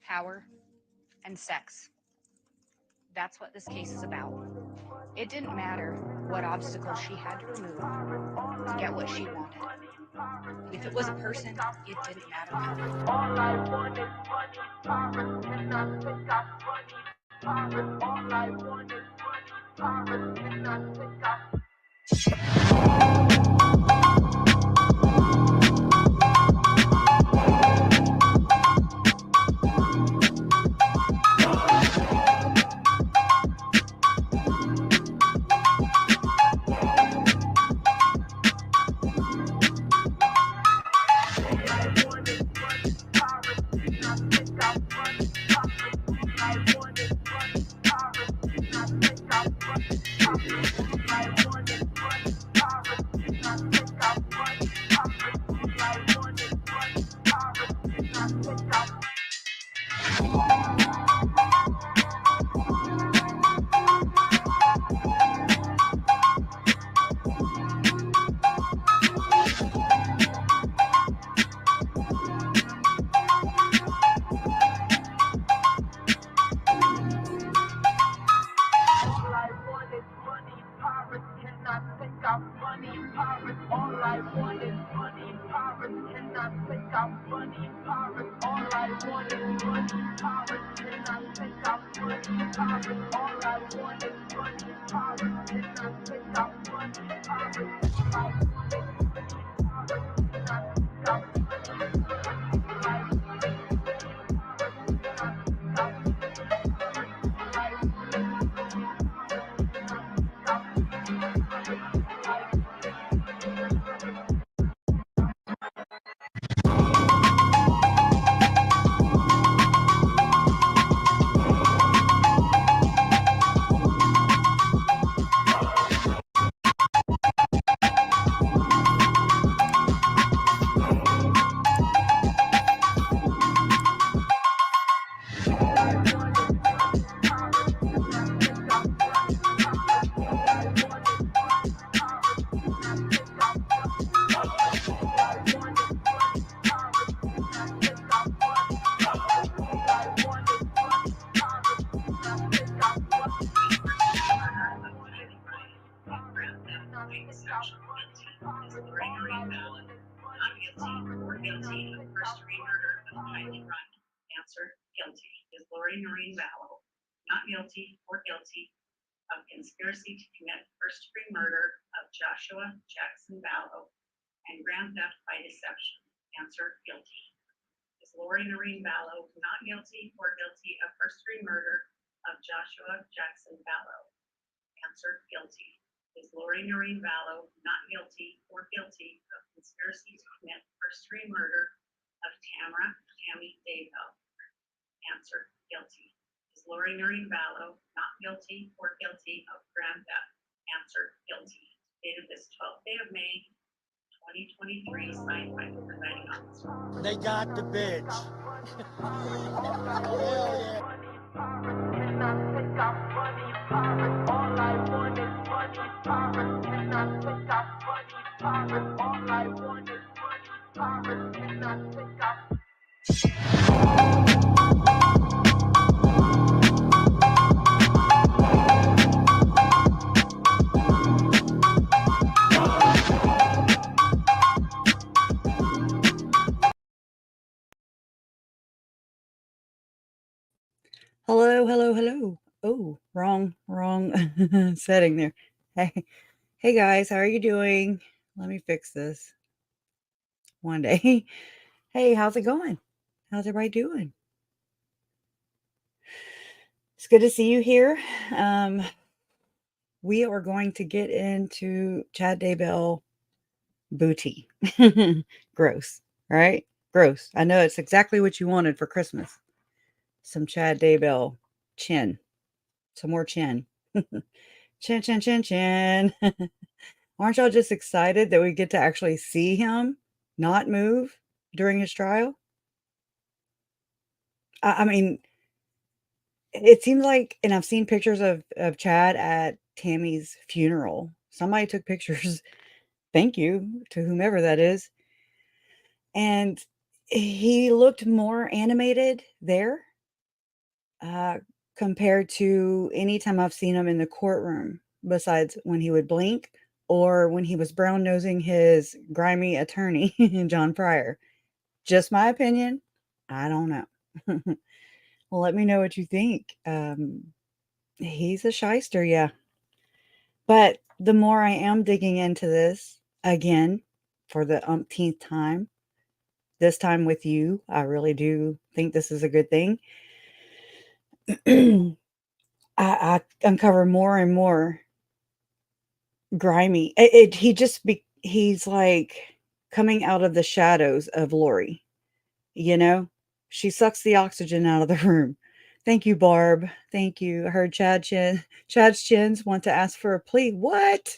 power, and sex. That's what this case is about. It didn't matter what obstacles she had to remove to get what she wanted. If it was a person, it didn't matter who. All I want is money, power, and I think I money, power. All I want is money, power, and I think I Answer, guilty. Is Lori Noreen Vallow not guilty or guilty of conspiracy to commit first-degree murder of Joshua Jackson Vallow and grand theft by deception? Answer, guilty. Is Lori Noreen Vallow not guilty or guilty of first-degree murder of Joshua Jackson Vallow? Answer, guilty. Is Lori Noreen Vallow not guilty or guilty of conspiracy to commit first-degree murder of Tammy Daybell? Answer, guilty. Is Lori Noreen Vallow not guilty or guilty of grand theft? Answer, guilty. Dated this 12th day of May, 2023, signed by the presiding officer. They got the bitch. Hello, hello, hello. Oh, wrong setting there. Hey guys, how are you doing? Let me fix this one day. Hey, how's it going? How's everybody doing? It's good to see you here. We are going to get into Chad Daybell booty. Gross, right? Gross. I know it's exactly what you wanted for Christmas. Some Chad Daybell chin. Some more chin. Chin, chin, chin, chin. Aren't y'all just excited that we get to actually see him not move during his trial? I mean, it seems like, and I've seen pictures of Chad at Tammy's funeral. Somebody took pictures. Thank you to whomever that is. And he looked more animated there uh, compared to any time I've seen him in the courtroom, besides when he would blink or when he was brown nosing his grimy attorney, John Pryor. Just my opinion. I don't know. Well, let me know what you think. He's a shyster, yeah. But the more I am digging into this again for the umpteenth time, this time with you, I really do think this is a good thing. I uncover more and more grimy. He's like coming out of the shadows of Lori, you know? She sucks the oxygen out of the room. Thank you, Barb. Thank you. I heard Chad's chins want to ask for a plea. What?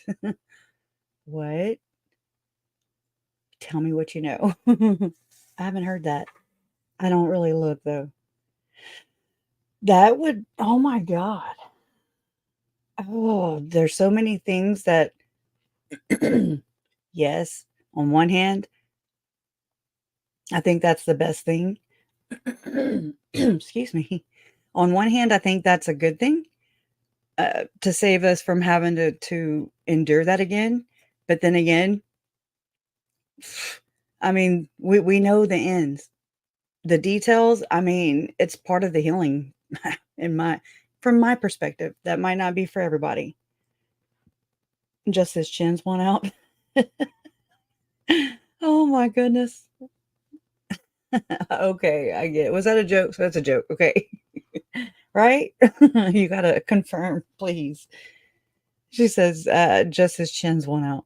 What? Tell me what you know. I haven't heard that. I don't really look though. That would, oh my God. Oh, there's so many things that, yes, on one hand, I think that's the best thing. Excuse me. On one hand, I think that's a good thing to save us from having to endure that again. But then again, I mean, we know the ends, the details. I mean, it's part of the healing in my from my perspective. That might not be for everybody. Just his chins went out. Oh my goodness. Okay, I get it. Was that a joke? So that's a joke. Okay. Right? You gotta confirm, please. She says, just his chins went out.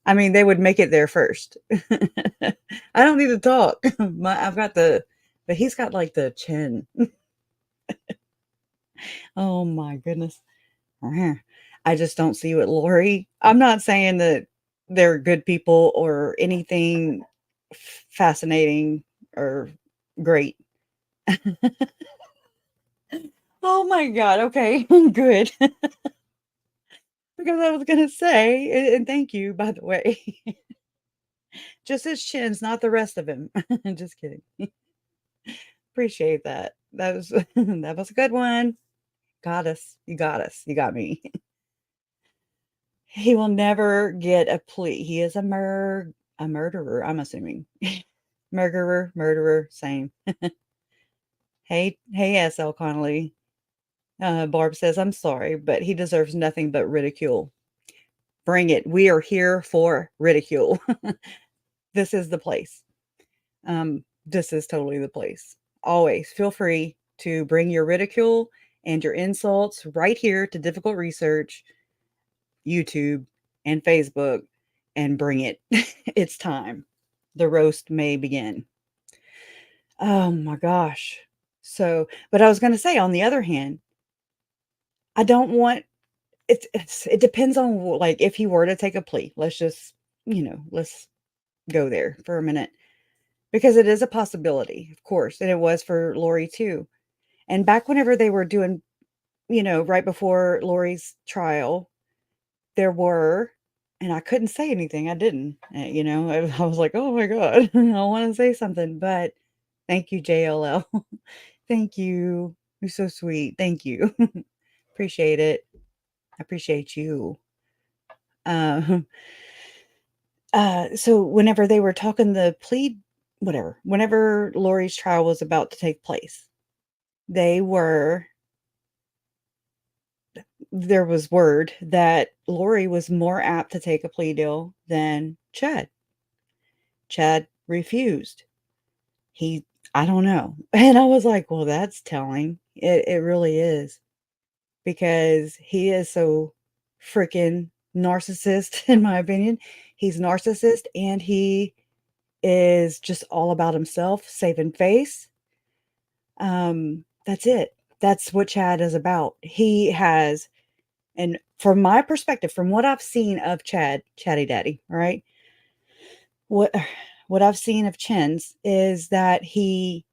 I mean, they would make it there first. I don't need to talk. I've got but he's got like the chin. Oh my goodness. I just don't see what Lori. I'm not saying that they're good people or anything fascinating or great. Oh my God. Okay. Good. Because I was going to say, and thank you, by the way, just his chins, not the rest of him. Just kidding. Appreciate that. That was that was a good one. Got us. You got us. You got me. He will never get a plea. He is a murderer, I'm assuming. Murderer, same. Hey, S.L. Connolly. Barb says, I'm sorry, but he deserves nothing but ridicule. Bring it. We are here for ridicule. This is the place. This is totally the place. Always feel free to bring your ridicule and your insults right here to Difficult Research, YouTube, and Facebook, and bring it. It's time. The roast may begin. Oh my gosh. So, but I was going to say, on the other hand, I don't want it depends on like if he were to take a plea. Let's just, let's go there for a minute because it is a possibility, of course, and it was for Lori too. And back whenever they were doing, right before Lori's trial, there were, and I couldn't say anything. I didn't, I was like, oh my God, I want to say something, but thank you, JLL. Thank you. You're so sweet. Thank you. Appreciate it. I appreciate you. Um, so whenever they were talking the plea, whatever, whenever Lori's trial was about to take place, they were there was word that Lori was more apt to take a plea deal than Chad. Chad refused. He I don't know. And I was like, well, that's telling. It really is. Because he is so freaking narcissist, in my opinion. He's narcissist and he is just all about himself, saving face. That's it. That's what Chad is about. He has, and from my perspective, from what I've seen of Chatty Daddy, right? What what I've seen of Chin's is that he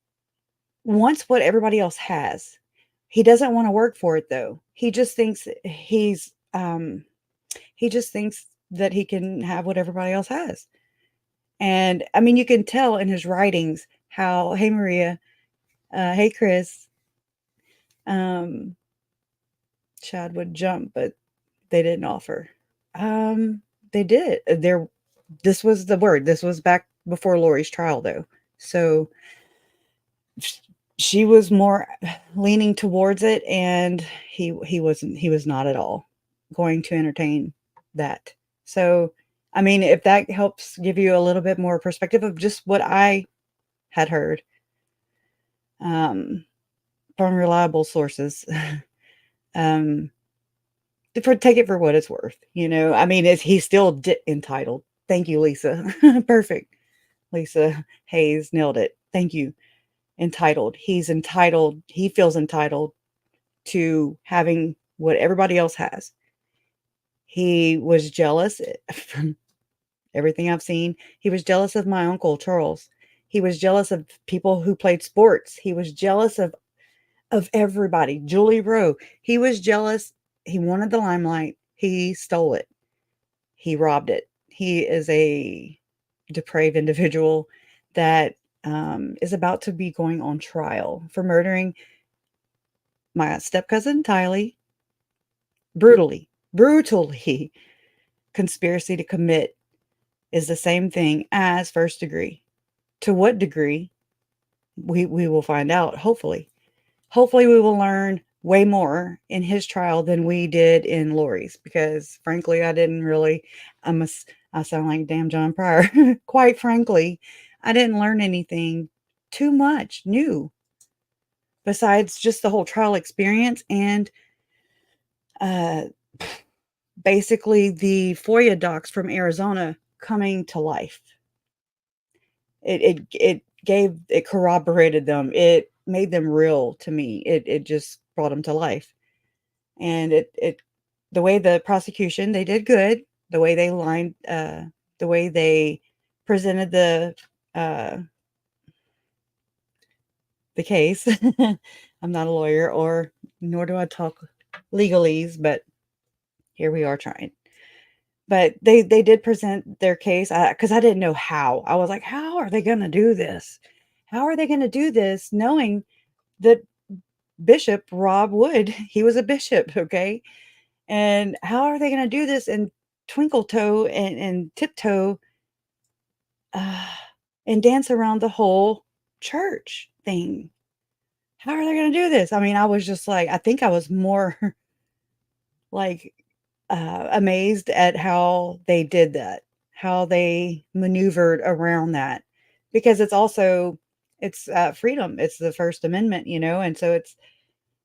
wants what everybody else has. He doesn't want to work for it though. He just thinks that he can have what everybody else has. And I mean, you can tell in his writings how, hey Maria, Hey, Chris. Um, Chad would jump, but they didn't offer. Um, they did. This was the word. This was back before Lori's trial, though. So she was more leaning towards it, and he wasn't. He was not at all going to entertain that. So, I mean, if that helps give you a little bit more perspective of just what I had heard um, from reliable sources, um, take it for what it's worth. I mean, he's still entitled. Thank you, Lisa. Perfect. Lisa Hayes nailed it. Thank you. Entitled. He's entitled. He feels entitled to having what everybody else has. He was jealous from everything I've seen. He was jealous of my uncle Charles. He was jealous of people who played sports. He was jealous of everybody. Julie Rowe. He was jealous. He wanted the limelight. He stole it. He robbed it. He is a depraved individual that is about to be going on trial for murdering my step cousin Tylee brutally. Conspiracy to commit is the same thing as first degree. To what degree? We will find out, hopefully. Hopefully, we will learn way more in his trial than we did in Lori's, because frankly, I didn't really. I sound like damn John Pryor. Quite frankly, I didn't learn anything too much new besides just the whole trial experience and uh, basically the FOIA docs from Arizona coming to life. It corroborated them. It made them real to me. It just brought them to life. And it the way the prosecution, they did good. The way they the way they presented uh the case. I'm not a lawyer, or nor do I talk legalese, but here we are trying. But they did present their case, because I didn't know how. I was like, how are they going to do this? How are they going to do this, knowing that Bishop Rob Wood, he was a bishop, okay? And how are they going to do this and twinkle toe and tiptoe uh, and dance around the whole church thing? How are they going to do this? I mean, I was just like, I think I was more like amazed at how they did that, how they maneuvered around that, because it's freedom. It's the First Amendment, and so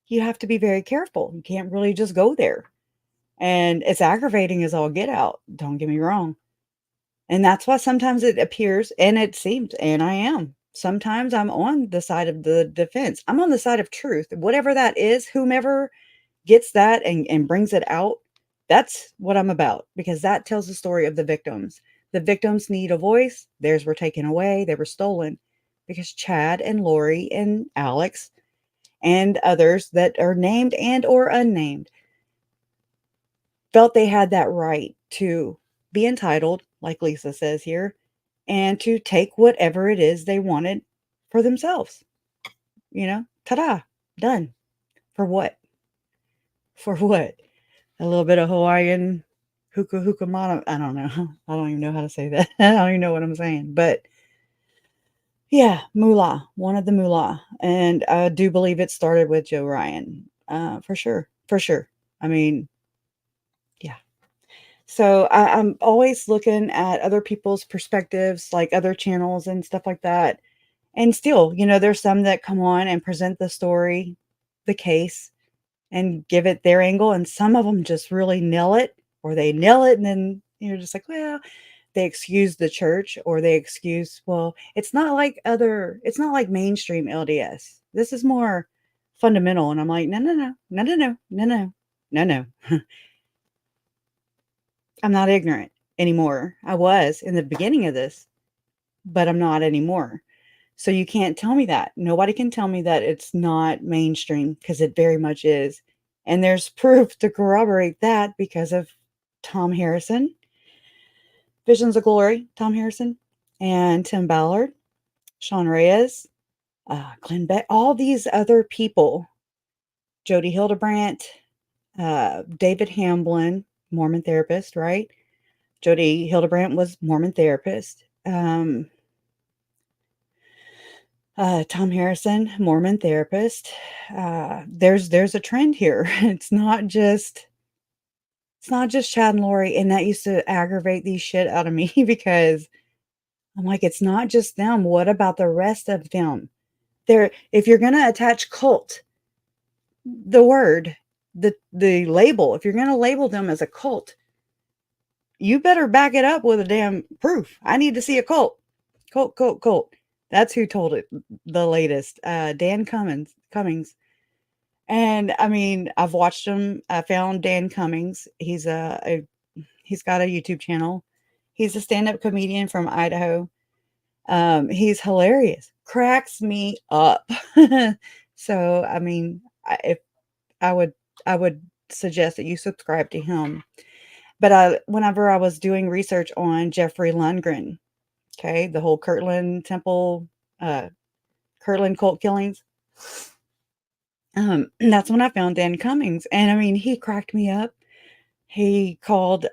you have to be very careful. You can't really just go there. And it's aggravating as all get out. Don't get me wrong. And that's why sometimes it appears and it seems, and I am. Sometimes I'm on the side of the defense. I'm on the side of truth. Whatever that is, whomever gets that and brings it out, that's what I'm about, because that tells the story of the victims. The victims need a voice. Theirs were taken away. They were stolen because Chad and Lori and Alex and others that are named and or unnamed felt they had that right to be entitled, like Lisa says here, and to take whatever it is they wanted for themselves. Ta-da, done. For what? For what? A little bit of Hawaiian hookah hookah mana. I don't know. I don't even know how to say that. I don't even know what I'm saying. But yeah, moolah, one of the moolah. And I do believe it started with Joe Ryan. For sure. For sure. I mean, yeah. So I'm always looking at other people's perspectives, like other channels and stuff like that. And still, there's some that come on and present the story, the case, and give it their angle. And some of them just really nail it, or they nail it. And then you're just like, well, they excuse the church, or they excuse, well, it's not like mainstream LDS. This is more fundamental. And I'm like, no, no, no, no, no, no, no, no, no, no. I'm not ignorant anymore. I was in the beginning of this, but I'm not anymore. So you can't tell me that. Nobody can tell me that it's not mainstream, because it very much is. And there's proof to corroborate that because of Tom Harrison, Visions of Glory, Tom Harrison, and Tim Ballard, Sean Reyes, Glenn Beck, all these other people, Jody Hildebrandt, David Hamblin, Mormon therapist, right? Jody Hildebrandt was Mormon therapist. Tom Harrison, Mormon therapist. There's a trend here. It's not just Chad and Lori, and that used to aggravate the shit out of me because I'm like, it's not just them. What about the rest of them? If you're gonna attach cult, the word, the label, if you're gonna label them as a cult, you better back it up with a damn proof. I need to see a cult. Cult, cult, cult. That's who told it the latest. Dan Cummings. And I mean, I've watched him. I found Dan Cummings. He's got a YouTube channel. He's a stand-up comedian from Idaho. He's hilarious. Cracks me up. So, I mean, if I would I would suggest that you subscribe to him. But whenever I was doing research on Jeffrey Lundgren, okay, the whole Kirtland Temple, Kirtland cult killings, that's when I found Dan Cummings, and I mean, he cracked me up. He called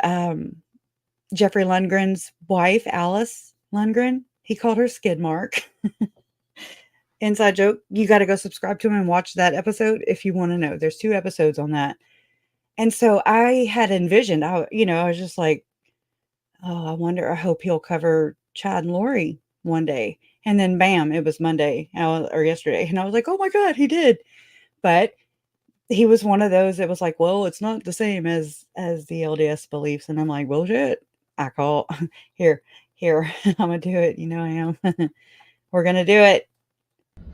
Jeffrey Lundgren's wife, Alice Lundgren. He called her skid mark. Inside joke. You got to go subscribe to him and watch that episode if you want to know. There's 2 episodes on that. And so I had envisioned, I was just like, oh, I hope he'll cover Chad and Lori one day. And then bam, it was Monday or yesterday. And I was like, oh my God, he did. But he was one of those that was like, well, it's not the same as the LDS beliefs. And I'm like, well, shit, I call here, I'm gonna do it. You know I am. We're gonna do it.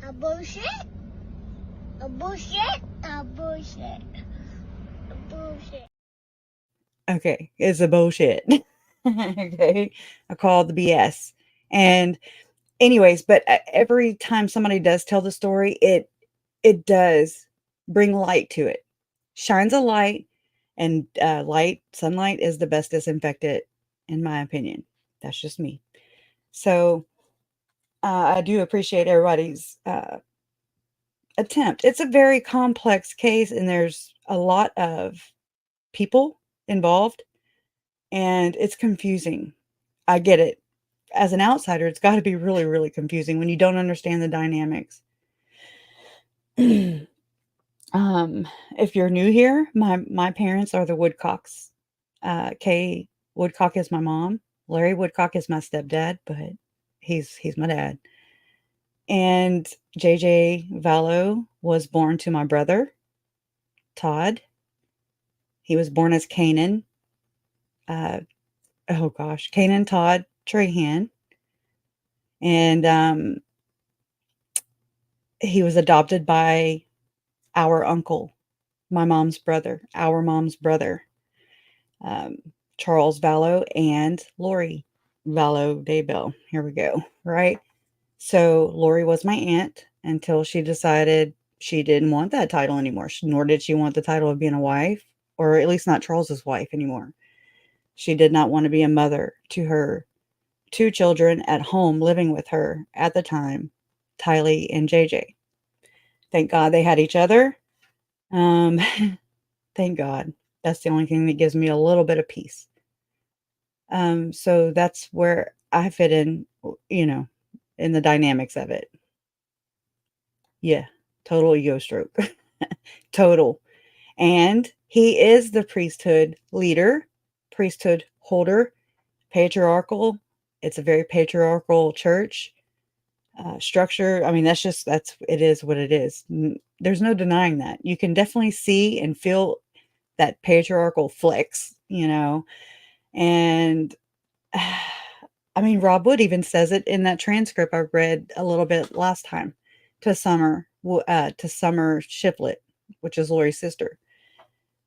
A bullshit. A bullshit. A bullshit. A bullshit. Okay, it's a bullshit. Okay, I call the BS. And anyways, but every time somebody does tell the story, it does bring light to it. Shines a light, and sunlight is the best disinfectant, in my opinion. That's just me. So I do appreciate everybody's attempt. It's a very complex case, and there's a lot of people involved, and it's confusing. I get it. As an outsider, it's got to be really, really confusing when you don't understand the dynamics. If you're new here, my parents are the Woodcocks. Kay Woodcock is my mom. Larry Woodcock is my stepdad, but he's my dad. And JJ Vallow was born to my brother, Todd. He was born as Canaan. Canaan Todd Trahan. And he was adopted by our uncle, our mom's brother, Charles Vallow and Lori Vallow Daybell. Here we go, right? So Lori was my aunt until she decided she didn't want that title anymore, nor did she want the title of being a wife, or at least not Charles's wife anymore. She did not want to be a mother to her 2 children at home living with her at the time, Tylee and JJ. Thank God they had each other. Thank God. That's the only thing that gives me a little bit of peace. So that's where I fit in, in the dynamics of it. Yeah, total ego stroke. Total. And he is the priesthood leader, priesthood holder, patriarchal. It's a very patriarchal church structure. I mean, it is what it is. There's no denying that. You can definitely see and feel that patriarchal flex, and I mean, Rob Wood even says it in that transcript I read a little bit last time to Summer Shiplet, which is Lori's sister.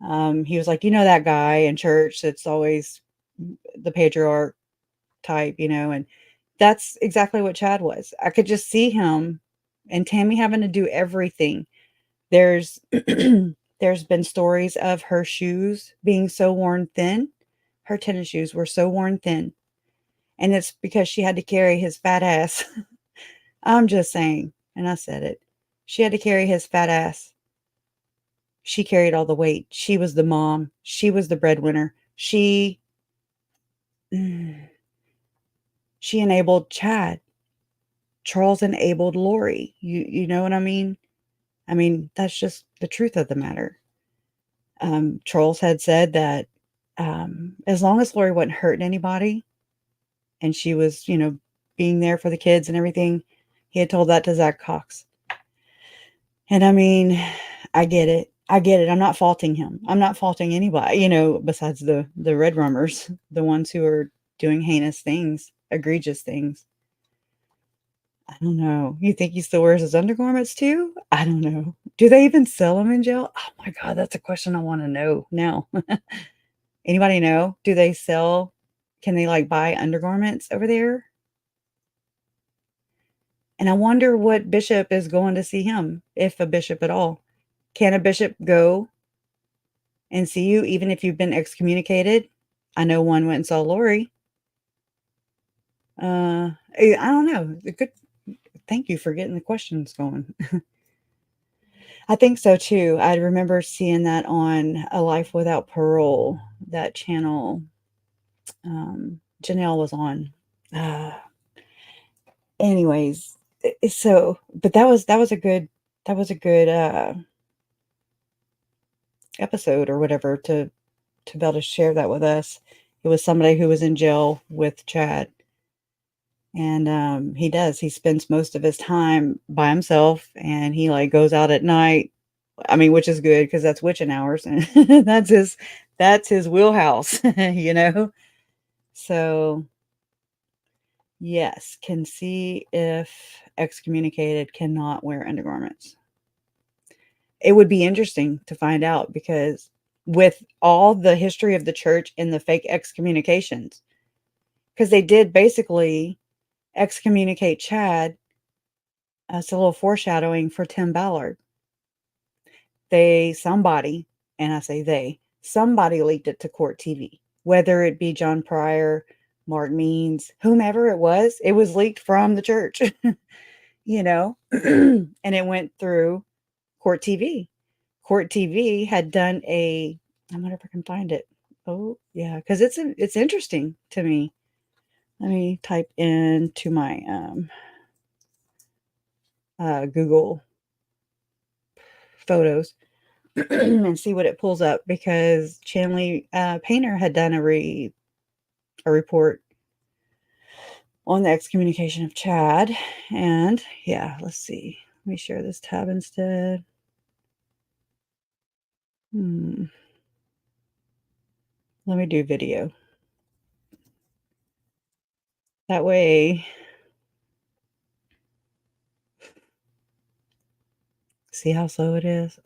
He was like, that guy in church that's always the patriarch type, and that's exactly what Chad was. I could just see him and Tammy having to do everything. There's there's been stories of her shoes being so worn thin. Her tennis shoes were so worn thin. And it's because she had to carry his fat ass. I'm just saying. and I said it. She had to carry his fat ass. She carried all the weight. She was the mom. She was the breadwinner. She enabled Chad. Charles enabled Lori. You know what I mean? I mean, that's just the truth of the matter. Charles had said that as long as Lori wasn't hurting anybody and she was, being there for the kids and everything, he had told that to Zach Cox. And I mean, I get it. I get it. I'm not faulting him. I'm not faulting anybody, besides the red rummers, the ones who are doing heinous things, egregious things. I don't know. You think he still wears his undergarments too? I don't know. Do they even sell them in jail? Oh my God, that's a question I want to know now. Anybody know? Do they sell? Can they buy undergarments over there? And I wonder what bishop is going to see him, if a bishop at all. Can a bishop go and see you even if you've been excommunicated? I know one went and saw Lori. I don't know. Good. Thank you for getting the questions going. I think so too. I remember seeing that on A Life Without Parole, that channel Janelle was on. Anyways, so but that was a good episode or whatever to be able to share that with us. It was somebody who was in jail with Chad. And he spends most of his time by himself, and he goes out at night. I mean, which is good because that's witching hours, and that's his wheelhouse, So yes, can see if excommunicated cannot wear undergarments. It would be interesting to find out because with all the history of the church and the fake excommunications, because they did basically excommunicate Chad. It's a little foreshadowing for Tim Ballard. Somebody leaked it to Court TV, whether it be John Pryor, Mark Means, whomever it was leaked from the church, and it went through Court TV. Court TV had done I wonder if I can find it. Oh, yeah, because it's interesting to me. Let me type into my Google Photos and see what it pulls up, because Chanley Painter had done a report on the excommunication of Chad. And yeah, let's see. Let me share this tab instead. Let me do video. That way, see how slow it is?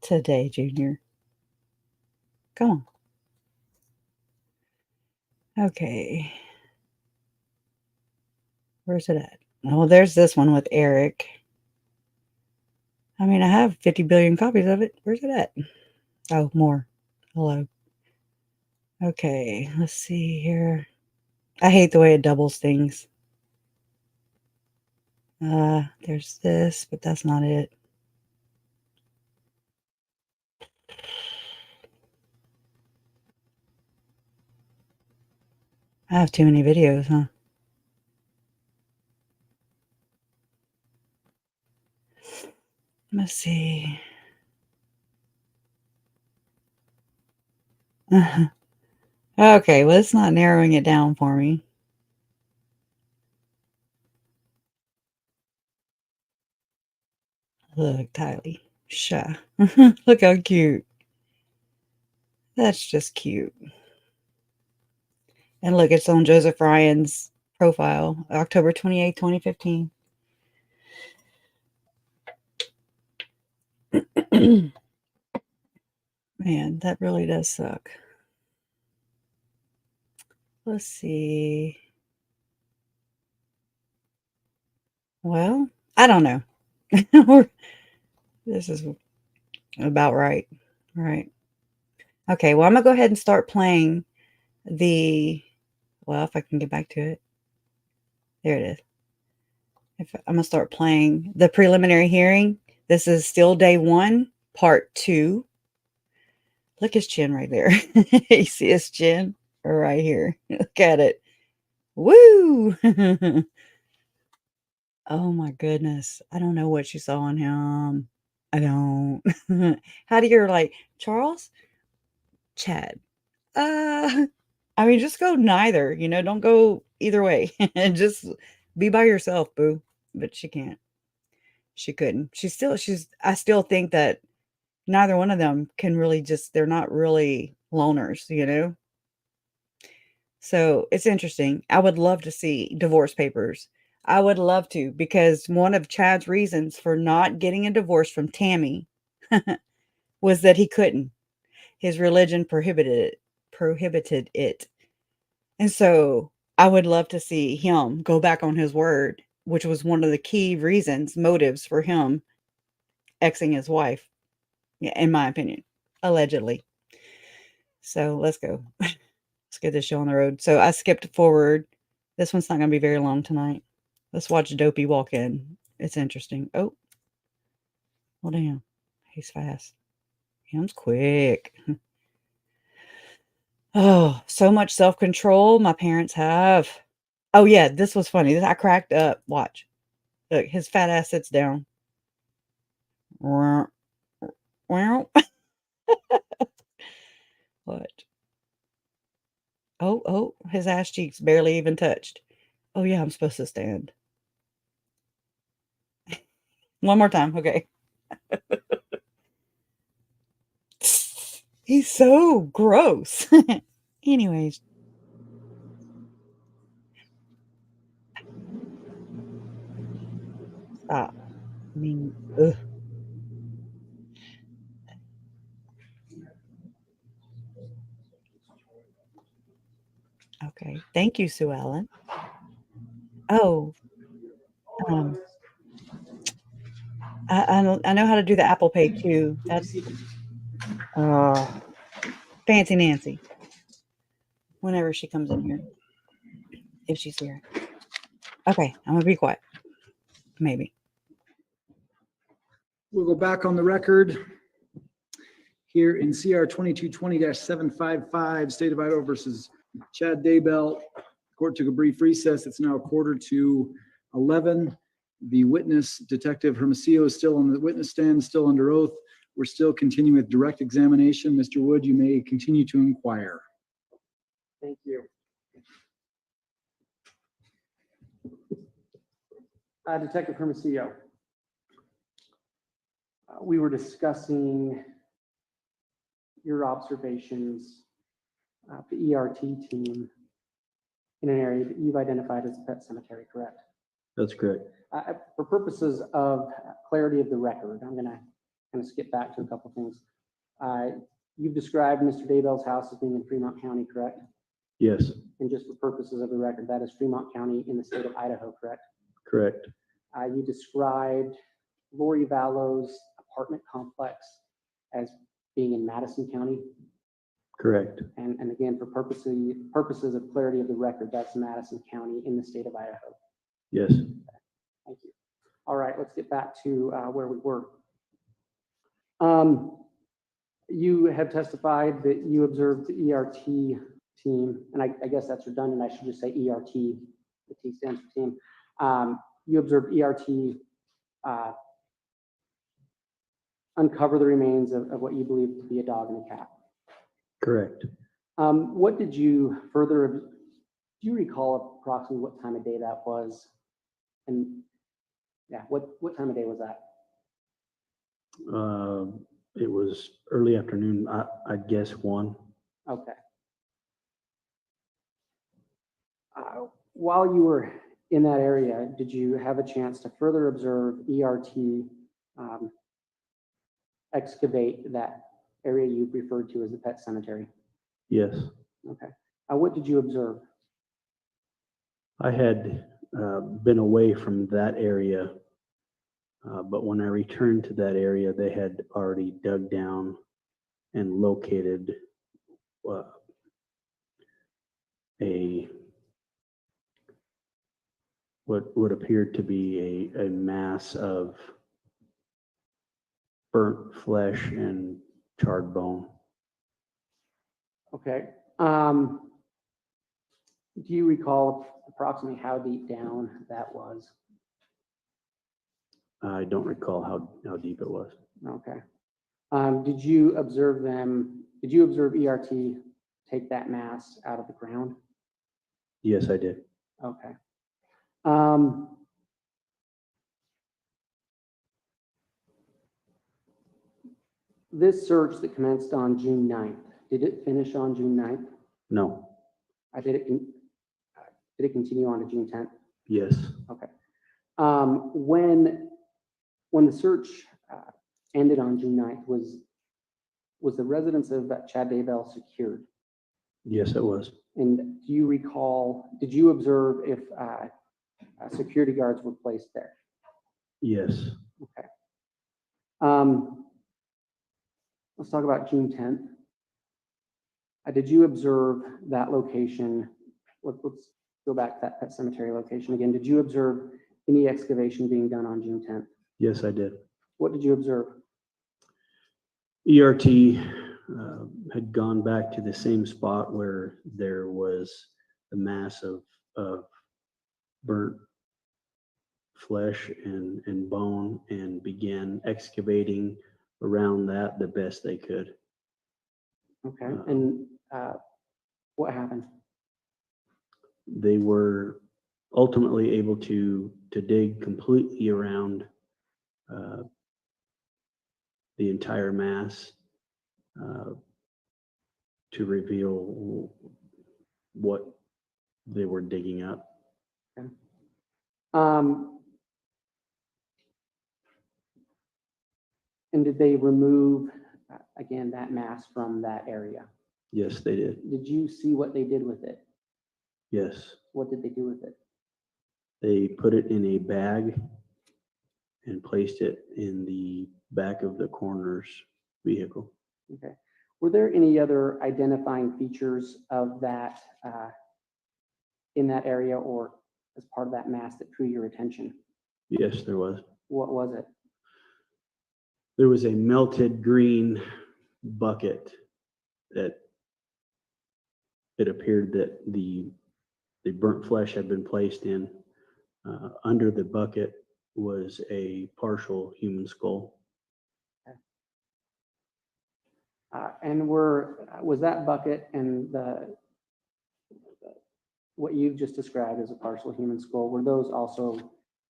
Today, Junior. Come on. Okay. Where's it at? Oh, there's this one with Eric. I mean, I have 50 billion copies of it. Where's it at? Oh, more. Hello. Okay, let's see here. I hate the way it doubles things. There's this, but that's not it. I have too many videos, huh? Let's see. Okay, well, it's not narrowing it down for me. Look, Tylee. Sha. Look how cute. That's just cute. And look, it's on Joseph Ryan's profile, October 28th, 2015. Man, that really does suck. Let's see. Well, I don't know. This is about right. Right. Okay, well, I'm going to go ahead and start playing if I can get back to it. There it is. I'm gonna start playing the preliminary hearing. This is still day 1, part 2. Look his chin right there. You see his chin right here. Look at it. Woo! Oh my goodness. I don't know what you saw on him. I don't. How do you like Charles? Chad. I mean, just go neither, don't go either way. Just be by yourself, boo. But she can't. She couldn't. I still think that neither one of them can really they're not really loners. So it's interesting. I would love to see divorce papers. I would love to, because one of Chad's reasons for not getting a divorce from Tammy was that he couldn't. His religion prohibited it. And so I would love to see him go back on his word, which was one of the key motives for him exing his wife, in my opinion, allegedly. So let's go. Let's get this show on the road. So I skipped forward. This one's not going to be very long tonight. Let's watch Dopey walk in. It's interesting. Oh, well, damn. He's fast. Him's quick. Oh, so much self-control my parents have. Oh, yeah, this was funny. I cracked up. Watch. Look, his fat ass sits down. What? Oh, his ass cheeks barely even touched. Oh, yeah, I'm supposed to stand. One more time. Okay. He's so gross. Anyways. Stop. I mean, ugh. Okay. Thank you, Sue Ellen. Oh, um, I know how to do the Apple Pay too. That's Fancy Nancy. Whenever she comes in here, if she's here. Okay, I'm gonna be quiet. Maybe. We'll go back on the record here in CR 2220-755, State of Idaho versus Chad Daybell. Court took a brief recess. It's now 11:15. The witness, Detective Hermosillo, is still on the witness stand, still under oath. We're still continuing with direct examination. Mr. Wood, you may continue to inquire. Thank you. Detective Hermosillo, we were discussing your observations of the ERT team in an area that you've identified as a pet cemetery, correct? That's correct. For purposes of clarity of the record, I'm going to kind of skip back to a couple things. You've described Mr. Daybell's house as being in Fremont County, correct? Yes, And just for purposes of the record, that is Fremont County in the state of Idaho, correct? correct. You described Lori Vallow's apartment complex as being in Madison County. Correct. And again, for purposes of clarity of the record, that's Madison County in the state of Idaho. Yes. Thank you. All right, let's get back to where we were. You have testified that you observed the ERT team, and I guess that's redundant. I should just say ERT. The T stands for team. You observed ERT uncover the remains of what you believe to be a dog and a cat. Correct. What did you further, do you recall approximately what time of day that was? And yeah, what time of day was that? It was early afternoon. I'd guess 1. Okay. While you were in that area, did you have a chance to further observe ERT excavate that area you referred to as the pet cemetery? Yes. Okay. What did you observe? I had been away from that area, but when I returned to that area, they had already dug down and located a what appeared to be a mass of burnt flesh and charred bone. Okay. Do you recall approximately how deep down that was? I don't recall how deep it was. Okay. Did you observe ERT take that mass out of the ground? Yes, I did. Okay. This search that commenced on June 9th, did it finish on June 9th? No. Did it continue on to June 10th? Yes. Okay. When the search ended on June 9th, was the residence of Chad Daybell secured? Yes, it was. And do you recall, did you observe if security guards were placed there? Yes. Okay. Let's talk about June 10th. Did you observe that location? Let's go back to that pet cemetery location again. Did you observe any excavation being done on June 10th? Yes, I did. What did you observe? ERT had gone back to the same spot where there was a mass of burnt flesh and bone, and began excavating around that the best they could. Okay. And what happened? They were ultimately able to dig completely around the entire mass to reveal what they were digging up. Okay. And did they remove, again, that mass from that area? Yes, they did. Did you see what they did with it? Yes. What did they do with it? They put it in a bag and placed it in the back of the coroner's vehicle. Okay. Were there any other identifying features of that in that area or as part of that mass that drew your attention? Yes, there was. What was it? There was a melted green bucket that it appeared that the burnt flesh had been placed in. Under the bucket was a partial human skull. And was that bucket and what you've just described as a partial human skull, were those also,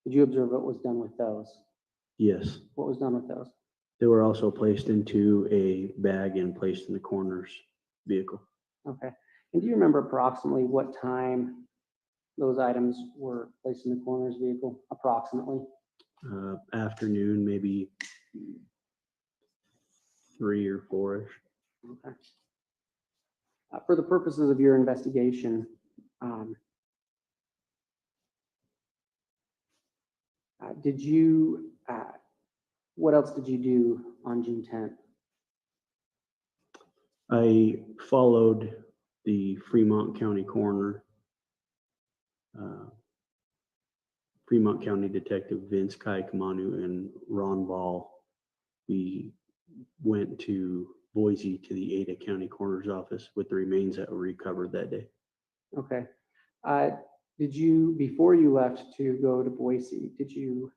did you observe what was done with those? Yes. What was done with those? They were also placed into a bag and placed in the coroner's vehicle. Okay. And do you remember approximately what time those items were placed in the coroner's vehicle, approximately? Afternoon, maybe 3 or 4-ish. Okay. For the purposes of your investigation, what else did you do on June 10th? I followed the Fremont County coroner, Fremont County Detective Vince Kaikamanu and Ron Ball. We went to Boise to the Ada County Coroner's Office with the remains that were recovered that day. Okay. Did you, before you left to go to Boise, did you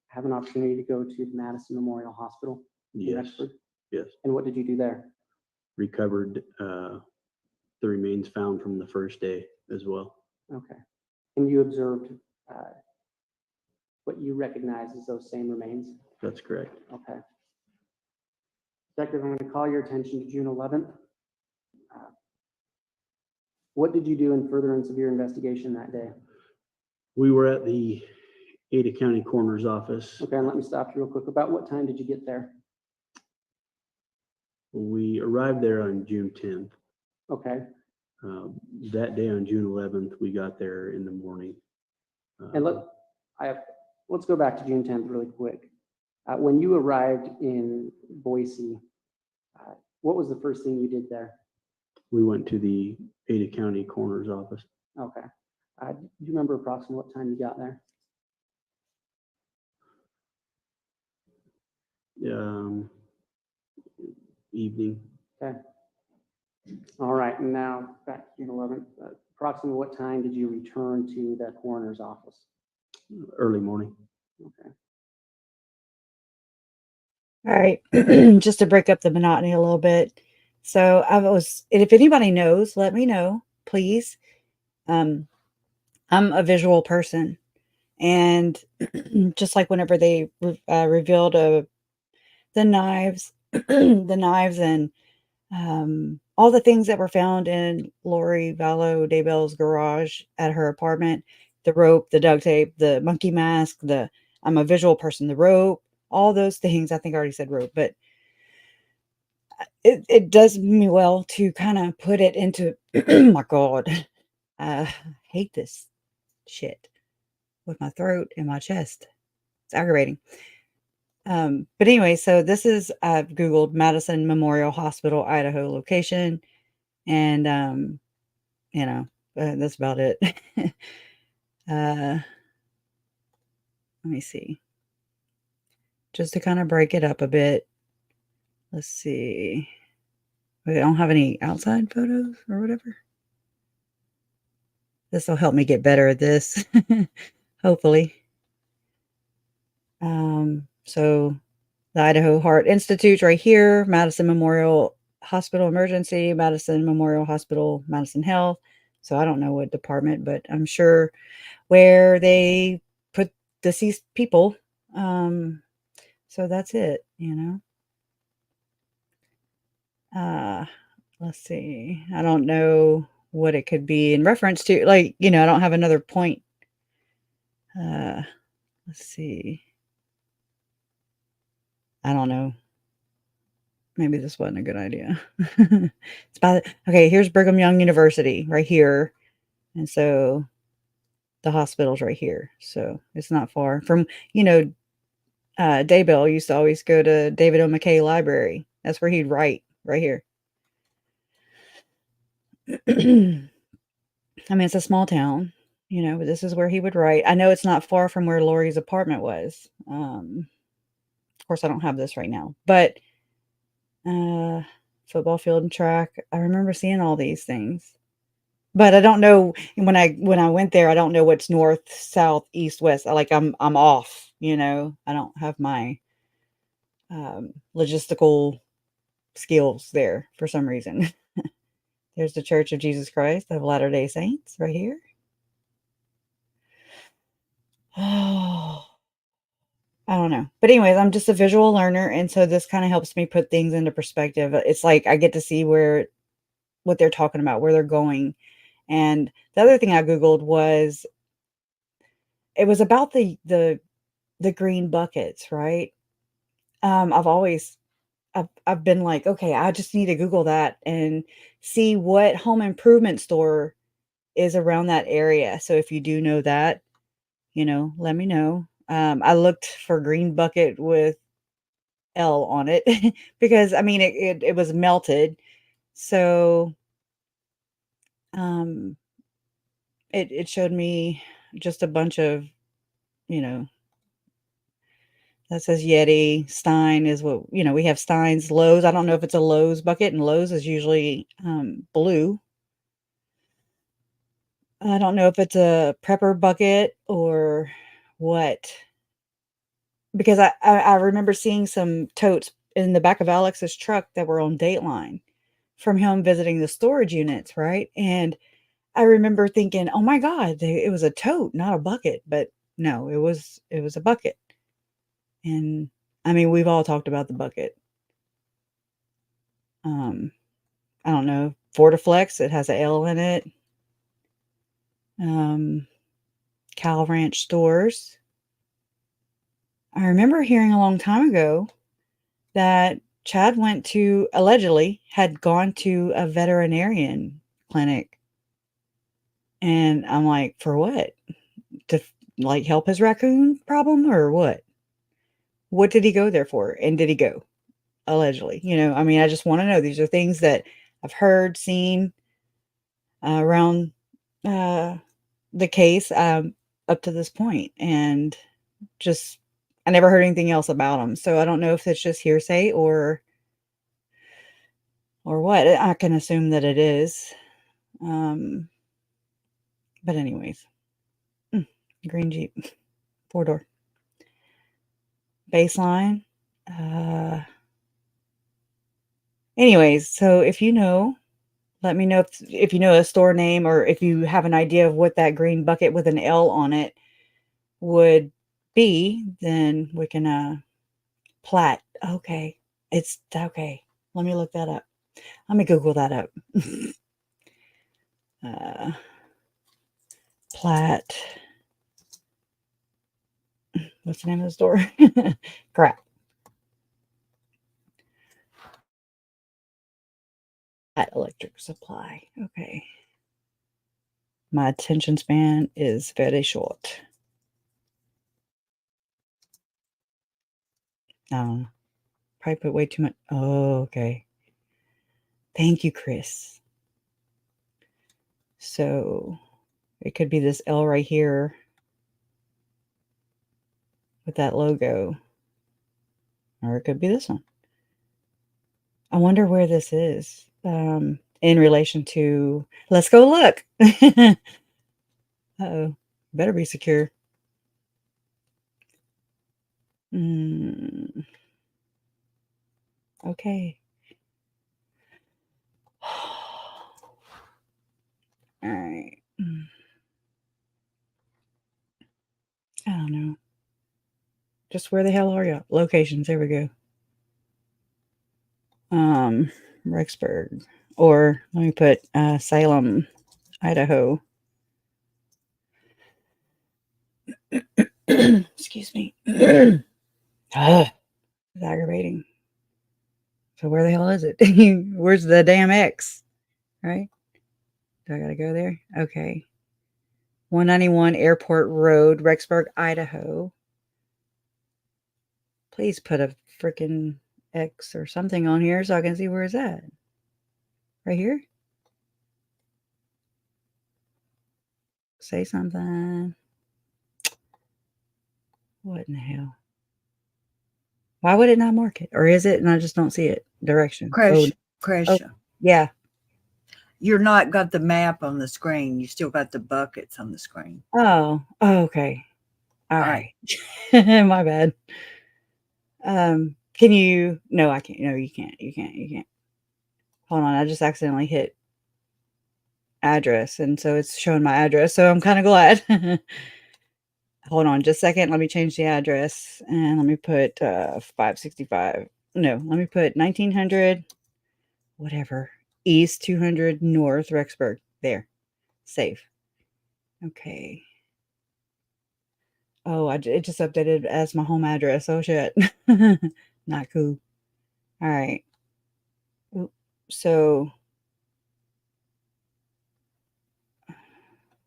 have an opportunity to go to the Madison Memorial Hospital in Yes. Rexford? Yes. And what did you do there? Recovered the remains found from the first day as well. Okay. And you observed what you recognize as those same remains? That's correct. Okay. Detective, I'm going to call your attention to June 11th. What did you do in furtherance of your investigation that day? We were at the Ada County Coroner's Office. Okay, and let me stop you real quick. About what time did you get there? We arrived there on June 10th. Okay. That day on June 11th, we got there in the morning. And let's go back to June 10th really quick. When you arrived in Boise, what was the first thing you did there? We went to the Ada County Coroner's Office. Okay. Do you remember approximately what time you got there? Evening, Okay. All right, and now back to June 11th. Approximately what time did you return to the coroner's office? early morning. Okay. All right, just to break up the monotony a little bit. So and if anybody knows, let me know, please. I'm a visual person, and just like whenever they revealed the knives, the knives, and all the things that were found in Lori Vallow Daybell's garage at her apartment, the rope, the duct tape, the monkey mask, I'm a visual person, the rope, all those things. I think I already said rope, but it does me well to kind of put it into, oh my God, I hate this shit with my throat and my chest. It's aggravating. But anyway, so this is, I've Googled Madison Memorial Hospital, Idaho location. And, you know, that's about it. Let me see. Just to kind of break it up a bit. Let's see. We don't have any outside photos or whatever. This will help me get better at this. Hopefully. So the Idaho Heart Institute's right here, Madison Memorial Hospital Emergency, Madison Memorial Hospital, Madison Health. So I don't know what department, but I'm sure where they put deceased people. So that's it, you know. Let's see. I don't know what it could be in reference to. Like, you know, I don't have another point. Let's see. I don't know. Maybe this wasn't a good idea. It's by okay, here's Brigham Young University right here. And so the hospital's right here. So it's not far from, you know, Daybell used to always go to David O. McKay Library. That's where he'd write, right here. I mean, it's a small town, you know, but this is where he would write. I know it's not far from where Lori's apartment was. Of course, I don't have this right now, but football field and track. I remember seeing all these things, but I don't know when I went there. I don't know what's north, south, east, west. I'm off. You know, I don't have my logistical skills there for some reason. There's the Church of Jesus Christ of Latter-day Saints right here. Oh, I don't know. But anyways, I'm just a visual learner, and so this kind of helps me put things into perspective. It's like I get to see what they're talking about, where they're going. And the other thing I Googled was it was about the green buckets, right? I've been like, okay, I just need to Google that and see what home improvement store is around that area. So if you do know that, you know, let me know. I looked for green bucket with L on it because I mean it was melted. So um it showed me just a bunch of, you know, that says Yeti. Stein is what, you know, we have Stein's. Lowe's. I don't know if it's a Lowe's bucket, and Lowe's is usually blue. I don't know if it's a prepper bucket or what, because I remember seeing some totes in the back of Alex's truck that were on Dateline from him visiting the storage units, right? And I remember thinking, "Oh my god, it was a tote, not a bucket." But no, it was a bucket. And I mean, we've all talked about the bucket. Um, I don't know, Fortiflex, it has a L in it. Um, Cal Ranch Stores. I remember hearing a long time ago that Chad allegedly had gone to a veterinarian clinic. And I'm like, for what? To like help his raccoon problem or what? What did he go there for? And did he go? Allegedly, you know, I mean, I just want to know. These are things that I've heard, seen around the case up to this point, and just I never heard anything else about him. So I don't know if it's just hearsay or what. I can assume that it is. But anyways, green Jeep, 4-door, baseline. Anyways, so if you know, let me know if you know a store name, or if you have an idea of what that green bucket with an L on it would be, then we can plat. Okay. It's okay. Let me look that up. Let me Google that up. Plat. What's the name of the store? Crap. Plat Electric Supply. Okay. My attention span is very short. Probably put way too much. Oh, okay. Thank you, Chris. So it could be this L right here with that logo, or it could be this one. I wonder where this is in relation to. Let's go look. Uh-oh, better be secure. Okay. All right. I don't know. Just where the hell are you? Locations. There we go. Rexburg, or let me put Salem, Idaho. Excuse me. It's aggravating. So where the hell is it? Where's the damn X? Right? Do I gotta go there? Okay. 191 Airport Road, Rexburg, Idaho. Please put a freaking X or something on here so I can see where it's at. Right here? Say something. What in the hell? Why would it not mark it? Or is it and I just don't see it? Direction. Crash, Oh, yeah. You're not got the map on the screen. You still got the buckets on the screen. Oh, okay. All right. My bad. Can you? No, I can't. No, you can't. You can't. Hold on. I just accidentally hit address, and so it's showing my address. So I'm kind of glad. Hold on just a second. Let me change the address, and let me put 565. No, let me put 1900, whatever, East 200 North Rexburg. There. Save. Okay. Oh, it just updated as my home address. Oh, shit. Not cool. All right. So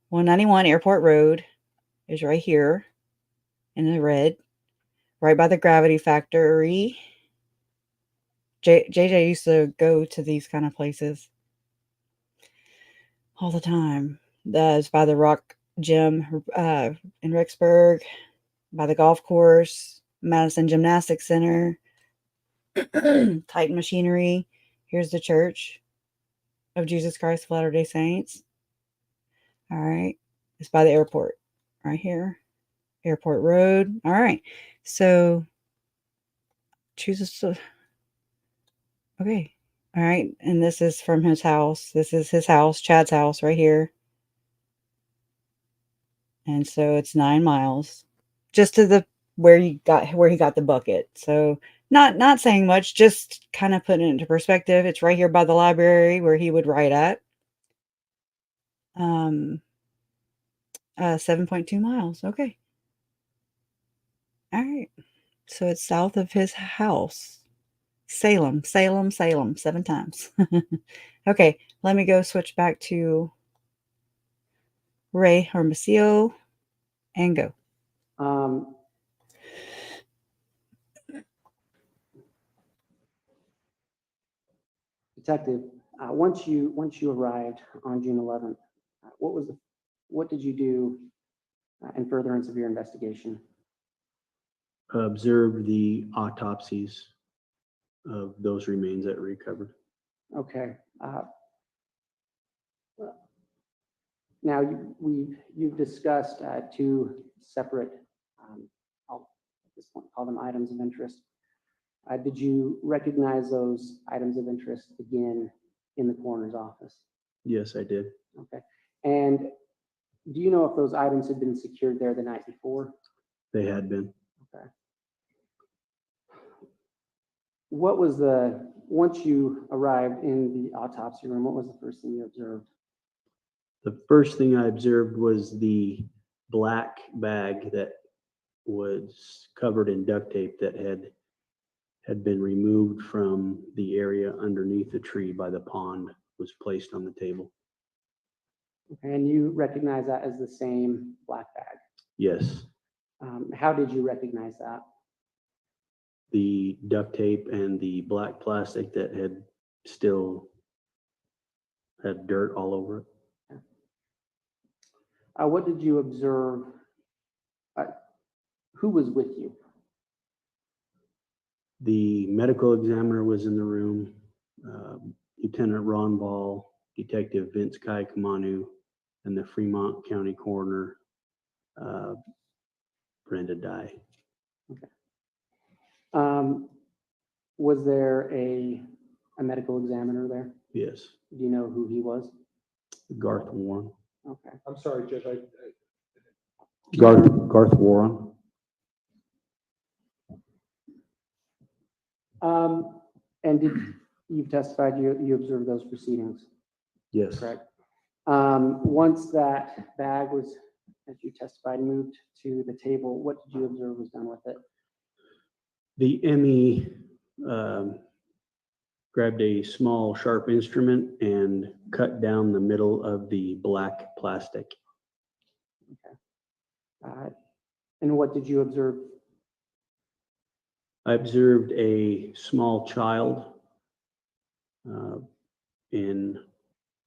191 Airport Road is right here in the red, right by the Gravity Factory. JJ used to go to these kind of places all the time. That's by the Rock Gym in Rexburg, by the golf course, Madison Gymnastics Center, Titan Machinery. Here's the Church of Jesus Christ of Latter-day Saints. All right. It's by the airport right here. Airport Road. All right. So choose a. Okay. All right. And this is from his house. This is his house, Chad's house right here. And so it's 9 miles just to the where he got the bucket. So not saying much, just kind of putting it into perspective. It's right here by the library where he would write at. 7.2 miles. Okay. All right. So it's south of his house. Salem, 7 times. Okay, let me go switch back to Ray Hermosillo and go. Detective, once you arrived on June 11th, what was what did you do in furtherance of your investigation? Observed the autopsies of those remains that were recovered. Okay. Now you've discussed two separate, I'll at this point call them items of interest. Did you recognize those items of interest again in the coroner's office? Yes, I did. Okay. And do you know if those items had been secured there the night before? They had been. Okay. What was once you arrived in the autopsy room, what was the first thing you observed? The first thing I observed was the black bag that was covered in duct tape that had been removed from the area underneath the tree by the pond, was placed on the table. Okay, and you recognize that as the same black bag? Yes. How did you recognize that? The duct tape and the black plastic that had still had dirt all over it. What did you observe? Who was with you? The medical examiner was in the room, Lieutenant Ron Ball, Detective Vince Kai Kamanu, and the Fremont County Coroner, Brenda Dye. Okay. Was there a medical examiner there? Yes. Do you know who he was? Garth Warren. Okay. I'm sorry, Judge. Garth Warren. And you've testified you observed those proceedings? Yes. Correct. Once that bag was, as you testified, moved to the table, what did you observe was done with it? The ME grabbed a small sharp instrument and cut down the middle of the black plastic. Okay. And what did you observe? I observed a small child in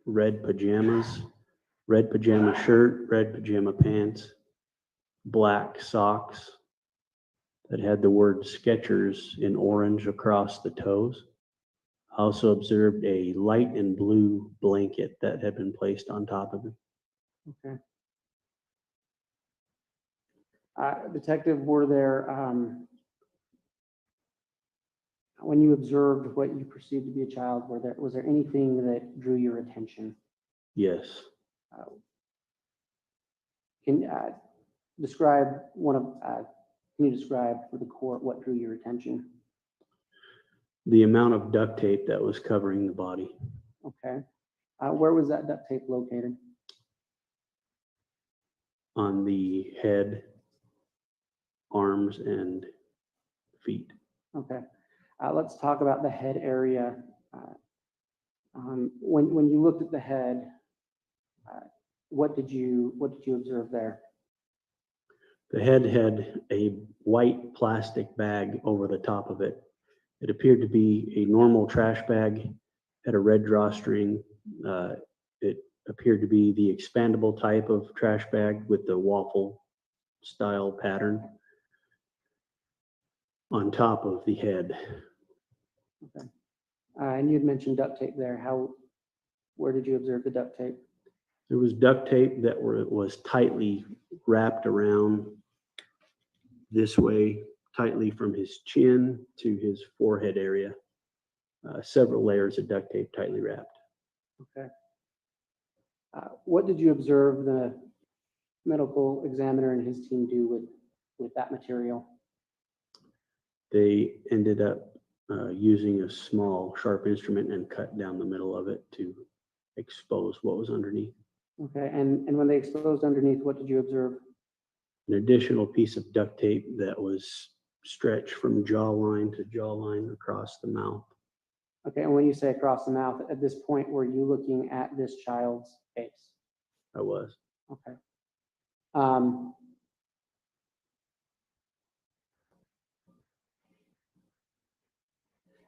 red pajamas, red pajama shirt, red pajama pants, black socks that had the word Skechers in orange across the toes. I also observed a light and blue blanket that had been placed on top of him. Okay. Detective, were there, when you observed what you perceived to be a child, was there anything that drew your attention? Yes. Can you describe can you describe for the court what drew your attention? The amount of duct tape that was covering the body. Okay. Where was that duct tape located? On the head, arms, and feet. Okay. Let's talk about the head area. When you looked at the head, what did you observe there? The head had a white plastic bag over the top of it. It appeared to be a normal trash bag, had a red drawstring. It appeared to be the expandable type of trash bag with the waffle style pattern on top of the head. Okay. And you had mentioned duct tape there. Where did you observe the duct tape? There was duct tape that was tightly wrapped around this way, tightly from his chin to his forehead area. Several layers of duct tape tightly wrapped. Okay. What did you observe the medical examiner and his team do with that material? They ended up using a small sharp instrument and cut down the middle of it to expose what was underneath. Okay, and when they exposed underneath, what did you observe? An additional piece of duct tape that was stretched from jawline to jawline across the mouth. Okay, and when you say across the mouth, at this point, were you looking at this child's face? I was. Okay.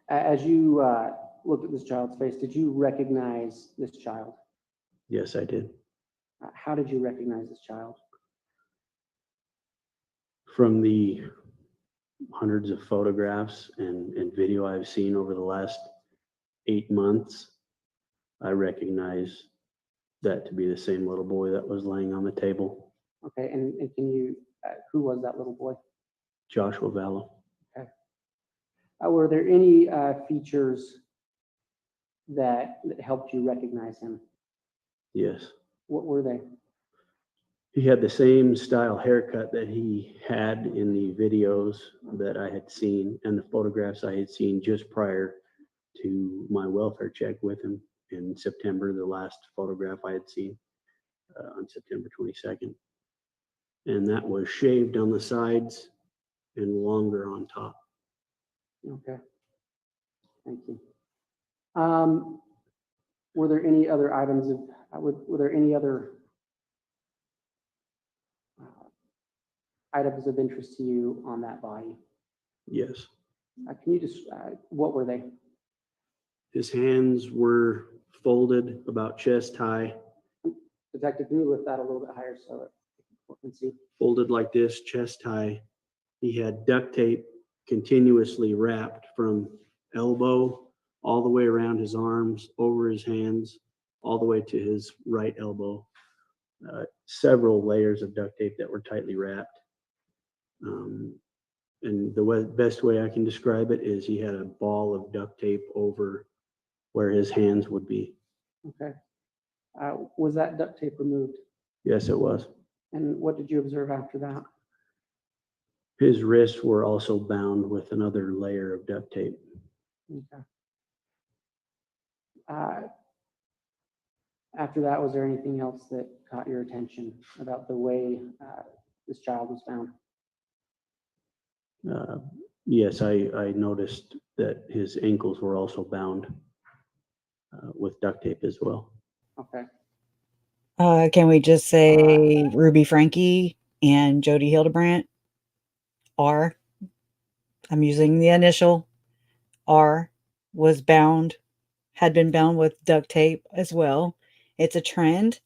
As you looked at this child's face, did you recognize this child? Yes, I did. How did you recognize this child? From the hundreds of photographs and video I've seen over the last 8 months, I recognize that to be the same little boy that was laying on the table, Okay, and can you, who was that little boy? Joshua Vallow. Were there any features that helped you recognize him? Yes. What were they? He had the same style haircut that he had in the videos that I had seen and the photographs I had seen just prior to my welfare check with him in September, the last photograph I had seen on September 22nd. And that was shaved on the sides and longer on top. Okay, thank you. Were there any other items of, were there any other items of interest to you on that body? Yes. Can you just, what were they? His hands were folded about chest high, Detective, can you lift that a little bit higher so that people can see? folded like this, chest high. He had duct tape continuously wrapped from elbow all the way around his arms, over his hands, all the way to his right elbow. Several layers of duct tape that were tightly wrapped. And the best way I can describe it is he had a ball of duct tape over where his hands would be. Okay. Was that duct tape removed? Yes, it was. And what did you observe after that? His wrists were also bound with another layer of duct tape. Okay. After that, was there anything else that caught your attention about the way this child was found? Yes, I noticed that his ankles were also bound with duct tape as well. Okay. Can we just say Ruby Frankie and Jody Hildebrandt? R. I'm using the initial R was bound, had been bound with duct tape as well. It's a trend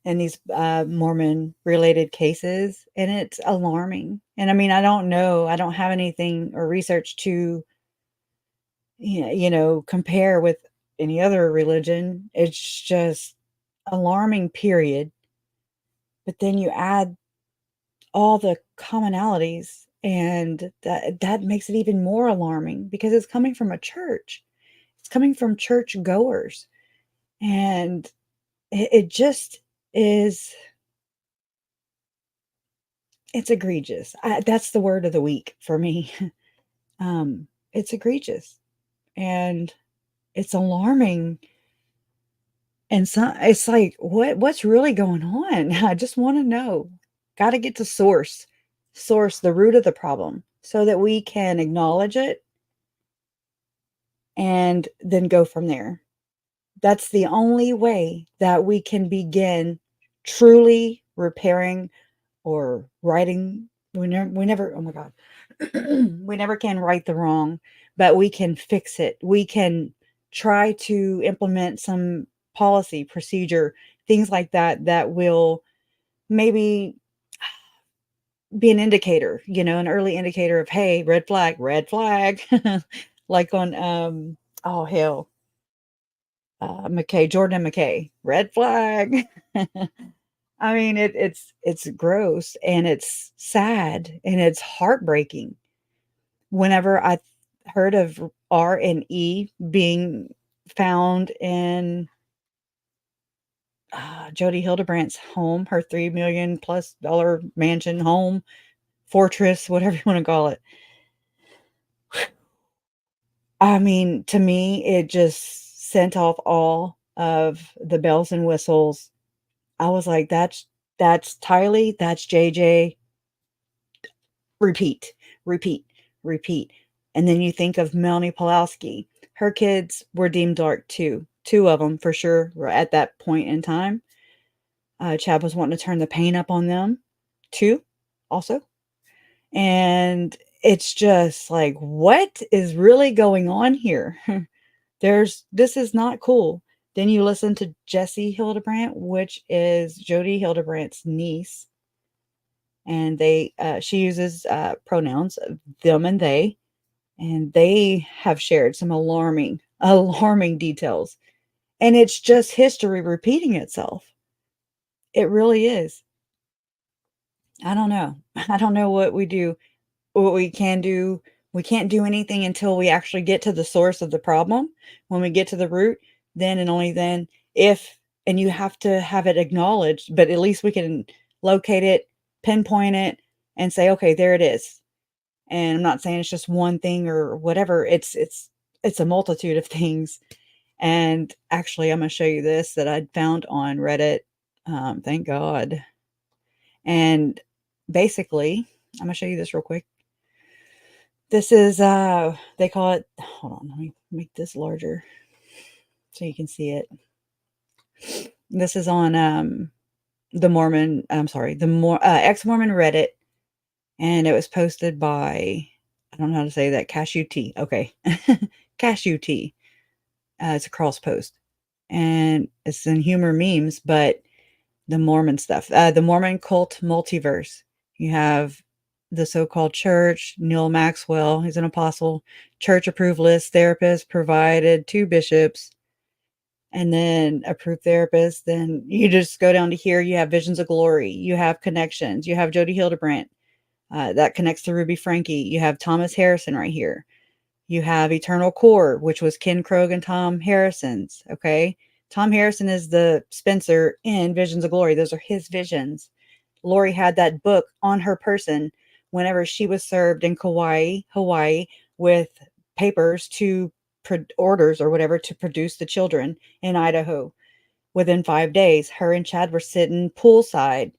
in these Mormon related cases, and it's alarming. And I mean, I don't know, I don't have anything or research to, compare with any other religion. It's just alarming, period. But then you add all the commonalities, and that makes it even more alarming because it's coming from a church. It's coming from church goers. And it just is, it's egregious. That's the word of the week for me. It's egregious and it's alarming. And so it's like, what's really going on? I just want to know. Got to get to source, the root of the problem so that we can acknowledge it and then go from there. That's the only way that we can begin truly repairing or righting. We never, oh my God, we never can right the wrong, but we can fix it. We can try to implement some policy, procedure, things like that, that will maybe be an indicator, an early indicator of, hey, red flag, like on, oh, hell, Jordan McKay, red flag. I mean, it's gross and it's sad and it's heartbreaking. Whenever I heard of R and E being found in Jody Hildebrandt's home, her $3 million+ mansion, home, fortress, whatever you want to call it. I mean, to me, it just sent off all of the bells and whistles. I was like, that's Tylee, that's JJ. Repeat, repeat, repeat. And then you think of Melanie Pulaski. Her kids were deemed dark too. 2 of them for sure were at that point in time. Chad was wanting to turn the paint up on them too, also. And it's just like, what is really going on here? This is not cool. Then you listen to Jessie Hildebrandt, which is Jody Hildebrandt's niece. And she uses pronouns them and they. And they have shared some alarming details. And it's just history repeating itself. It really is. I don't know. I don't know what we do, what we can do. We can't do anything until we actually get to the source of the problem. When we get to the root, then and only then, and you have to have it acknowledged, but at least we can locate it, pinpoint it, and say, okay, there it is. And I'm not saying it's just one thing or whatever. It's a multitude of things. And actually, I'm going to show you this that I found on Reddit. Thank God. And basically, I'm going to show you this real quick. This is, they call it, hold on, let me make this larger so you can see it. This is on the ex-Mormon Reddit. And it was posted by, I don't know how to say that, Cashew Tea. Okay. Cashew Tea. It's a cross post. And it's in humor memes, but the Mormon stuff. The Mormon cult multiverse. You have the so-called church, Neil Maxwell, he's an apostle, church approved list, therapist provided 2 bishops, and then approved therapist. Then you just go down to here. You have Visions of Glory. You have Connections. You have Jody Hildebrandt. That connects to Ruby Frankie. You have Thomas Harrison right here. You have Eternal Core, which was Ken Krogh and Tom Harrison's. Okay. Tom Harrison is the Spencer in Visions of Glory. Those are his visions. Lori had that book on her person whenever she was served in Kauai, Hawaii, with papers to orders or whatever to produce the children in Idaho. Within 5 days, her and Chad were sitting poolside,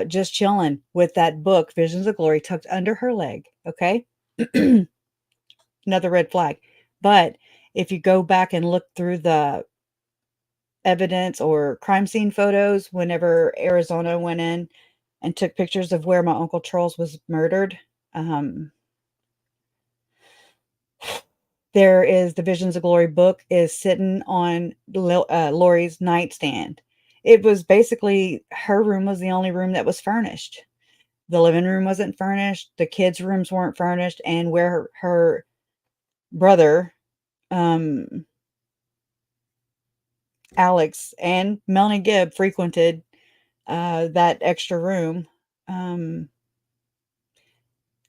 just chilling with that book, Visions of Glory, tucked under her leg. Okay. Another red flag. But if you go back and look through the evidence or crime scene photos, whenever Arizona went in and took pictures of where my Uncle Charles was murdered, there is the Visions of Glory book is sitting on Lori's nightstand. It was basically, her room was the only room that was furnished. The living room wasn't furnished. The kids' rooms weren't furnished. And where her brother, Alex, and Melanie Gibb frequented that extra room,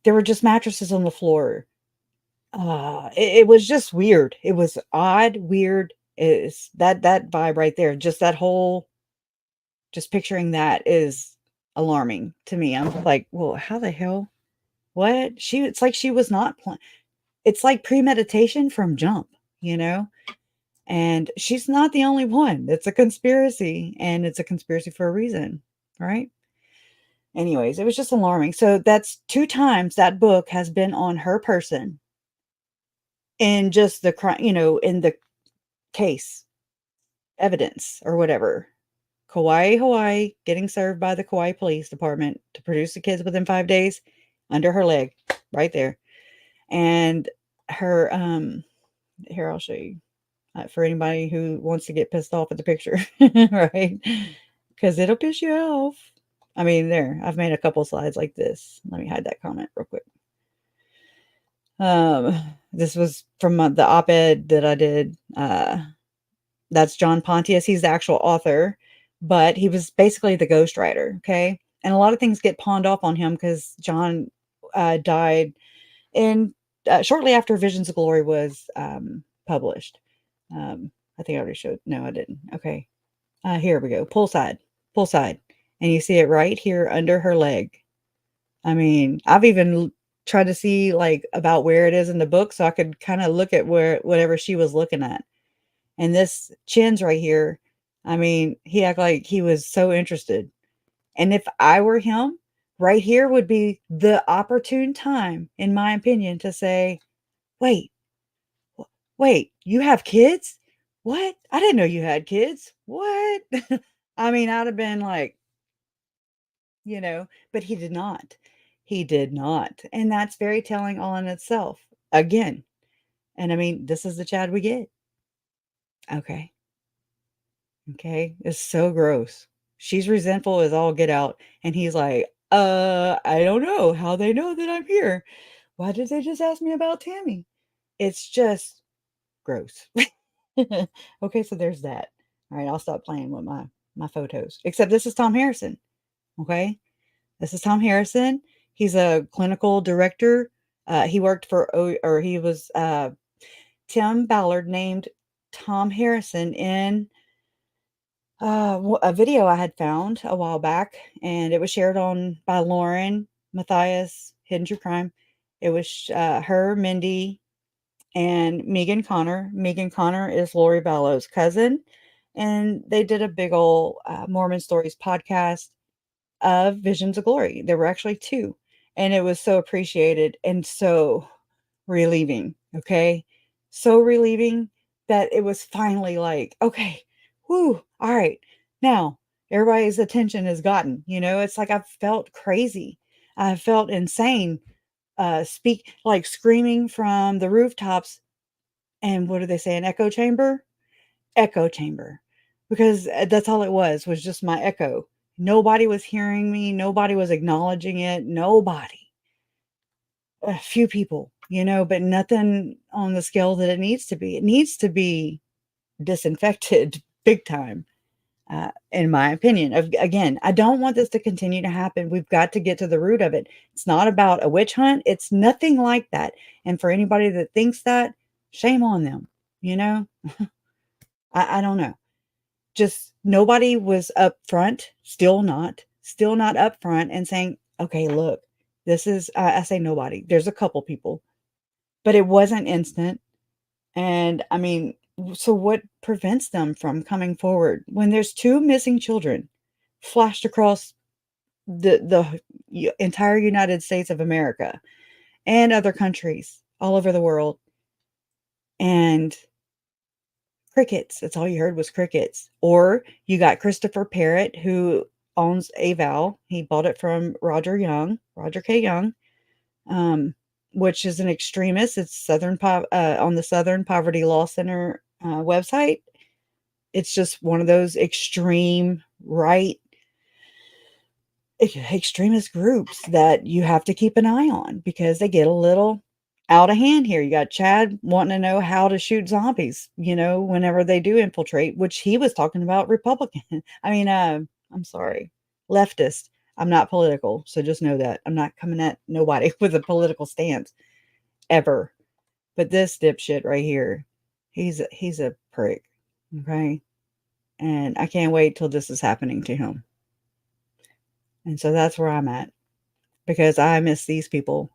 there were just mattresses on the floor. It was just weird. It was odd, weird. Is that vibe right there? Just that whole, just picturing that is alarming to me. I'm like, well, how the hell? What? It's like she was not playing. It's like premeditation from jump, you know? And she's not the only one. It's a conspiracy, and it's a conspiracy for a reason, right? Anyways, it was just alarming. So that's 2 times that book has been on her person in just the crime, in the case evidence or whatever. Kauai, Hawaii, getting served by the Kauai Police Department to produce the kids within 5 days, under her leg, right there. And her, here, I'll show you. For anybody who wants to get pissed off at the picture, right? Because it'll piss you off. I mean, there, I've made a couple slides like this. Let me hide that comment real quick. This was from the op-ed that I did. That's John Pontius. He's the actual author, but he was basically the ghostwriter. Okay. And a lot of things get pawned off on him because John died in shortly after Visions of Glory was published. I think I already showed. No, I didn't. Okay. Here we go. Pull side. And you see it right here under her leg. I mean, I've even tried to see like about where it is in the book so I could kind of look at whatever she was looking at. And this chin's right here. I mean, he acted like he was so interested. And if I were him, right here would be the opportune time, in my opinion, to say, wait, you have kids? What? I didn't know you had kids. What? I mean, I'd have been like, but he did not. He did not. And that's very telling all in itself. Again. And I mean, this is the Chad we get. Okay. Okay, it's so gross. She's resentful as all get out, and he's like, I don't know how they know that I'm here. Why did they just ask me about Tammy?" It's just gross. Okay, so there's that. All right, I'll stop playing with my photos. Except this is Tom Harrison. Okay, this is Tom Harrison. He's a clinical director. He worked for or he was Tim Ballard named Tom Harrison in a video I had found a while back, and it was shared on by Lauren Matthias, Hidden True Crime. It was her, Mindy, and Megan Connor. Megan Connor is Lori Vallow's cousin, and they did a big old Mormon Stories podcast of Visions of Glory. There were actually two, and it was so appreciated and so relieving. Okay, so relieving that it was finally like, okay, whoo, all right, now everybody's attention is gotten. It's like I've felt crazy, I felt insane, speak like screaming from the rooftops. And what do they say? An echo chamber? Echo chamber. Because that's all it was just my echo. Nobody was hearing me. Nobody was acknowledging it. Nobody. A few people, but nothing on the scale that it needs to be. It needs to be disinfected big time, in my opinion. Again, I don't want this to continue to happen. We've got to get to the root of it. It's not about a witch hunt. It's nothing like that. And for anybody that thinks that, shame on them. You know, I don't know. Just nobody was up front, still not up front and saying, okay, look, this is, I say nobody. There's a couple people, but it wasn't instant. And I mean, so what prevents them from coming forward when there's two missing children flashed across the entire United States of America and other countries all over the world? And crickets. That's all you heard was crickets. Or you got Christopher Parrott, who owns Avow. He bought it from Roger K. Young, which is an extremist. It's on the Southern Poverty Law Center website. It's just one of those extreme right extremist groups that you have to keep an eye on because they get a little out of hand here. You got Chad wanting to know how to shoot zombies, whenever they do infiltrate, which he was talking about Republican. I mean, I'm sorry, leftist. I'm not political, so just know that. I'm not coming at nobody with a political stance ever. But this dipshit right here, he's a prick, okay? And I can't wait till this is happening to him. And so that's where I'm at because I miss these people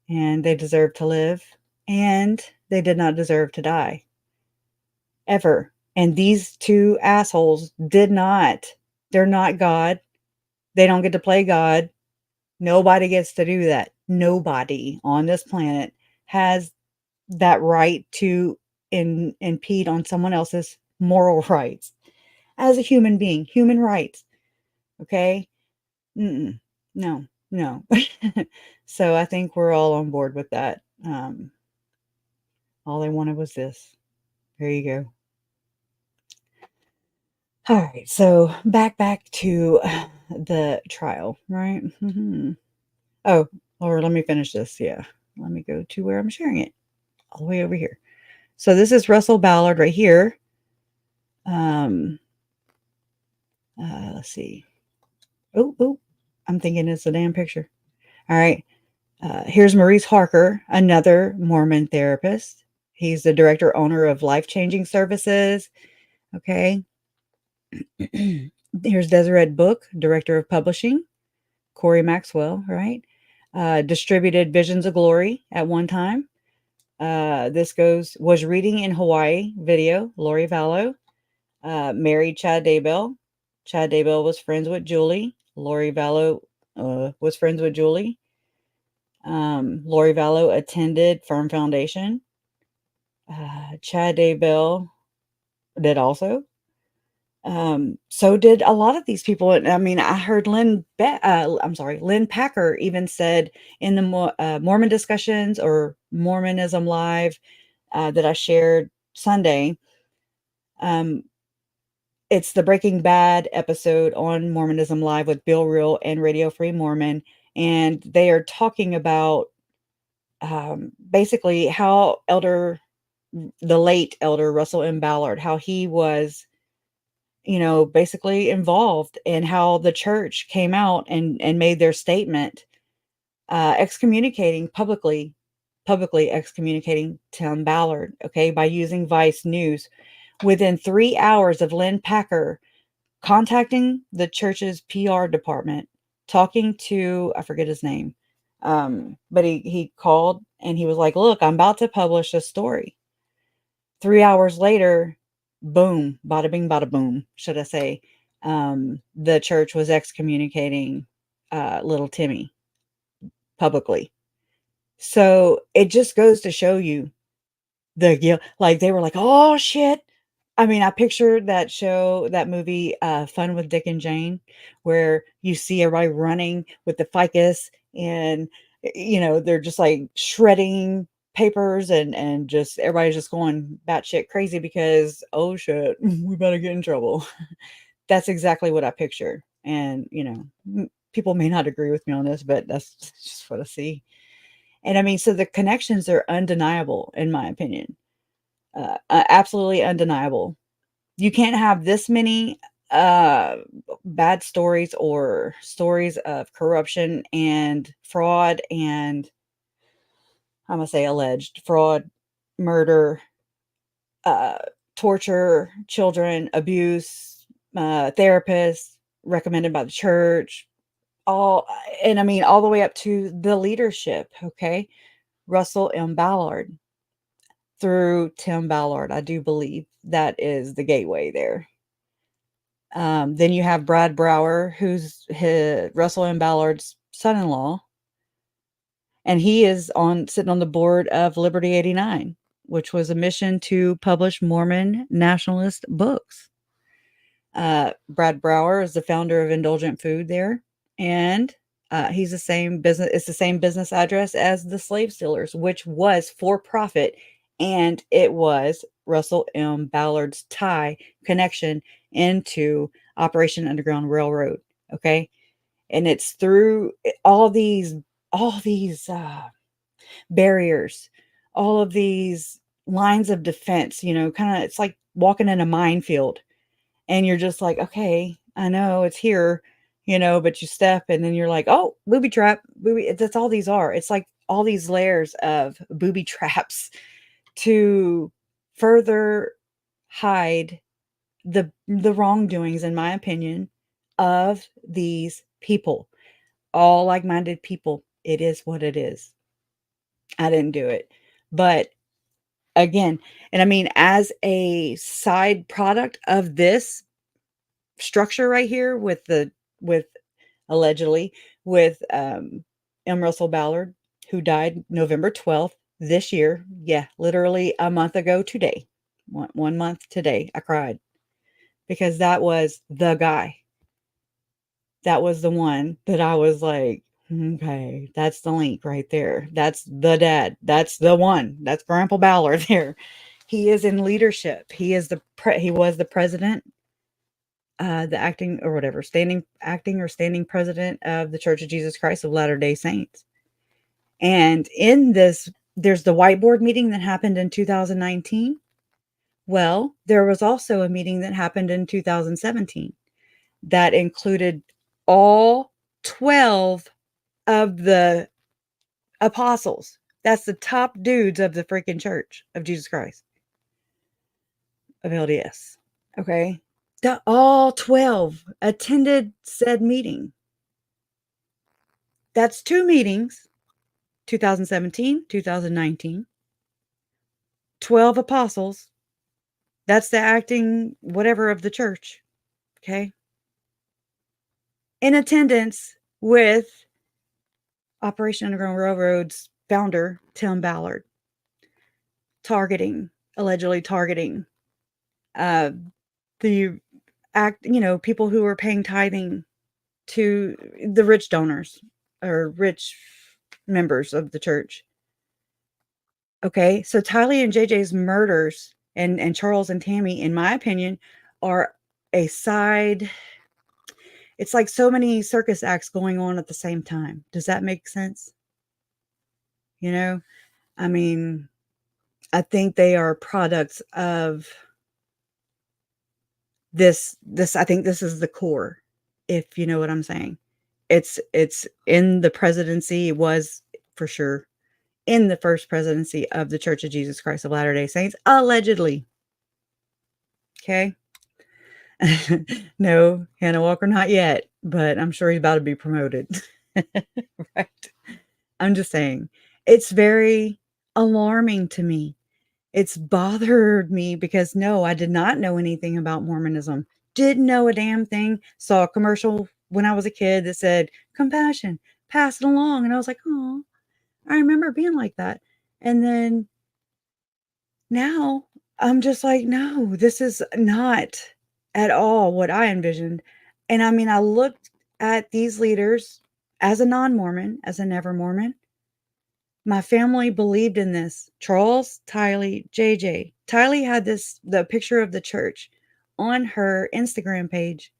and they deserve to live and they did not deserve to die ever. And these two assholes did not. They're not God. They don't get to play God. Nobody gets to do that. Nobody on this planet has that right to impede on someone else's moral rights as a human being, human rights. Okay? Mm-mm. No, no. So I think we're all on board with that. All they wanted was this. There you go. All right, so back to the trial, right? Oh, or let me finish this. Yeah, let me go to where I'm sharing it, all the way over here. So this is Russell Ballard right here. Let's see. Oh, I'm thinking it's a damn picture. All right. Here's Maurice Harker, another Mormon therapist. He's the director owner of Life Changing Services. Okay. Here's Deseret Book, director of publishing. Corey Maxwell, right? Distributed Visions of Glory at one time. Was reading in Hawaii video, Lori Vallow. Married Chad Daybell. Chad Daybell was friends with Julie. Lori Vallow was friends with Julie. Lori Vallow attended Firm Foundation. Chad Daybell did also. So did a lot of these people. I mean, I heard Lynn Packer even said in the Mormon discussions or Mormonism Live that I shared Sunday, It's the Breaking Bad episode on Mormonism Live with Bill Reel and Radio Free Mormon, and they are talking about basically how the late elder Russell M. Ballard, how he was, basically involved, and how the church came out and made their statement, excommunicating publicly excommunicating Tim Ballard, okay, by using Vice News within 3 hours of Lynn Packer contacting the church's PR department, talking to, I forget his name, but he called and he was like, "Look, I'm about to publish a story." 3 hours later, boom, bada bing, bada boom, should I say? The church was excommunicating little Timmy publicly. So it just goes to show you the guilt. Like they were like, "Oh shit." I mean, I pictured that movie, Fun with Dick and Jane, where you see everybody running with the ficus and, they're just like shredding papers and just everybody's just going batshit crazy because, oh shit, we better get in trouble. That's exactly what I picture. And, people may not agree with me on this, but that's just what I see. And I mean, so the connections are undeniable, in my opinion. Absolutely undeniable. You can't have this many bad stories or stories of corruption and fraud and, I'm gonna say, alleged fraud, murder, uh, torture, children abuse, therapists recommended by the church, all, and I mean all the way up to the leadership. Okay, Russell M. Ballard through Tim Ballard, I do believe that is the gateway there. Then you have Brad Brower, who's Russell M. Ballard's son-in-law, and he is sitting on the board of Liberty 89, which was a mission to publish Mormon nationalist books. Brad Brower is the founder of Indulgent Food there, and he's the same business. It's the same business address as the Slave Stealers, which was for profit, and it was Russell M. Ballard's connection into Operation Underground Railroad. Okay, and it's through all these barriers, all of these lines of defense. Kind of, it's like walking in a minefield and you're just like, okay, I know it's here, but you step and then you're like, oh, booby trap, booby. That's all these are. It's like all these layers of booby traps to further hide the wrongdoings, in my opinion, of these people, all like-minded people. It is what it is. I didn't do it, but again, and I mean, as a side product of this structure right here with allegedly with M. Russell Ballard, who died November 12th this year. Yeah, literally a month ago today. One month today. I cried because that was the guy. That was the one that I was like, okay, that's the link right there. That's the dad. That's the one. That's Grandpa Ballard there. He is in leadership. He is he was the president, the acting or whatever, standing president of the Church of Jesus Christ of Latter-day Saints. And in this, there's the whiteboard meeting that happened in 2019. Well, there was also a meeting that happened in 2017 that included all 12 of the apostles. That's the top dudes of the freaking Church of Jesus Christ of LDS. Okay. All 12 attended said meeting. That's 2 meetings, 2017, 2019. 12 apostles. That's the acting whatever of the church. Okay. In attendance with Operation Underground Railroad's founder, Tim Ballard, allegedly targeting the people who were paying tithing to the rich donors or rich members of the church. Okay, so Tylee and JJ's murders and Charles and Tammy, in my opinion, are a side. It's like so many circus acts going on at the same time. Does that make sense? You know, I mean, I think they are products of this. I think this is the core, if you know what I'm saying. It's in the presidency. It was for sure in the first presidency of the Church of Jesus Christ of Latter-day Saints, allegedly. Okay. No, Hannah Walker, not yet, but I'm sure he's about to be promoted. Right. I'm just saying, it's very alarming to me. It's bothered me because no, I did not know anything about Mormonism. Didn't know a damn thing. Saw a commercial when I was a kid that said, compassion, pass it along. And I was like, oh, I remember being like that. And then now I'm just like, no, this is not at all what I envisioned. And I mean, I looked at these leaders as a non Mormon, as a never Mormon. My family believed in this. Charles, Tylee, JJ. Tylee had the picture of the church on her Instagram page.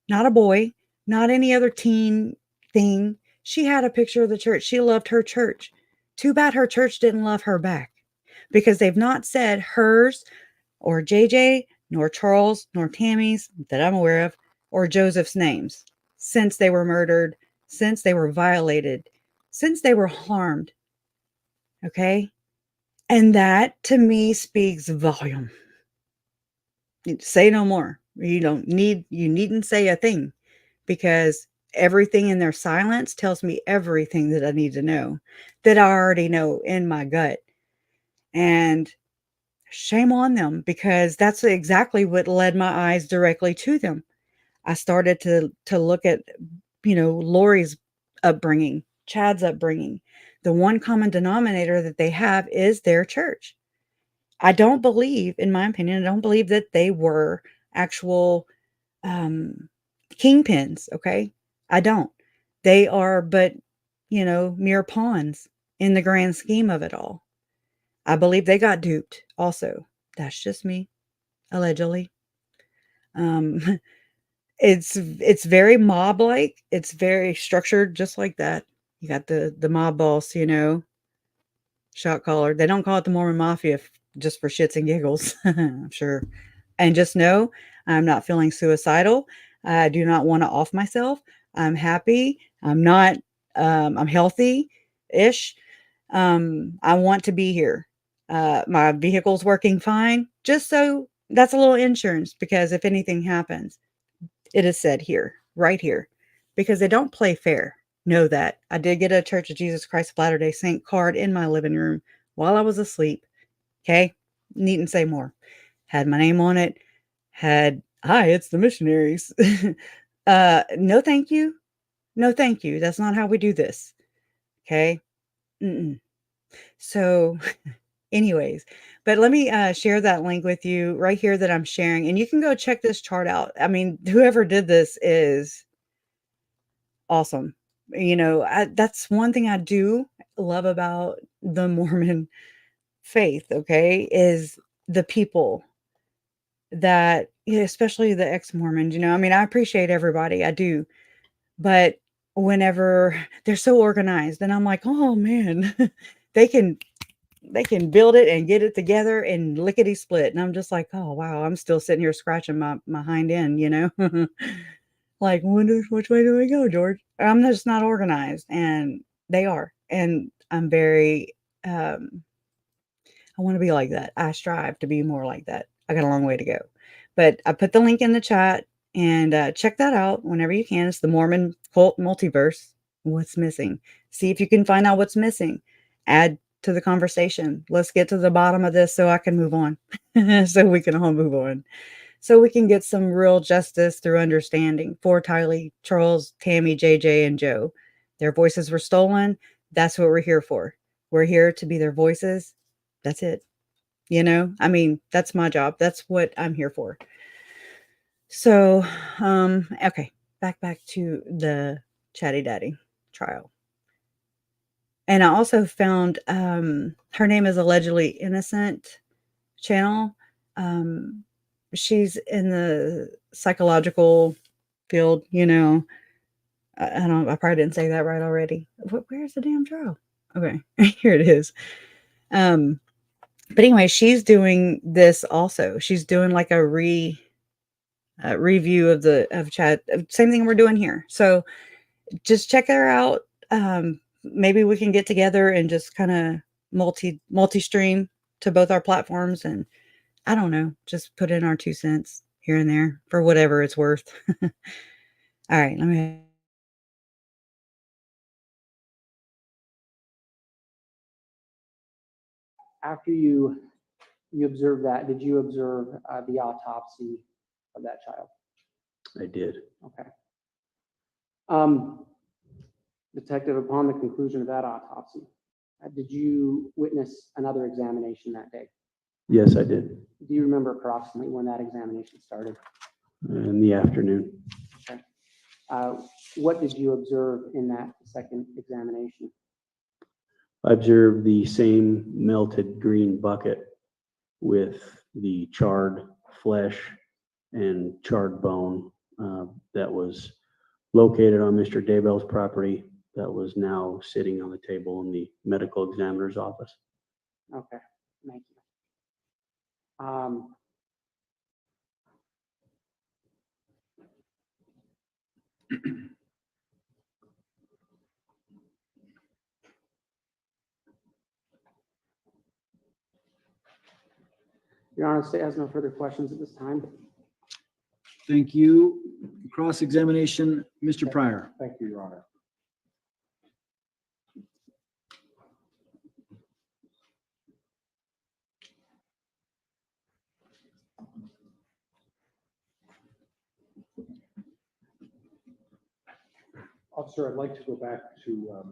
Not a boy, not any other teen thing. She had a picture of the church. She loved her church. Too bad her church didn't love her back because they've not said hers or JJ, nor Charles, nor Tammy's that I'm aware of, or Joseph's names since they were murdered, since they were violated, since they were harmed. Okay. And that to me speaks volume. Say no more. You needn't say a thing because everything in their silence tells me everything that I need to know, that I already know in my gut. And shame on them because that's exactly what led my eyes directly to them. I started to look at, Lori's upbringing, Chad's upbringing. The one common denominator that they have is their church. I don't believe, in my opinion, I don't believe that they were actual kingpins. Okay. I don't. They are, but, mere pawns in the grand scheme of it all. I believe they got duped also. That's just me, allegedly. Um, it's very mob-like. It's very structured just like that. You got the mob boss, shot caller. They don't call it the Mormon Mafia just for shits and giggles, I'm sure. And just know I'm not feeling suicidal. I do not want to off myself. I'm happy. I'm not, I'm healthy-ish. I want to be here. My vehicle's working fine. Just so that's a little insurance because if anything happens, it is said here, right here, because they don't play fair. Know that. I did get a Church of Jesus Christ of Latter-day Saint card in my living room while I was asleep. Okay. Needn't say more. Had my name on it. Had, hi, it's the missionaries. No, thank you. No, thank you. That's not how we do this. Okay. Mm-mm. So anyways, but let me share that link with you right here that I'm sharing, and you can go check this chart out. I mean, whoever did this is awesome. That's one thing I do love about the Mormon faith, okay, is the people that, especially the ex-Mormons, I mean, I appreciate everybody, I do, but whenever they're so organized and I'm like, oh man, they can build it and get it together and lickety split. And I'm just like, oh wow, I'm still sitting here scratching my hind end, like, which way do we go, George? I'm just not organized, and they are. And I'm very, I want to be like that. I strive to be more like that. I got a long way to go. But I put the link in the chat and check that out whenever you can. It's the Mormon Cult Multiverse. What's missing? See if you can find out what's missing. Add to the conversation. Let's get to the bottom of this so I can move on. So we can all move on. So we can get some real justice through understanding for Tylee, Charles, Tammy, JJ, and Joe. Their voices were stolen. That's what we're here for. We're here to be their voices. That's it. I mean, that's my job. That's what I'm here for. So, okay, back to the Chatty Daddy trial. And I also found her name is Allegedly Innocent channel. she's in the psychological field, you know. I probably didn't say that right already. Where's the damn draw? Okay, here it is. But anyway, she's doing this also. She's doing like a review of Chad, same thing we're doing here. So just check her out. Maybe we can get together and just kind of multi-stream to both our platforms, and I don't know, just put in our 2 cents here and there for whatever it's worth. All right, let me. After you observed that, did you observe the autopsy of that child? I did. Okay. Detective, upon the conclusion of that autopsy, did you witness another examination that day? Yes, I did. Do you remember approximately when that examination started? In the afternoon. Okay. What did you observe in that second examination? I observed the same melted green bucket with the charred flesh and charred bone that was located on Mr. Daybell's property that was now sitting on the table in the medical examiner's office. Okay, thank you. Your Honor, the state has no further questions at this time. Thank you. Cross-examination, Mr. Pryor. Thank you, Your Honor. Officer, I'd like to go back to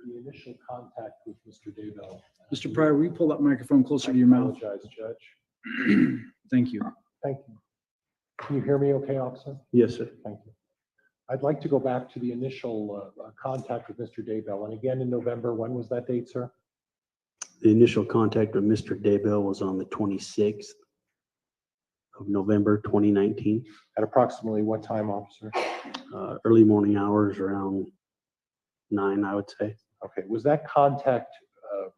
the initial contact with Mr. Daybell. Mr. Pryor, will you pull that microphone closer to your mouth? I apologize, Judge. Thank you. Thank you. Can you hear me okay, officer? Yes, sir. Thank you. I'd like to go back to the initial contact with Mr. Daybell. And again, in November, when was that date, sir? The initial contact with Mr. Daybell was on the 26th of November, 2019. At approximately what time, officer? Early morning hours, around 9, I would say. Okay, was that contact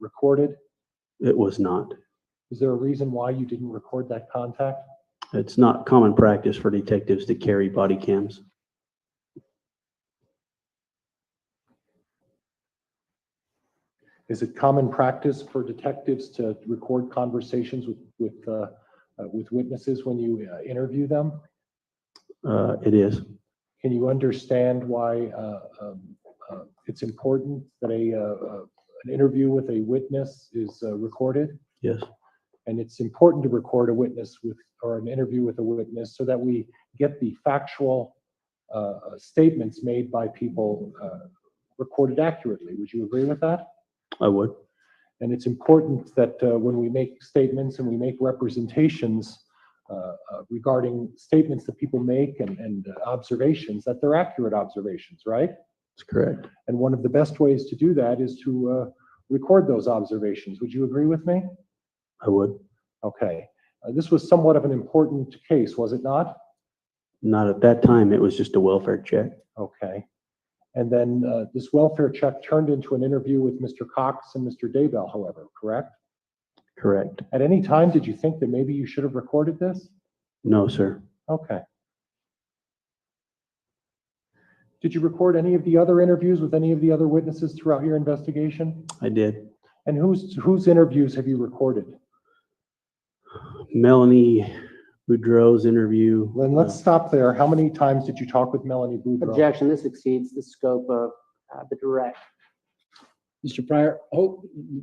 recorded? It was not. Is there a reason why you didn't record that contact? It's not common practice for detectives to carry body cams. Is it common practice for detectives to record conversations with witnesses when you interview them? It is. Can you understand why it's important that an interview with a witness is recorded? Yes. And it's important to record a witness or an interview with a witness so that we get the factual statements made by people recorded accurately. Would you agree with that? I would. And it's important that when we make statements and we make representations regarding statements that people make and observations, that they're accurate observations, right? That's correct. And one of the best ways to do that is to record those observations. Would you agree with me? I would. Okay. This was somewhat of an important case, was it not? Not at that time. It was just a welfare check. Okay. And then this welfare check turned into an interview with Mr. Cox and Mr. Daybell, however, correct? Correct. At any time, did you think that maybe you should have recorded this? No, sir. Okay. Did you record any of the other interviews with any of the other witnesses throughout your investigation? I did. And whose interviews have you recorded? Melanie Boudreau's interview. Then let's stop there. How many times did you talk with Melanie Boudreau? Objection, this exceeds the scope of the direct. Mr. Pryor,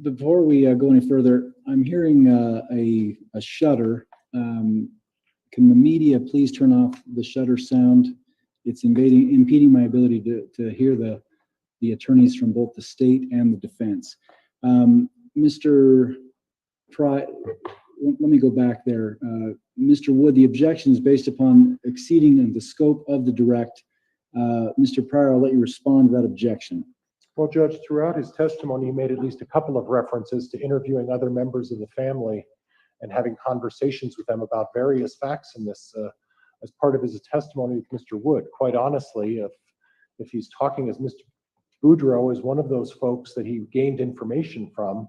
before we go any further, I'm hearing a shutter. Can the media please turn off the shutter sound? It's impeding my ability to hear the attorneys from both the state and the defense. Mr. Pryor, let me go back there. Mr. Wood, the objection is based upon exceeding the scope of the direct. Mr. Pryor, I'll let you respond to that objection. Well, Judge, throughout his testimony, he made at least a couple of references to interviewing other members of the family and having conversations with them about various facts in this as part of his testimony with Mr. Wood. Quite honestly, if he's talking as Mr. Boudreau is one of those folks that he gained information from,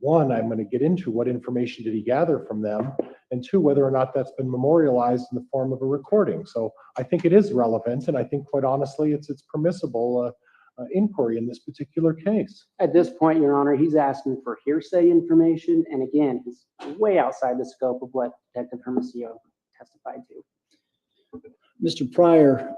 one, I'm going to get into what information did he gather from them, and two, whether or not that's been memorialized in the form of a recording. So I think it is relevant, and I think quite honestly it's permissible inquiry in this particular case. At this point, Your Honor, he's asking for hearsay information, and again, he's way outside the scope of what Detective Hermosillo testified to. Mr. Pryor,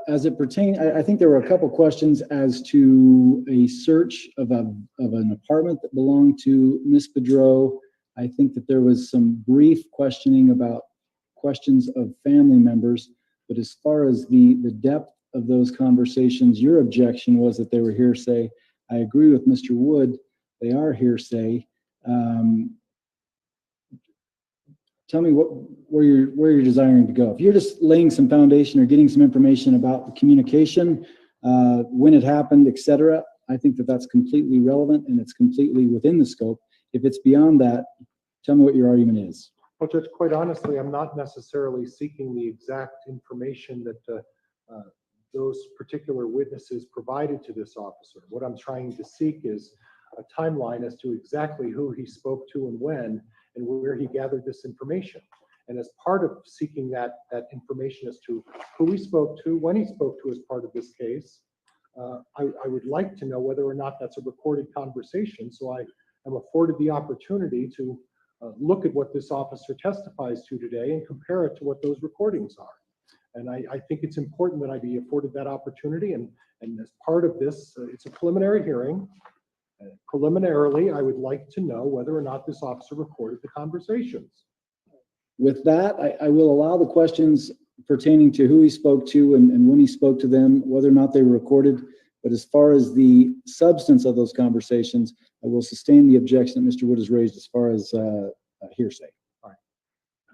as it pertains, I think there were a couple questions as to a search of an apartment that belonged to Miss Boudreau. I think that there was some brief questioning about questions of family members, but as far as the depth of those conversations, your objection was that they were hearsay. I agree with Mr. Wood, they are hearsay. Tell me where you're desiring to go. If you're just laying some foundation or getting some information about the communication, when it happened, etc., I think that that's completely relevant and it's completely within the scope. If it's beyond that, tell me what your argument is. Well, Judge, quite honestly, I'm not necessarily seeking the exact information that those particular witnesses provided to this officer. What I'm trying to seek is a timeline as to exactly who he spoke to and when, and where he gathered this information. And as part of seeking that information as to who he spoke to, when he spoke to as part of this case, I would like to know whether or not that's a recorded conversation. So I am afforded the opportunity to look at what this officer testifies to today and compare it to what those recordings are. And I think it's important that I be afforded that opportunity. And as part of this, it's a preliminary hearing. Preliminarily, I would like to know whether or not this officer recorded the conversations. With that, I will allow the questions pertaining to who he spoke to and when he spoke to them, whether or not they were recorded. But as far as the substance of those conversations, I will sustain the objection that Mr. Wood has raised as far as hearsay. All right.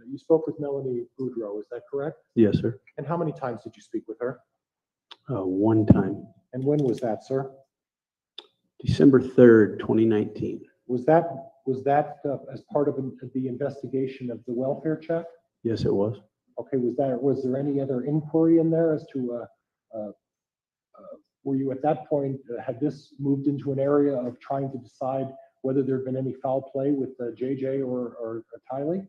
You spoke with Melanie Boudreau, is that correct? Yes, sir. And how many times did you speak with her? One time, And when was that, sir? December 3rd, 2019. Was that as part of the investigation of the welfare check? Yes, it was. Okay, was there any other inquiry in there as to, were you at that point, had this moved into an area of trying to decide whether there had been any foul play with JJ or Tylee?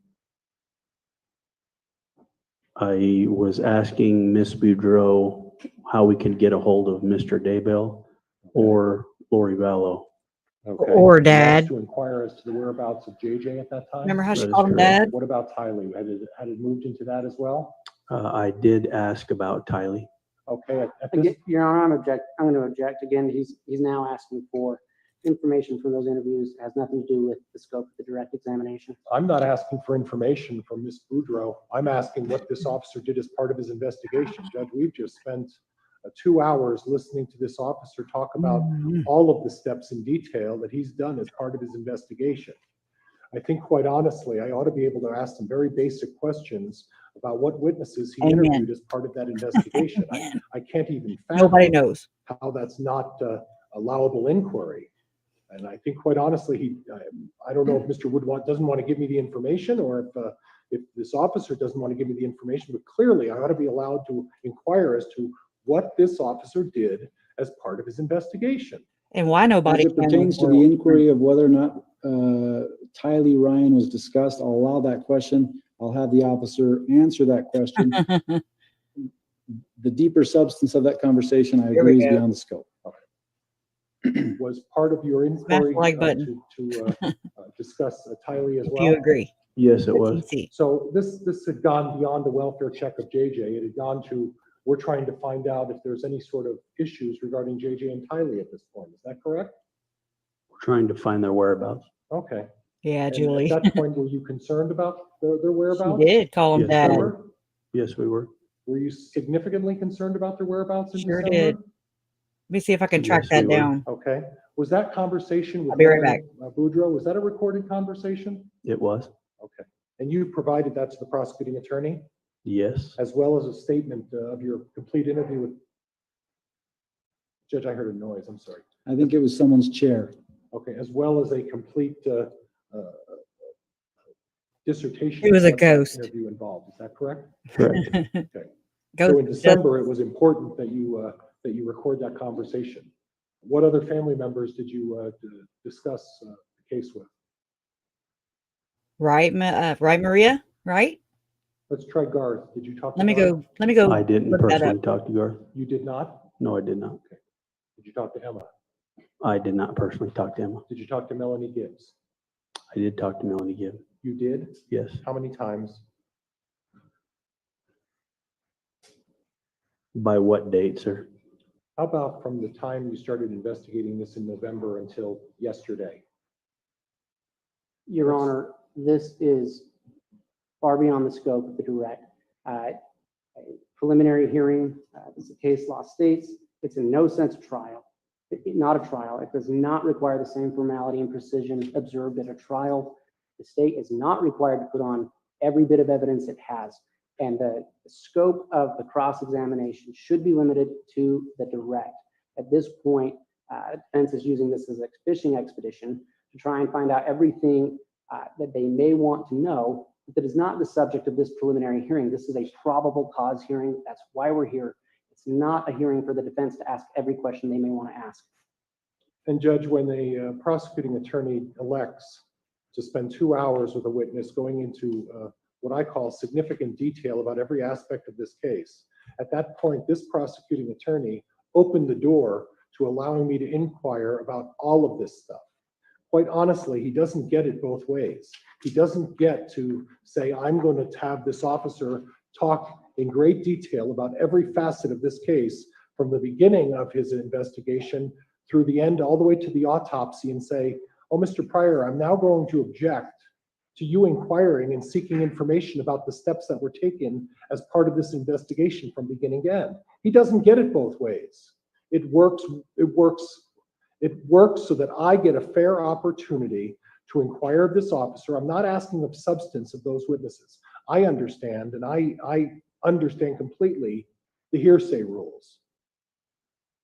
I was asking Miss Boudreau how we could get a hold of Mr. Daybell or Lori Vallow. Okay. Or You asked Dad. to inquire as to the whereabouts of JJ at that time? Remember how she That is called him correct. Dad? What about Tylee? Had it moved into that as well? I did ask about Tylee. Okay, at this, Again, Your Honor, I'm going to object. Again, he's now asking for information from those interviews. It has nothing to do with the scope of the direct examination. I'm not asking for information from Ms. Boudreau. I'm asking what this officer did as part of his investigation. Judge, we've just spent 2 hours listening to this officer talk about all of the steps in detail that he's done as part of his investigation. I think quite honestly, I ought to be able to ask some very basic questions about what witnesses he Amen. interviewed as part of that investigation. I can't even Nobody fathom knows. how that's not allowable inquiry. And I think quite honestly, I don't know if Mr. Wood doesn't want to give me the information, or if this officer doesn't want to give me the information, but clearly I ought to be allowed to inquire as to what this officer did as part of his investigation. And why nobody As it pertains to the inquiry of whether or not Tylee Ryan was discussed, I'll allow that question. I'll have the officer answer that question. The deeper substance of that conversation, I Here we agree, is go. beyond the scope. Was part of your inquiry like button. to discuss Tylee as If well? you agree. Yes, it was. TC. So this had gone beyond the welfare check of JJ. It had gone to, we're trying to find out if there's any sort of issues regarding JJ and Tylee at this point. Is that correct? We're trying to find their whereabouts. Okay. Yeah, And Julie. at that point, were you concerned about their whereabouts? She did call him Yes, Dad. we were. Yes, we were. Were you significantly concerned about their whereabouts in Sure December? did. Let me see if I can track Yes, that we were. down. Okay. Was that conversation with I'll be right Melanie, Boudreau, was that a recorded conversation? It was. Okay. And you provided that to the prosecuting attorney, Yes. as well as a statement of your complete interview with Judge, I heard a noise, I'm sorry. I think it was someone's chair. Okay, as well as a complete dissertation. It was of a what that ghost. Interview involved, is that correct? Correct. Okay. Go So in December, it was important that you record that conversation. What other family members did you discuss the case with? right, right, Maria? Right? Let's try Garth. Did you talk to Let me Garth? go. Let me go. I didn't look that personally up. talk to Garth. You did not? No, I did not. Did you talk to Emma? I did not personally talk to Emma. Did you talk to Melanie Gibbs? I did talk to Melanie Gibb. You did? Yes. How many times? By what date, sir? How about from the time you started investigating this in November until yesterday? Your Honor, this is far beyond the scope of the direct. Preliminary hearing, as the case law states, it's in no sense a trial. Not a trial. It does not require the same formality and precision observed at a trial. The state is not required to put on every bit of evidence it has. And the scope of the cross-examination should be limited to the direct. At this point, defense is using this as a fishing expedition to try and find out everything that they may want to know, but that is not the subject of this preliminary hearing. This is a probable cause hearing. That's why we're here. It's not a hearing for the defense to ask every question they may want to ask. And Judge, when the prosecuting attorney elects to spend 2 hours with a witness going into what I call significant detail about every aspect of this case, at that point, this prosecuting attorney opened the door to allowing me to inquire about all of this stuff. Quite honestly, he doesn't get it both ways. He doesn't get to say, I'm going to have this officer talk in great detail about every facet of this case from the beginning of his investigation through the end, all the way to the autopsy, and say, oh, Mr. Pryor, I'm now going to object to you inquiring and seeking information about the steps that were taken as part of this investigation from beginning to end. He doesn't get it both ways. It works so that I get a fair opportunity to inquire of this officer. I'm not asking of substance of those witnesses. I understand, and I understand completely the hearsay rules.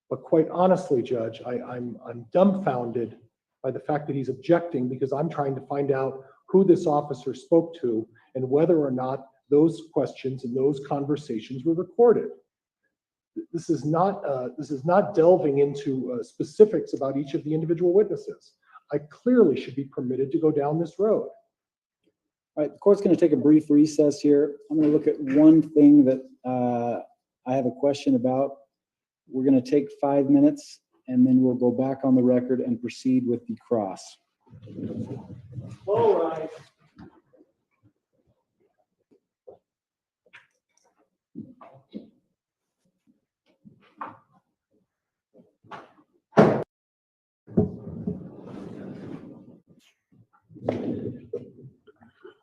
But quite honestly, Judge, I'm dumbfounded by the fact that he's objecting, because I'm trying to find out who this officer spoke to and whether or not those questions and those conversations were recorded. This is not delving into specifics about each of the individual witnesses. I clearly should be permitted to go down this road. All right, the court's going to take a brief recess here. I'm going to look at one thing that I have a question about. We're going to take 5 minutes, and then we'll go back on the record and proceed with the cross. All right.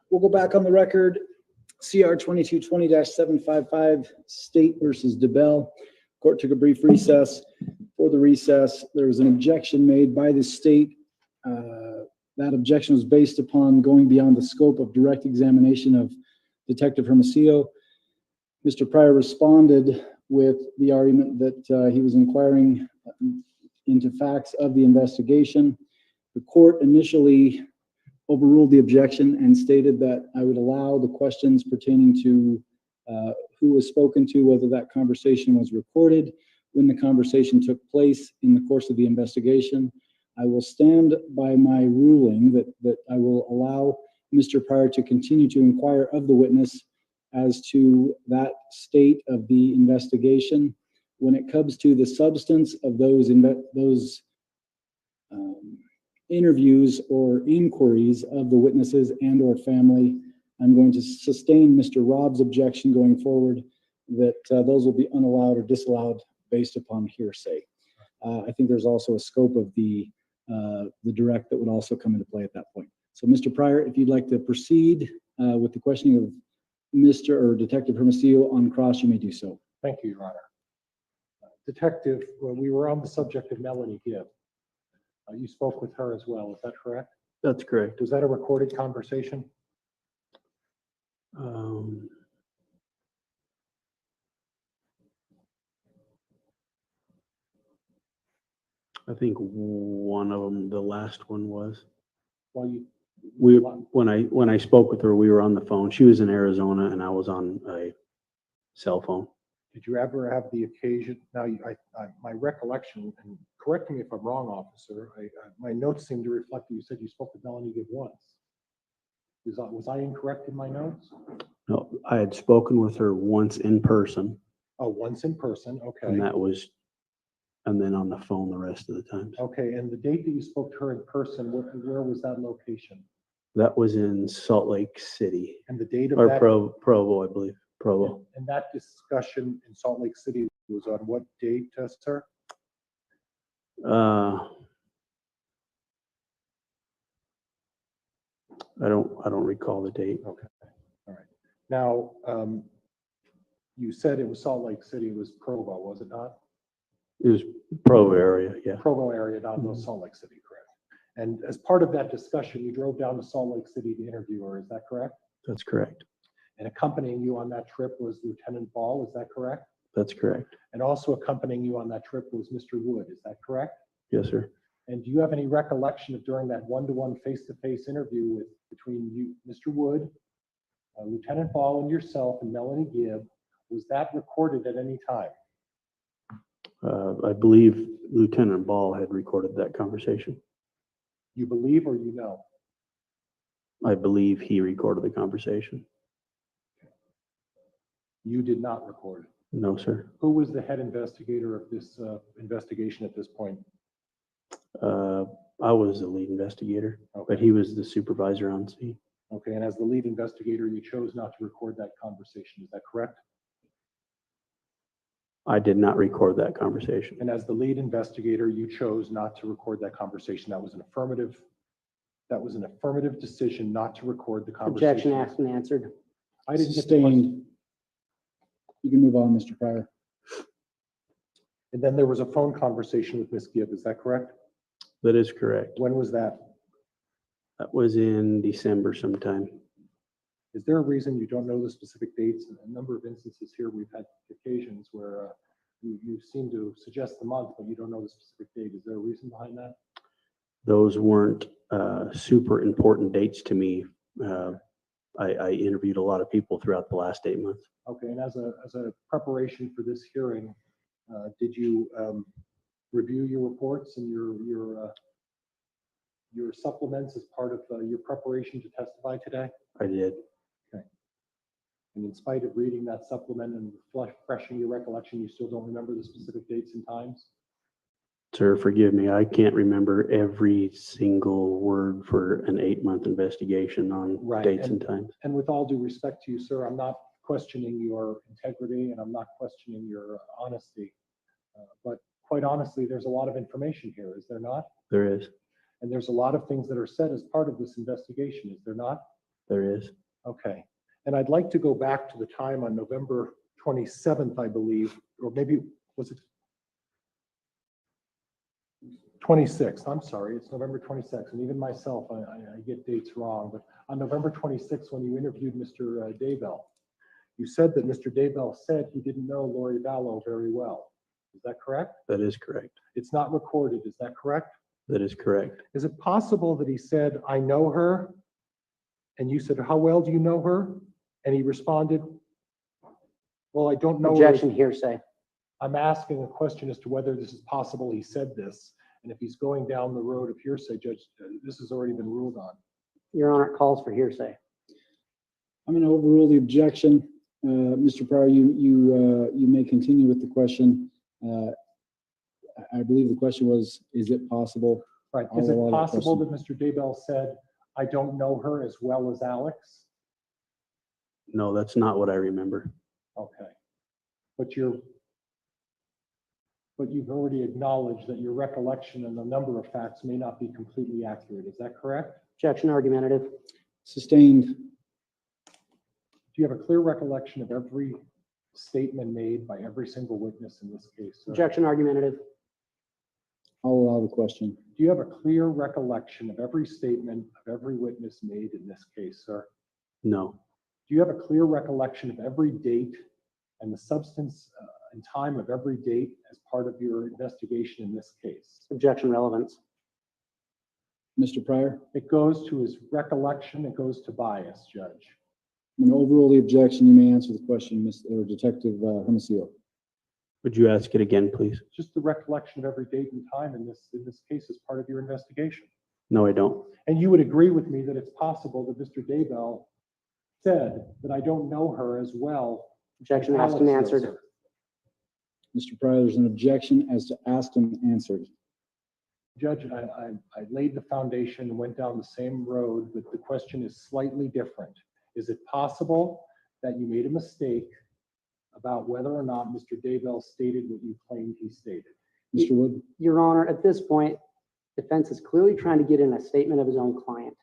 We'll go back on the record. CR 2220-755, State versus Daybell. Court took a brief recess. For the recess, there was an objection made by the state. That objection was based upon going beyond the scope of direct examination of Detective Hermosillo. Mr. Pryor responded with the argument that he was inquiring into facts of the investigation. The court initially overruled the objection and stated that I would allow the questions pertaining to who was spoken to, whether that conversation was recorded, when the conversation took place in the course of the investigation. I will stand by my ruling that I will allow Mr. Pryor to continue to inquire of the witness as to that state of the investigation. When it comes to the substance of those interviews or inquiries of the witnesses and or family, I'm going to sustain Mr. Robb's objection going forward that those will be unallowed or disallowed based upon hearsay. I think there's also a scope of the direct that would also come into play at that point. So Mr. Pryor, if you'd like to proceed with the questioning of Mr. or Detective Hermosillo on cross, you may do so. Thank you, Your Honor. Detective, when we were on the subject of Melanie Gibb, you spoke with her as well, is that correct? That's correct. Was that a recorded conversation? I think one of them, the last one was. Well, When I spoke with her, we were on the phone. She was in Arizona and I was on a cell phone. Did you ever have the occasion, now, my recollection, and correct me if I'm wrong, officer, my notes seem to reflect that you said you spoke with Melanie Gibb once. Was I incorrect in my notes? No, I had spoken with her once in person. Oh, once in person, okay. And then on the phone the rest of the times. Okay, and the date that you spoke to her in person, where was that location? That was in Salt Lake City. And the date of Or that? Provo, I believe. Provo. And that discussion in Salt Lake City was on what date, sir? I don't recall the date. Okay, all right. Now, you said it was Salt Lake City, it was Provo, was it not? It was Provo area, yeah. Provo area, not Salt Lake City, correct? And as part of that discussion, you drove down to Salt Lake City to interview her, is that correct? That's correct. And accompanying you on that trip was Lieutenant Ball, is that correct? That's correct. And also accompanying you on that trip was Mr. Wood, is that correct? Yes, sir. And do you have any recollection of during that one-to-one face-to-face interview between you, Mr. Wood, Lieutenant Ball, and yourself, and Melanie Gibb, was that recorded at any time? I believe Lieutenant Ball had recorded that conversation. You believe or you know? I believe he recorded the conversation. You did not record it? No, sir. Who was the head investigator of this investigation at this point? I was the lead investigator, Okay. but he was the supervisor on scene. Okay, and as the lead investigator, you chose not to record that conversation, is that correct? I did not record that conversation. And as the lead investigator, you chose not to record that conversation. That was an affirmative decision not to record the conversation. Objection asked and answered. I didn't get the question. Sustained. You can move on, Mr. Pryor. And then there was a phone conversation with Ms. Gibb, is that correct? That is correct. When was that? That was in December sometime. Is there a reason you don't know the specific dates? In a number of instances here, we've had occasions where you seem to suggest the month, but you don't know the specific date. Is there a reason behind that? Those weren't super important dates to me. I interviewed a lot of people throughout the last 8 months. Okay, and as a preparation for this hearing, did you review your reports and your supplements as part of your preparation to testify today? I did. Okay. And in spite of reading that supplement and refreshing your recollection, you still don't remember the specific dates and times? Sir, forgive me. I can't remember every single word for an 8-month investigation on dates and times. And with all due respect to you, sir, I'm not questioning your integrity and I'm not questioning your honesty. But quite honestly, there's a lot of information here, is there not? There is. And there's a lot of things that are said as part of this investigation, is there not? There is. Okay. And I'd like to go back to the time on November 27th, I believe, or maybe was it 26th? I'm sorry, it's November 26th. And even myself, I get dates wrong. But on November 26th, when you interviewed Mr. Daybell, you said that Mr. Daybell said he didn't know Lori Vallow very well. Is that correct? That is correct. It's not recorded. Is that correct? That is correct. Is it possible that he said, I know her? And you said, how well do you know her? And he responded, well, I don't know. Objection, hearsay. I'm asking a question as to whether this is possible. He said this. And if he's going down the road of hearsay, Judge, this has already been ruled on. Your Honor, it calls for hearsay. I'm going to overrule the objection. Mr. Pryor, you may continue with the question. I believe the question was, is it possible? Right. Is it possible that Mr. Daybell said, I don't know her as well as Alex? No, that's not what I remember. Okay. But you've already acknowledged that your recollection and the number of facts may not be completely accurate. Is that correct? Objection, argumentative. Sustained. Do you have a clear recollection of every statement made by every single witness in this case, sir? Objection, argumentative. I'll allow the question. Do you have a clear recollection of every statement of every witness made in this case, sir? No. Do you have a clear recollection of every date and the substance and time of every date as part of your investigation in this case? Objection, relevance. Mr. Pryor, It goes to his recollection, it goes to bias, Judge. I'm going to overrule the objection. You may answer the question, Detective Hermosillo. Would you ask it again, please? Just the recollection of every date and time in this case as part of your investigation. No, I don't. And you would agree with me that it's possible that Mr. Daybell said that I don't know her as well. Objection as asked and Alex knows answered. her. Mr. Pryor, there's an objection as to asked and answered. Judge, I laid the foundation and went down the same road, but the question is slightly different. Is it possible that you made a mistake about whether or not Mr. Daybell stated what you claimed he stated? Mr. Wood? Your Honor, at this point, defense is clearly trying to get in a statement of his own client.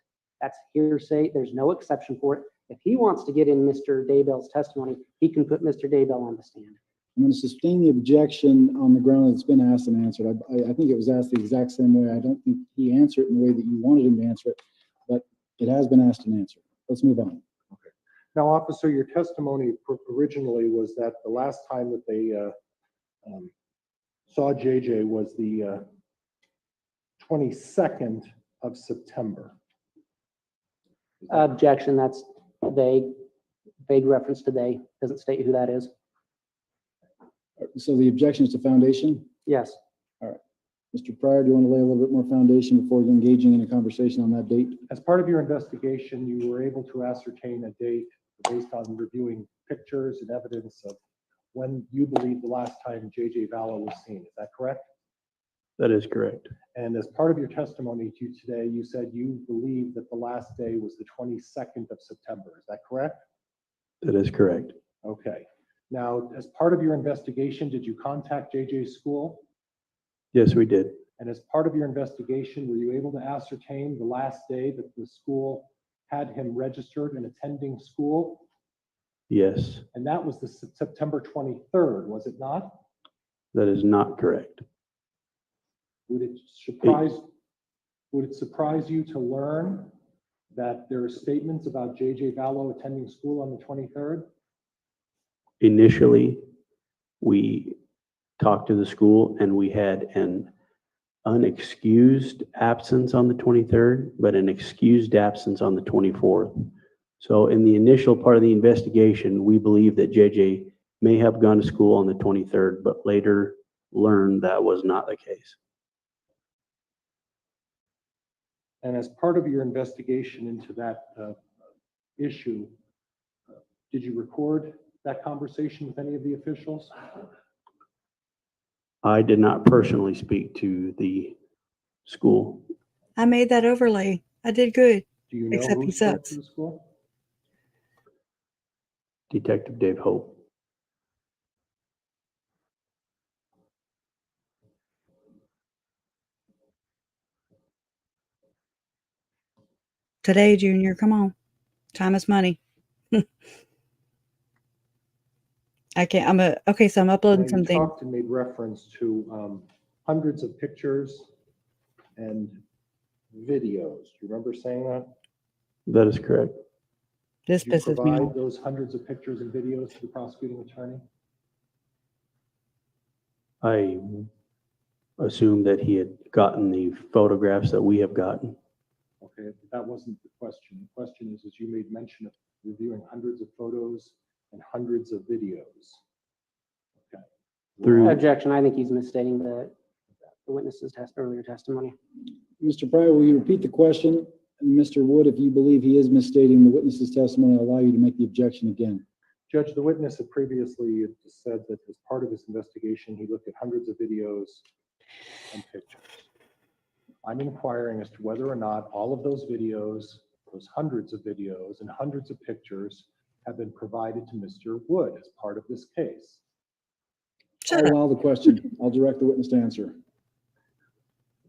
That's hearsay. There's no exception for it. If he wants to get in Mr. Daybell's testimony, he can put Mr. Daybell on the stand. I'm going to sustain the objection on the ground that it's been asked and answered. I think it was asked the exact same way. I don't think he answered it in the way that you wanted him to answer it, but it has been asked and answered. Let's move on. Okay. Now, officer, your testimony originally was that the last time that they saw JJ was the 22nd of September. Objection, that's vague reference to they. Doesn't state who that is. So the objection is to foundation? Yes. Mr. Pryor, do you want to lay a little bit more foundation before engaging in a conversation on that date? As part of your investigation, you were able to ascertain a date based on reviewing pictures and evidence of when you believe the last time JJ Vallow was seen. Is that correct? That is correct. And as part of your testimony to today, you said you believe that the last day was the 22nd of September. Is that correct? That is correct. Okay. Now, as part of your investigation, did you contact JJ's school? Yes, we did. And as part of your investigation, were you able to ascertain the last day that the school had him registered and attending school? Yes, And that was the September 23rd, was it not? that is not correct. Would it surprise you to learn that there are statements about JJ Vallow attending school on the 23rd? Initially, we talked to the school and we had an unexcused absence on the 23rd, but an excused absence on the 24th. So in the initial part of the investigation, we believe that JJ may have gone to school on the 23rd, but later learned that was not the case. And as part of your investigation into that issue, did you record that conversation with any of the officials? I did not personally speak to the school. I made that overlay. I did good. Do you know Except who he spoke sucks. to the school? Detective Dave Hope. Today, Junior, come on. Time is money. I can't, okay, so I'm uploading Now, you something. talked and made reference to hundreds of pictures and videos. Do you remember saying that? That is correct. This Did you pisses me provide off. those hundreds of pictures and videos to the prosecuting attorney? I assumed that he had gotten the photographs that we have gotten. Okay, but that wasn't the question. The question is you made mention of reviewing hundreds of photos and hundreds of videos. Okay. Through- Objection, I think he's misstating the witness's earlier testimony. Mr. Pryor, will you repeat the question? And Mr. Wood, if you believe he is misstating the witness's testimony, I'll allow you to make the objection again. Judge, the witness had previously said that as part of his investigation, he looked at hundreds of videos and pictures. I'm inquiring as to whether or not all of those videos, those hundreds of videos and hundreds of pictures have been provided to Mr. Wood as part of this case. I'll allow the question. I'll direct the witness to answer.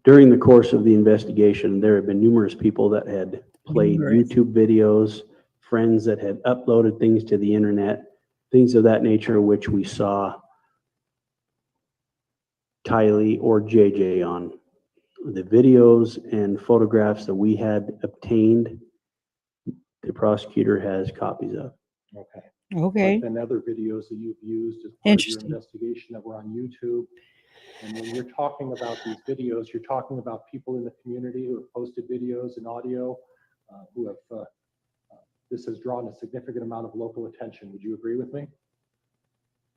During the course of the investigation, there have been numerous people that had played Numerous. YouTube videos, friends that had uploaded things to the internet, things of that nature, which we saw Tylee or JJ on. The videos and photographs that we had obtained, the prosecutor has copies of. Okay. Okay. But then other videos that you've used as part of your Interesting. investigation that were on YouTube And when you're talking about these videos, you're talking about people in the community who have posted videos and audio, who have, this has drawn a significant amount of local attention. Would you agree with me?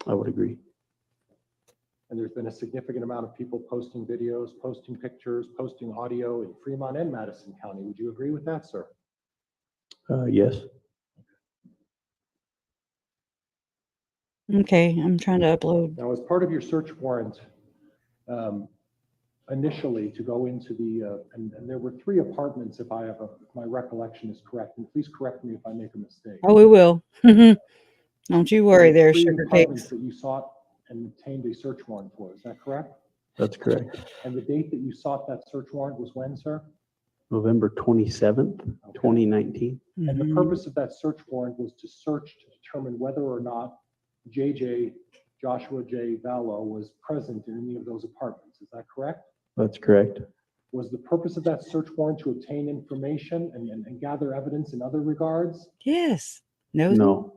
I would agree. And there's been a significant amount of people posting videos, posting pictures, posting audio in Fremont and Madison County. Would you agree with that, sir? Yes. Okay, I'm trying to upload. Now, as part of your search warrant, initially to go into the, and there were 3 apartments, if my recollection is correct, and please correct me if I make a mistake. Oh, we will. Don't you worry there, Three sugar apartments cakes. that you sought and obtained a search warrant for, is that correct? That's correct. And the date that you sought that search warrant was when, sir? November 27th, Okay. 2019. And the Mhm. purpose of that search warrant was to search to determine whether or not Joshua J. Vallow was present in any of those apartments. Is that correct? That's correct. Was the purpose of that search warrant to obtain information and gather evidence in other regards? Yes. No,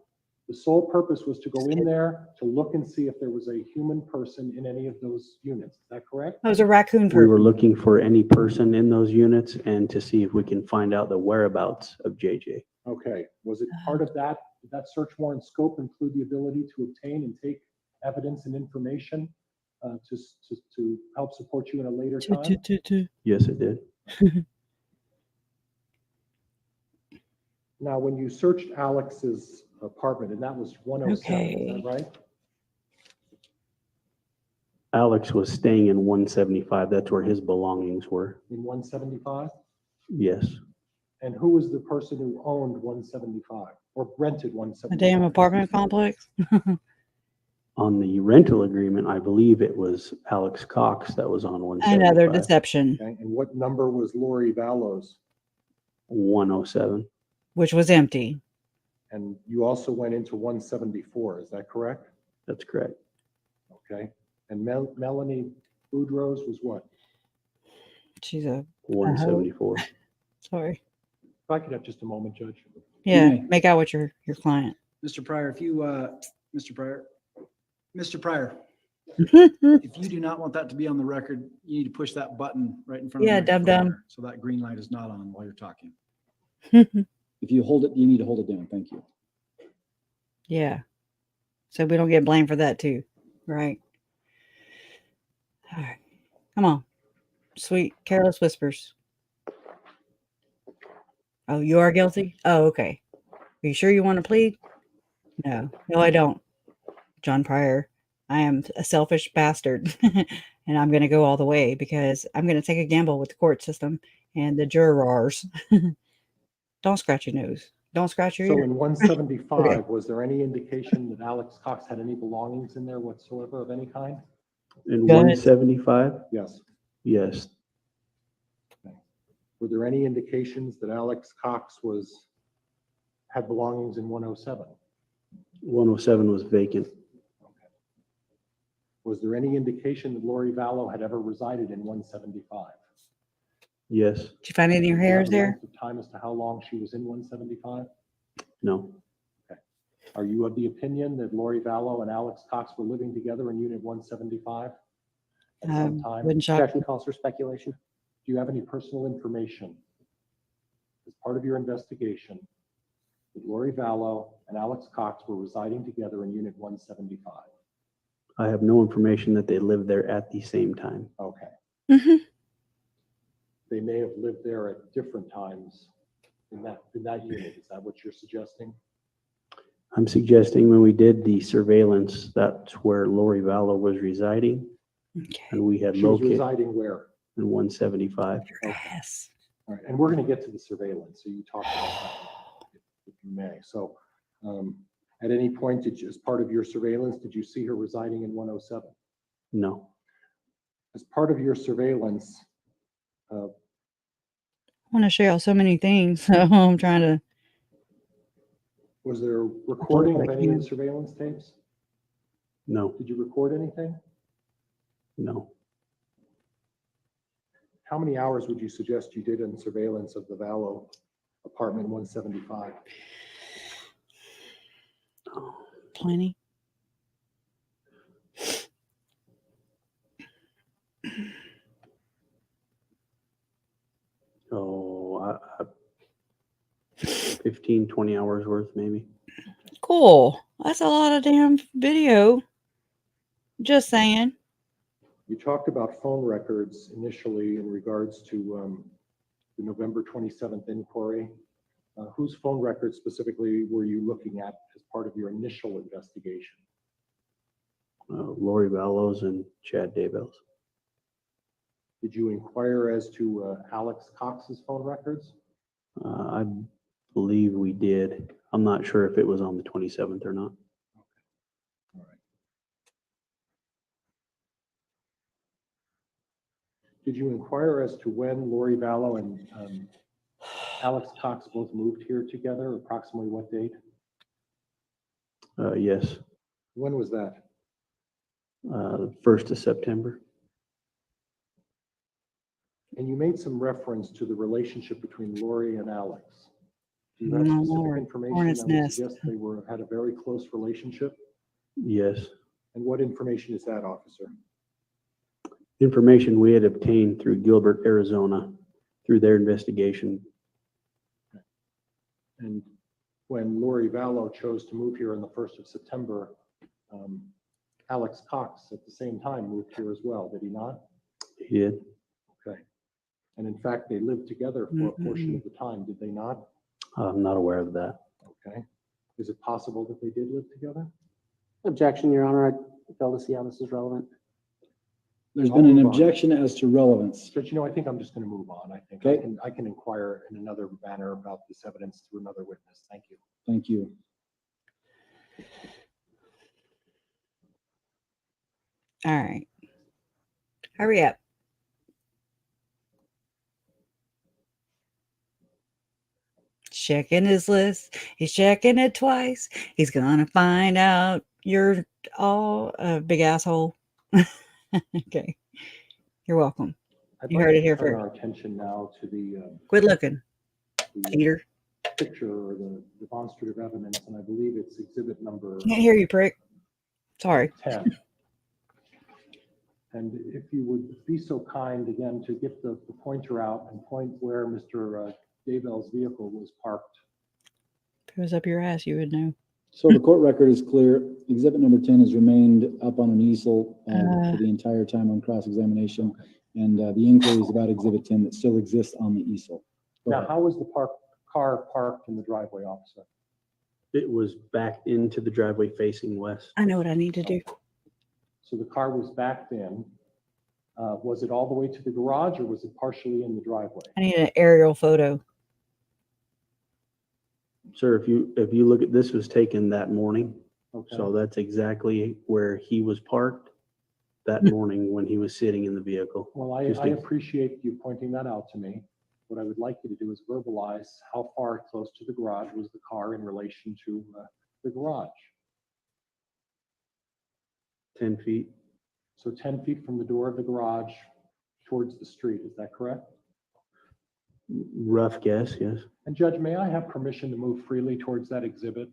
The sole purpose was to go in there to look and see if there was a human person in any of those units. Is that correct? That was a raccoon we person. were looking for any person in those units and to see if we can find out the whereabouts of JJ. Okay. Was it part of that? Did that search warrant scope include the ability to obtain and take evidence and information to help support you in a later time? Yes, it did. Now, when you searched Alex's apartment, and that was 107, is Okay. that right? Alex was staying in 175. That's where his belongings were. In 175? Yes. And who was the person who owned 175 or rented A 175? damn apartment complex. On the rental agreement, I believe it was Alex Cox that was on 175. Another deception, Okay, and what number was Lori Vallow's? 107. which was empty. And you also went into 174, is that correct? That's correct. Okay. And Melanie Boudreaux's was what? She's a 174. sorry. If I could have just a moment, Judge. Yeah, may. make out with your client. Mr. Pryor, if you, Mr. Pryor, if you do not want that to be on the record, you need to push that button right in front of the Yeah, microphone dum-dum. there, so that green light is not on while you're talking. If you hold it, you need to hold it down. Thank you. Yeah. So we don't get blamed for that too. Right. All right. Come on. Sweet careless whispers. Oh, you are guilty? Oh, okay. Are you sure you want to plead? No. No, I don't. John Pryor. I am a selfish bastard. And I'm going to go all the way because I'm going to take a gamble with the court system and the jurors. Don't scratch your nose. Don't scratch your So ear. in 175, was there any indication that Alex Cox had any belongings in there whatsoever of any kind? In Go ahead. 175? Yes. Yes. Were there any indications that Alex Cox had belongings in 107? 107 was vacant. Was there any indication that Lori Vallow had ever resided in 175? Yes. Did you find any of your Do you have hairs a there? length of time as to how long she was in 175? No. Are you of the opinion that Lori Vallow and Alex Cox were living together in unit 175 at some time? Wouldn't shock Objection calls for speculation. Do you have any personal information as part of your investigation that Lori Vallow and Alex Cox were residing together in unit 175? I have no information that they lived there at the same time. Okay. Mm-hmm. They may have lived there at different times in that unit. Is that what you're suggesting? I'm suggesting when we did the surveillance, that's where Lori Vallow was residing. Okay. And we had She was located residing where? in 175. Your ass. All right, and we're going to get to the surveillance, so you talk about that if you may. So at any point, as part of your surveillance, did you see her residing in 107? No. As part of your surveillance, I want to show y'all so many things. So I'm trying to. was there recording of I any of can. the surveillance tapes? No. Did you record anything? No. How many hours would you suggest you did in surveillance of the Vallow apartment 175? Plenty. Oh, 15, 20 hours worth, maybe. Cool. That's a lot of damn video. Just saying. You talked about phone records initially in regards to the November 27th inquiry. Whose phone records specifically were you looking at as part of your initial investigation? Lori Vallow's and Chad Daybell's. Did you inquire as to Alex Cox's phone records? I believe we did. I'm not sure if it was on the 27th or not. All right. Did you inquire as to when Lori Vallow and Alex Cox both moved here together? Approximately what date? Yes. When was that? The 1st of September. And you made some reference to the relationship between Lori and Alex. Do you have No, specific Lord. information Hornet's that would nest. suggest they had a very close relationship? Yes. And what information is that, officer? Information we had obtained through Gilbert, Arizona, through their investigation. And when Lori Vallow chose to move here on the 1st of September, Alex Cox at the same time moved here as well, did he not? He did. Okay. And in fact, they lived together for a portion of the time, did they not? I'm not aware of that. Okay. Is it possible that they did live together? Objection, Your Honor. I fail to see how this is relevant. There's I'll been an move on. objection as to relevance. Judge, I think I'm just going to move on. I think Okay. I can inquire in another manner about this evidence through another witness. Thank you. Thank you. All right. Hurry up. Checking his list. He's checking it twice. He's gonna find out you're all a big asshole. Okay. You're welcome. I'd You like heard to it here turn first. our attention now to the Quit looking, Peter. picture or the demonstrative evidence, and I believe it's exhibit number Can't hear you, prick. Sorry. 10. And if you would be so kind again to get the pointer out and point where Mr. Daybell's vehicle was parked. If it was up your ass, you would know. So the court record is clear. Exhibit number 10 has remained up on an easel for the entire time on cross-examination. And the inquiry is about exhibit 10 that still exists on the easel. Go Now, ahead. how was the car parked in the driveway, officer? It was backed into the driveway facing west. I know what I need to do. So the car was backed in. Was it all the way to the garage or was it partially in the driveway? I need an aerial photo. Sir, if you look at this, was taken that morning. Okay. So that's exactly where he was parked that morning when he was sitting in the vehicle. Well, I appreciate you pointing that out to me. What I would like you to do is verbalize how far close to the garage was the car in relation to the garage. 10 feet. So 10 feet from the door of the garage towards the street, is that correct? Rough guess, yes. And Judge, may I have permission to move freely towards that exhibit?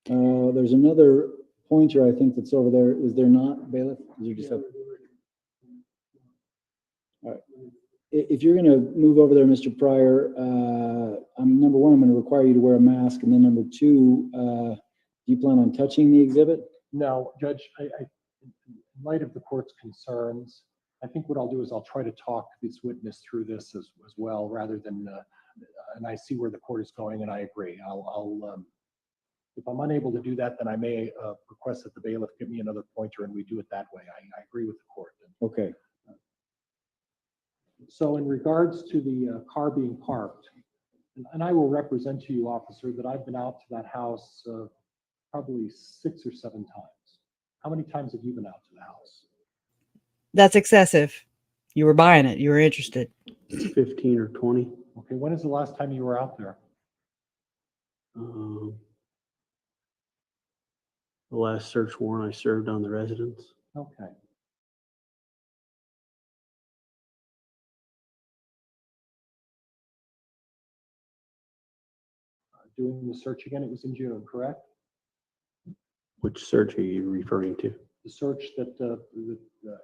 There's another pointer, I think, that's over there. Is there not, bailiff? Did you just have? All right. If you're going to move over there, Mr. Pryor, number one, I'm going to require you to wear a mask. And then number two, do you plan on touching the exhibit? No, Judge, in light of the court's concerns, I think what I'll do is I'll try to talk this witness through this as well, rather than, and I see where the court is going, and I agree. If I'm unable to do that, then I may request that the bailiff give me another pointer and we do it that way. I agree with the court. Okay. So in regards to the car being parked, and I will represent to you, officer, that I've been out to that house probably 6 or 7 times. How many times have you been out to the house? That's excessive. You were buying it. You were interested. 15 or 20. Okay, when is the last time you were out there? The last search warrant I served on the residence. Okay. Doing the search again, it was in June, correct? Which search are you referring to? The search that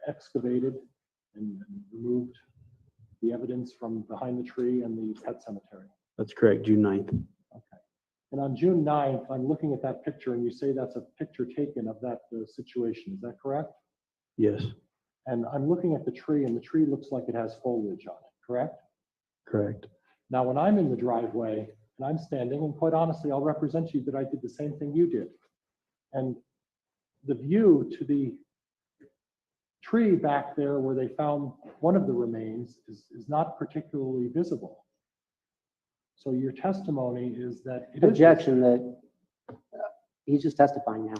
excavated and removed the evidence from behind the tree and the pet cemetery. That's correct, June 9th. Okay. And on June 9th, I'm looking at that picture and you say that's a picture taken of that situation. Is that correct? Yes, And I'm looking at the tree and the tree looks like it has foliage on it, correct? correct. Now, when I'm in the driveway and I'm standing, and quite honestly, I'll represent to you that I did the same thing you did. And the view to the tree back there where they found one of the remains is not particularly visible. So your testimony is that it is. Objection that he's just testifying now.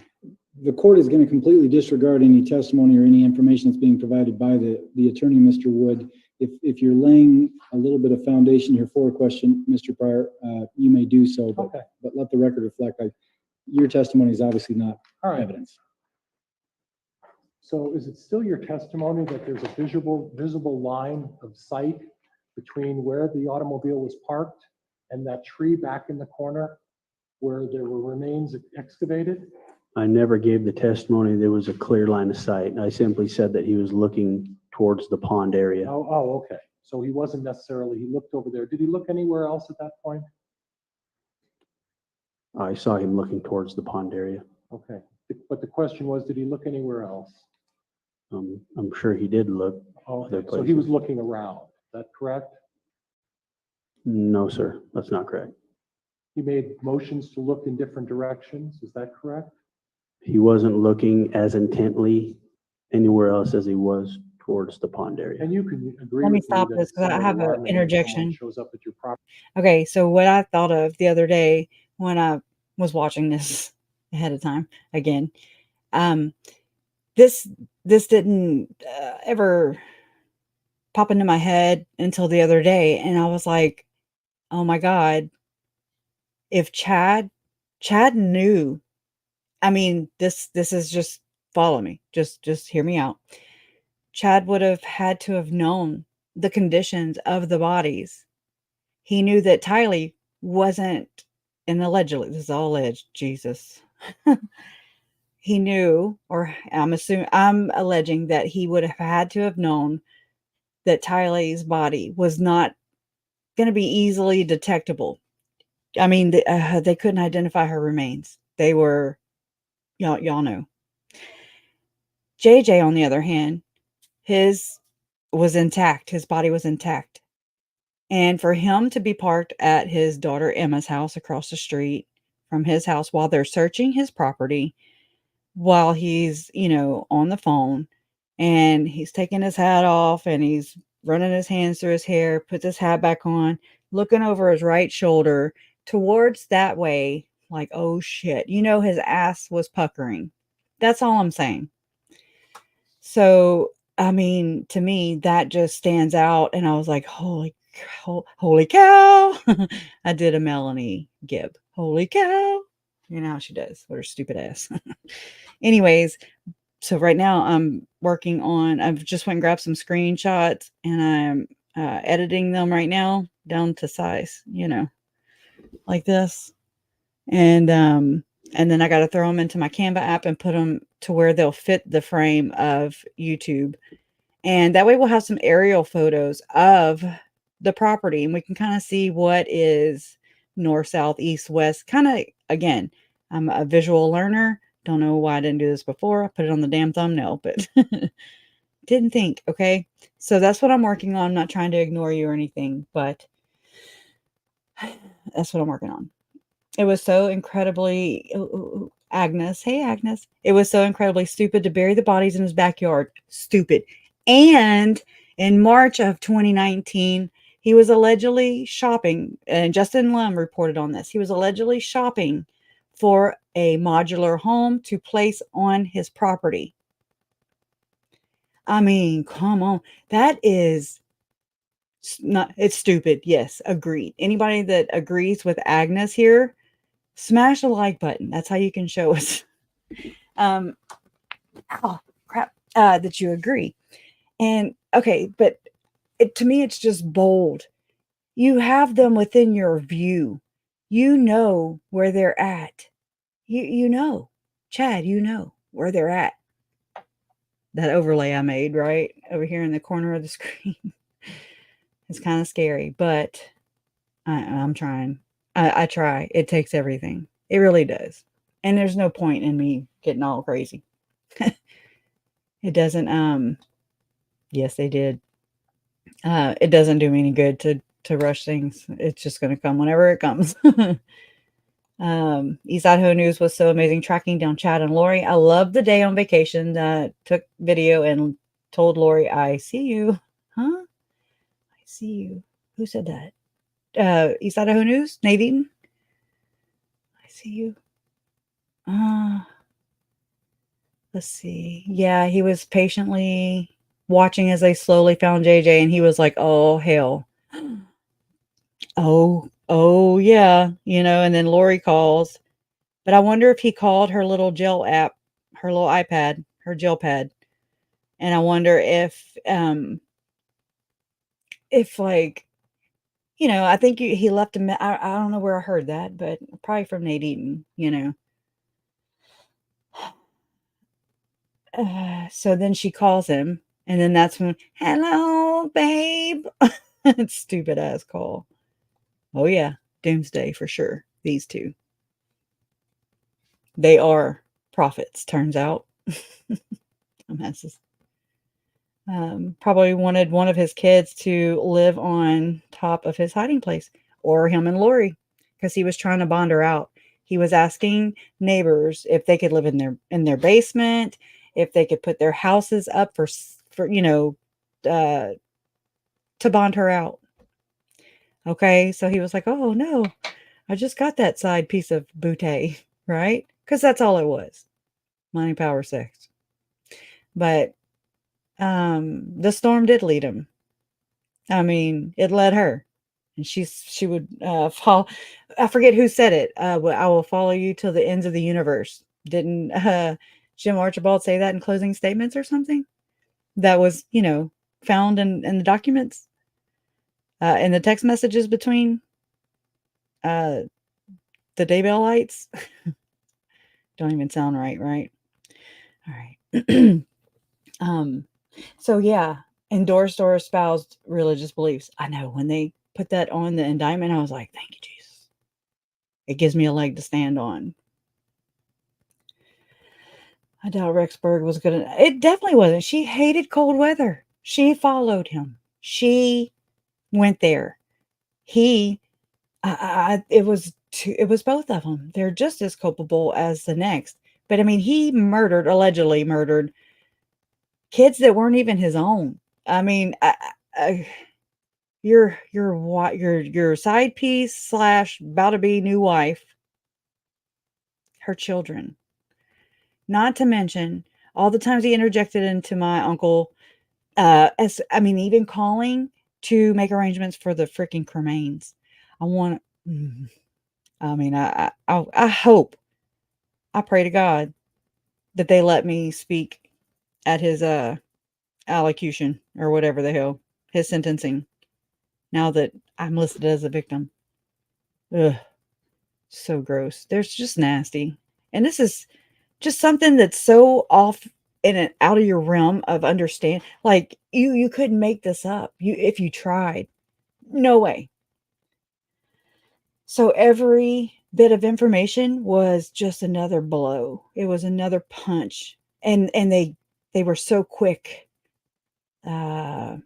The court is going to completely disregard any testimony or any information that's being provided by the attorney, Mr. Wood. If you're laying a little bit of foundation here for a question, Mr. Pryor, you may do so, but, Okay. but let the record reflect, your testimony is obviously not All right. evidence. So is it still your testimony that there's a visible line of sight between where the automobile was parked and that tree back in the corner where there were remains excavated? I never gave the testimony there was a clear line of sight. I simply said that he was looking towards the pond area. Oh, okay. So he wasn't necessarily, he looked over there. Did he look anywhere else at that point? I saw him looking towards the pond area. Okay. But the question was, did he look anywhere else? I'm sure he did look. Okay, other so he was places. looking around. Is that correct? No, sir, that's not correct. He made motions to look in different directions. Is that correct? He wasn't looking as intently anywhere else as he was towards the pond area. And you can agree Let me with stop that this, it's 'cause I somewhat have an alarming when someone interjection. shows up at your property. Okay, so what I thought of the other day when I was watching this ahead of time again, this didn't ever pop into my head until the other day, and I was like, "Oh my God, if Chad knew." I mean, this is just follow me, just hear me out. Chad would have had to have known the conditions of the bodies. He knew that Tylee wasn't, and allegedly, this is all alleged, Jesus. He knew, or I'm alleging that he would have had to have known that Tylee's body was not going to be easily detectable. I mean, they couldn't identify her remains. They were, y'all know. JJ, on the other hand, his was intact. His body was intact. And for him to be parked at his daughter Emma's house across the street from his house while they're searching his property, while he's, on the phone, and he's taking his hat off and he's running his hands through his hair, puts his hat back on, looking over his right shoulder towards that way, like, oh shit, his ass was puckering. That's all I'm saying. So, I mean, to me, that just stands out. And I was like, holy cow. I did a Melanie Gibb. Holy cow. You know how she does with her stupid ass. Anyways, so right now I'm working on, I've just went and grabbed some screenshots and I'm editing them right now down to size, like this. And then I got to throw them into my Canva app and put them to where they'll fit the frame of YouTube. And that way we'll have some aerial photos of the property and we can kind of see what is north, south, east, west. Kind of, again, I'm a visual learner. Don't know why I didn't do this before. I put it on the damn thumbnail, but didn't think. Okay. So that's what I'm working on. I'm not trying to ignore you or anything, but that's what I'm working on. It was so incredibly, Agnes. Hey, Agnes. It was so incredibly stupid to bury the bodies in his backyard. Stupid. And in March of 2019, he was allegedly shopping, and Justin Lum reported on this. He was allegedly shopping for a modular home to place on his property. I mean, come on. That is not, it's stupid. Yes, agreed. Anybody that agrees with Agnes here, smash the like button. That's how you can show us oh crap, that you agree. And okay, but to me, it's just bold. You have them within your view. You know where they're at. You know, Chad, you know where they're at. That overlay I made right over here in the corner of the screen. It's kind of scary, but I'm trying. I try. It takes everything. It really does. And there's no point in me getting all crazy. It doesn't, yes, they did. It doesn't do me any good to rush things. It's just going to come whenever it comes. East Idaho News was so amazing tracking down Chad and Lori. I loved the day on vacation that took video and told Lori, I see you. Huh? I see you. Who said that? East Idaho News? Nate Eaton? I see you. Let's see. Yeah, he was patiently watching as they slowly found JJ, and he was like, oh, hell. Oh, yeah. And then Lori calls. But I wonder if he called her little jail app, her little iPad, her jail pad. And I wonder if like, I think he left I don't know where I heard that, but probably from Nate Eaton, So then she calls him, and then that's when, hello, babe. It's stupid ass call. Oh yeah, Doomsday for sure. These two. They are prophets, turns out. Dumbasses. Probably wanted one of his kids to live on top of his hiding place, or him and Lori, because he was trying to bond her out. He was asking neighbors if they could live in their basement, if they could put their houses up for to bond her out. Okay, so he was like, "Oh no, I just got that side piece of booty," right? Because that's all it was: money, power, sex. But the storm did lead him. I mean, it led her, and she would fall. I forget who said it. I will follow you till the ends of the universe. Didn't Jim Archibald say that in closing statements or something? That was, found in the documents, in the text messages between the Daybell lights. Don't even sound right, right? All right. So yeah, endorsed or espoused religious beliefs. I know when they put that on the indictment, I was like, thank you, Jesus. It gives me a leg to stand on. I doubt Rexburg was good. It definitely wasn't. She hated cold weather. She followed him. She went there. It was both of them. They're just as culpable as the next. But I mean, he allegedly murdered kids that weren't even his own. I mean, your side piece / about to be new wife, her children. Not to mention all the times he interjected into my uncle, even calling to make arrangements for the freaking cremains. I hope, I pray to God that they let me speak at his allocution or whatever the hell, his sentencing, now that I'm listed as a victim. Ugh, so gross. They're just nasty. And this is just something that's so off and out of your realm of understand. Like you couldn't make this up. If you tried. No way. So every bit of information was just another blow. It was another punch. And they were so quick. Rapid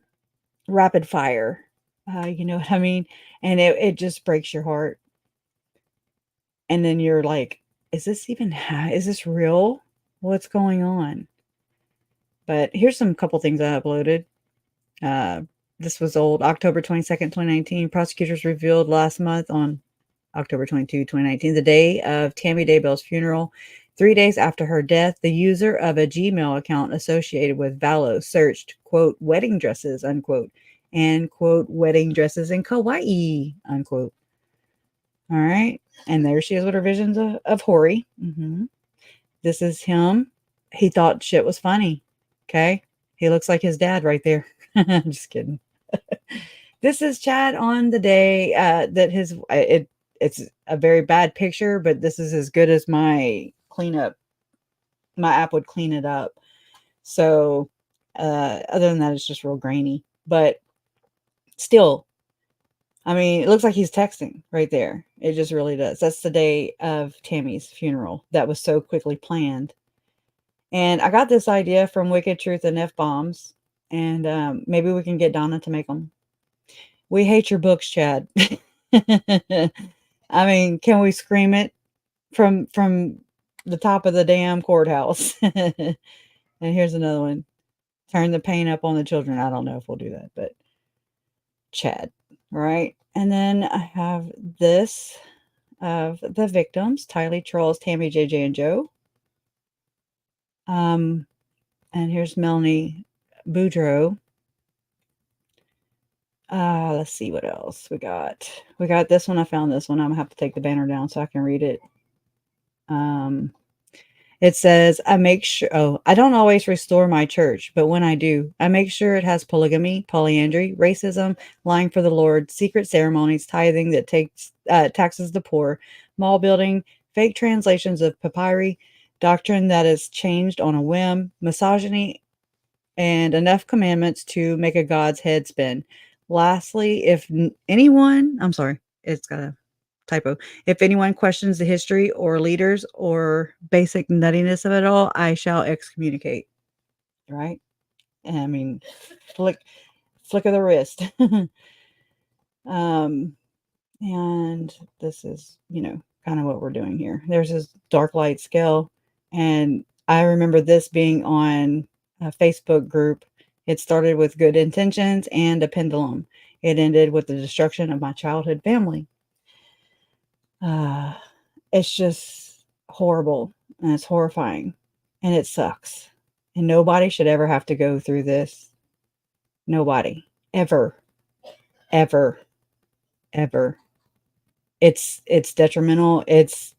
fire. You know what I mean? And it just breaks your heart. And then you're like, is this real? What's going on? But here's some couple things I uploaded. This was old, October 22nd, 2019. Prosecutors revealed last month on October 22, 2019, the day of Tammy Daybell's funeral. 3 days after her death, the user of a Gmail account associated with Vallow searched, quote, wedding dresses, unquote, and, quote, wedding dresses in Kauai, unquote. All right. And there she is with her visions of Hori. Mm-hmm. This is him. He thought shit was funny. Okay. He looks like his dad right there. I'm just kidding. This is Chad on the day that it's a very bad picture, but this is as good as my cleanup. My app would clean it up. So other than that, it's just real grainy. But Still, I mean, it looks like he's texting right there. It just really does. That's the day of Tammy's funeral that was so quickly planned. And I got this idea from Wicked Truth and F-Bombs, and maybe we can get Donna to make them. We hate your books, Chad. I mean, can we scream it from the top of the damn courthouse? And here's another one. Turn the pain up on the children. I don't know if we'll do that, but Chad, right? And then I have this of the victims, Tylee, Charles, Tammy, JJ, and Joe. And here's Melanie Boudreaux. Let's see what else we got. We got this one. I found this one. I'm gonna have to take the banner down so I can read it. It says, I make sure, I don't always restore my church, but when I do, I make sure it has polygamy, polyandry, racism, lying for the Lord, secret ceremonies, tithing that taxes the poor, mall building, fake translations of papyri, doctrine that is changed on a whim, misogyny, and enough commandments to make a God's head spin. Lastly, if anyone, I'm sorry, it's got a typo. If anyone questions the history or leaders or basic nuttiness of it all, I shall excommunicate. Right? I mean, flick of the wrist. And this is, kind of what we're doing here. There's this dark light scale, and I remember this being on a Facebook group. It started with good intentions and a pendulum. It ended with the destruction of my childhood family. It's just horrible, and it's horrifying, and it sucks. And nobody should ever have to go through this. Nobody. Ever. Ever. Ever. It's detrimental. This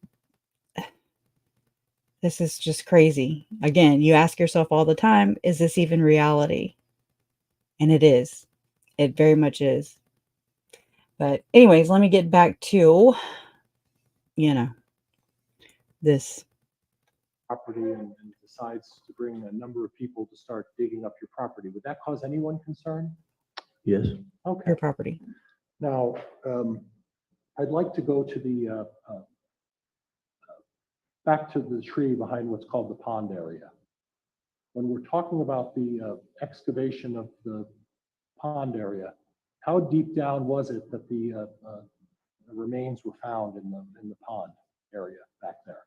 is just crazy. Again, you ask yourself all the time, is this even reality? And it is. It very much is. But anyways, let me get back to, this. Property and decides to bring a number of people to start digging up your property, would that cause anyone concern? Yes. Okay. Your property. Now, I'd like to go to back to the tree behind what's called the pond area. When we're talking about the excavation of the pond area, how deep down was it that the remains were found in the pond area back there?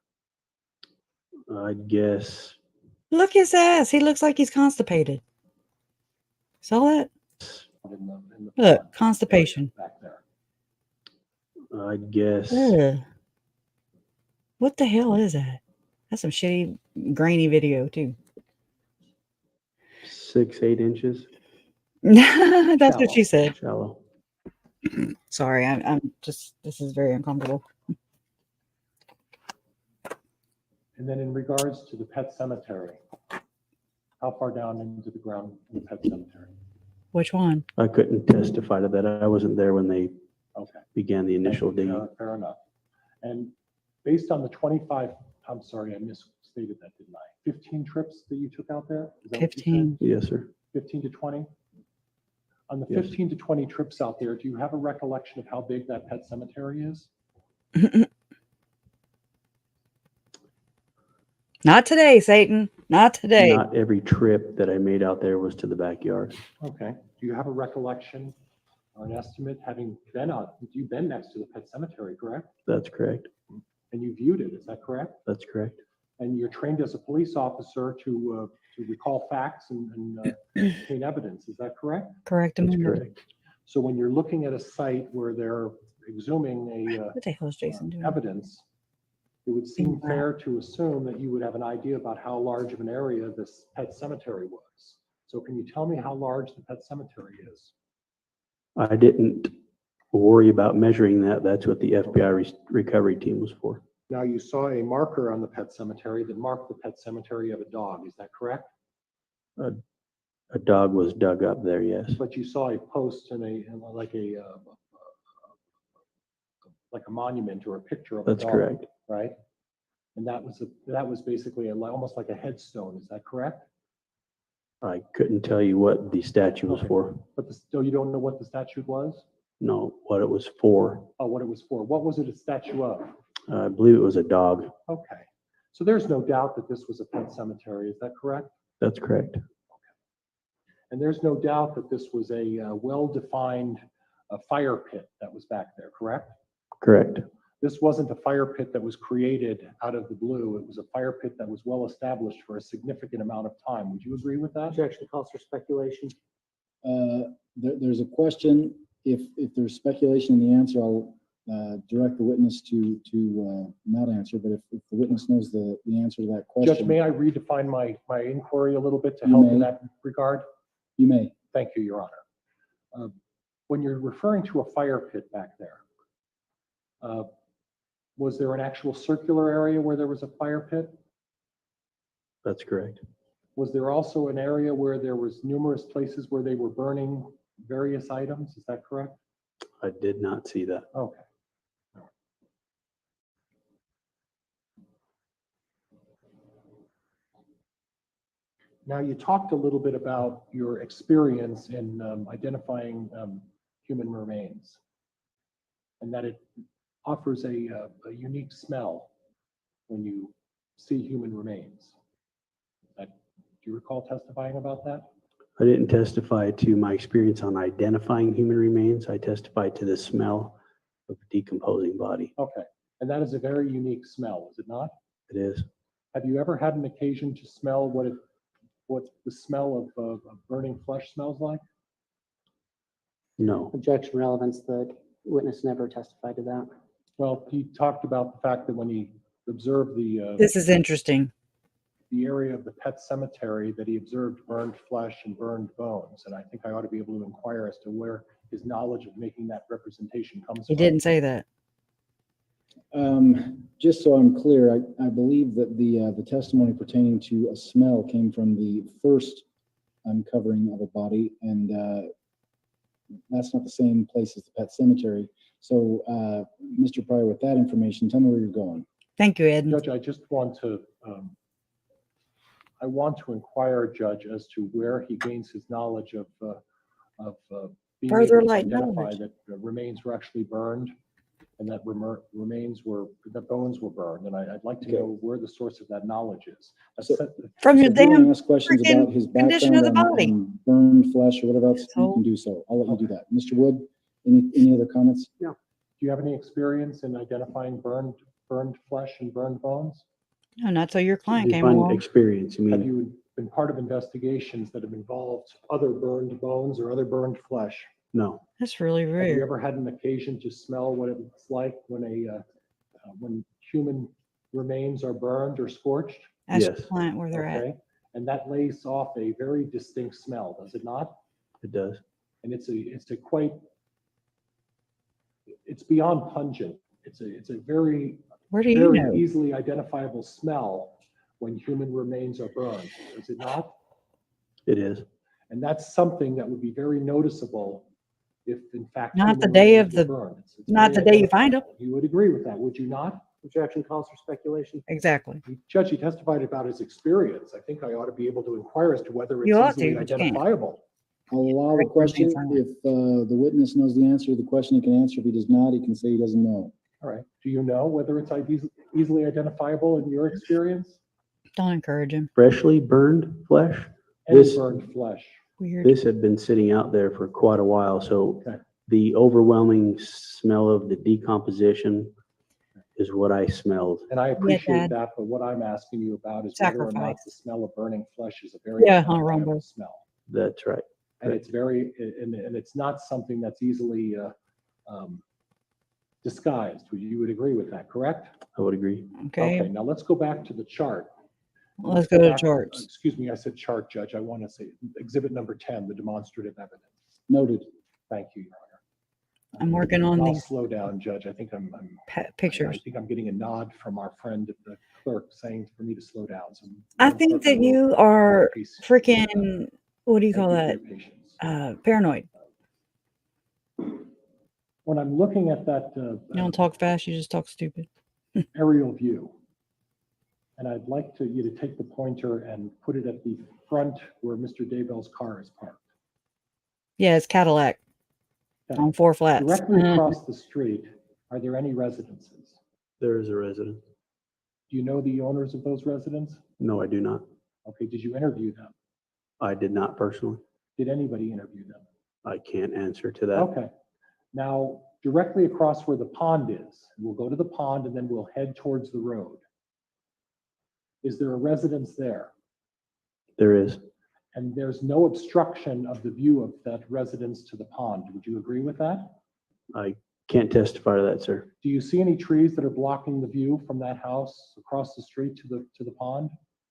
I guess. Look his ass. He looks like he's constipated. Saw that? In the Look, pond constipation. area back there. I guess. Ugh. What the hell is that? That's some shitty, grainy video, too. 6-8 inches. That's what she said. Shallow. Sorry, I'm just, this is very uncomfortable. And then in regards to the pet cemetery, how far down into the ground in the pet cemetery? Which one? I couldn't testify to that. I wasn't there when they Okay. began the initial digging. Fair enough. And based on the 25, I'm sorry, I misstated that, didn't I? 15 trips that you took out there? Is that what you said? 15. Yes, sir. 15 to 20? On the Yes. 15 to 20 trips out there, do you have a recollection of how big that pet cemetery is? Not today, Satan. Not today. Not every trip that I made out there was to the backyard. Okay. Do you have a recollection or an estimate, having been out, you've been next to the pet cemetery, correct? That's correct. And you viewed it, is that correct? That's correct. And you're trained as a police officer to recall facts and obtain evidence, is that correct? Correct. That's Amendment. correct. So when you're looking at a site where they're exhuming What the hell is Jason doing? evidence, it would seem fair to assume that you would have an idea about how large of an area this pet cemetery was. So can you tell me how large the pet cemetery is? I didn't worry about measuring that. That's what the FBI recovery team was for. Now, you saw a marker on the pet cemetery that marked the pet cemetery of a dog, is that correct? A dog was dug up there, yes. But you saw a post and like a monument or a picture of a dog. That's correct. Right? And that was basically almost like a headstone, is that correct? I couldn't tell you what the statute was Okay. for. But still, you don't know what the statute was? No, what it was for. Oh, what it was for? What was it a statue of? I believe it was a dog. Okay. So there's no doubt that this was a pet cemetery. Is that correct? That's correct. And there's no doubt that this was a well-defined fire pit that was back there, correct? Correct. This wasn't a fire pit that was created out of the blue. It was a fire pit that was well established for a significant amount of time. Would you agree with that? Objection calls for speculation. There's a question. If there's speculation in the answer, I'll direct the witness to not answer. But if the witness knows the answer to that question. Judge, may I redefine my inquiry a little bit to You help in may. that regard? You may. Thank you, Your Honor. When you're referring to a fire pit back there, was there an actual circular area where there was a fire pit? That's correct. Was there also an area where there was numerous places where they were burning various items? Is that correct? I did not see that. Okay. Now, you talked a little bit about your experience in identifying human remains, and that it offers a unique smell when you see human remains. Do you recall testifying about that? I didn't testify to my experience on identifying human remains. I testified to the smell of a decomposing body. Okay, and that is a very unique smell, is it not? It is. Have you ever had an occasion to smell what the smell of burning flesh smells like? No. Objection relevance. The witness never testified to that. Well, he talked about the fact that when he observed This is interesting. the area of the pet cemetery, that he observed burned flesh and burned bones. And I think I ought to be able to inquire as to where his knowledge of making that representation comes He from. didn't say that. Just so I'm clear, I believe that the testimony pertaining to a smell came from the first uncovering of a body, and that's not the same place as the pet cemetery. So, Mr. Pryor, with that information, tell me where you're going. Thank you, Ed. Judge, I just want to, I want to inquire, Judge, as to where he gains his knowledge of being Further able to light identify knowledge. that the remains were actually burned, and that the bones were burned. And I'd like to Okay. know where the source of that knowledge is. So- From So your if you want damn to ask questions freaking about his condition of background the body. on burned flesh or whatever else, you Asshole. can do so. I'll let you do that. Mr. Wood, any other comments? Do you have any experience in identifying burned flesh and burned bones? No, not till your client came Define along. experience. You Have mean, you been part of investigations that have involved other burned bones or other burned flesh? no. That's really Have you weird. ever had an occasion to smell what it's like when human remains are burned or scorched? Ask your Yes. client where they're at. Okay, and that lays off a very distinct smell, does it not? It does. And it's beyond pungent. It's a very Where do you very know? easily identifiable smell when human remains are burned, is it not? It is. And that's something that would be very noticeable if in fact. Not human the day remains of were the- burned. It's not very the day you find 'em. identifiable. You would agree with that, would you not? Objection calls for speculation. Exactly. Judge, he testified about his experience. I think I ought to be able to inquire as to whether You ought it's to, easily but you can't. identifiable. I'll allow the Correct, question. remain silent. If the witness knows the answer to the question, he can answer. If he does not, he can say he doesn't know. All right. Do you know whether it's easily identifiable in your experience? Don't encourage him. Freshly burned flesh. Any This- burned flesh? Weird. This had been sitting out there for quite a while, so Okay. the overwhelming smell of the decomposition is what I smelled. And I appreciate Dad. that, but what I'm asking you about is whether or not Sacrifice. the smell of burning flesh is a very Yeah, on identifiable Rumble. smell. That's right. And it's and it's not something that's easily disguised. You would agree with that, correct? I would agree. Okay. Now let's go back to the chart. Let's go to Back- charts. Excuse me, I said chart, Judge. I want to say exhibit number 10, the demonstrative evidence. Noted. Thank you, Your Honor. I'm working on I'll these slow down, Judge. I think I'm I pictures. think I'm getting a nod from our friend at the clerk saying for me to slow down. So I Madam think Clerk, that will you are increase- freaking, what do you call thank that? you for your patience. Paranoid. When I'm looking at that You don't talk fast, you just talk stupid. aerial view, And I'd like you to take the pointer and put it at the front where Mr. Daybell's car is parked. Yeah, it's Cadillac Okay. on 4 flats. Directly across the street, are there any residences? There is a residence. Do you know the owners of those residences? No, I do not. Okay, did you interview them? I did not personally. Did anybody interview them? I can't answer to that. Okay. Now, directly across where the pond is, we'll go to the pond and then we'll head towards the road. Is there a residence there? There is. And there's no obstruction of the view of that residence to the pond. Would you agree with that? I can't testify to that, sir. Do you see any trees that are blocking the view from that house across the street to the pond?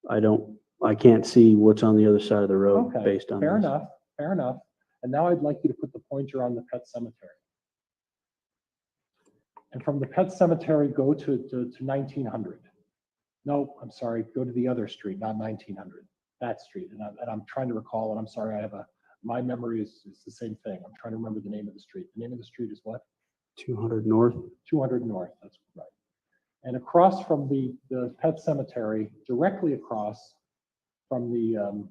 I can't see what's on the other side of the road Okay, based on fair this. enough, fair enough. And now I'd like you to put the pointer on the pet cemetery. And from the pet cemetery, go to 1900. No, I'm sorry, go to the other street, not 1900, that street. And I'm trying to recall, and I'm sorry, my memory is the same thing. I'm trying to remember the name of the street. The name of the street is what? 200 north. 200 North, that's right. And across from the pet cemetery, directly across from the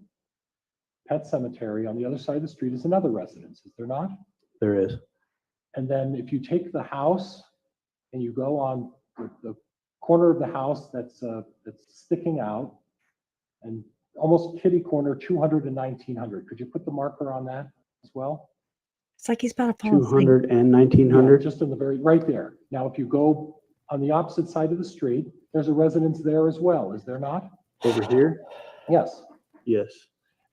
pet cemetery on the other side of the street is another residence, is there not? There is. And then if you take the house and you go on the corner of the house that's sticking out and almost kitty corner 200 and 1900, could you put the marker on that as well? It's like he's about to fall asleep. 200 and 1900. Yeah, just in the right there. Now, if you go on the opposite side of the street, there's a residence there as well, is there not? Over here? Yes. Yes.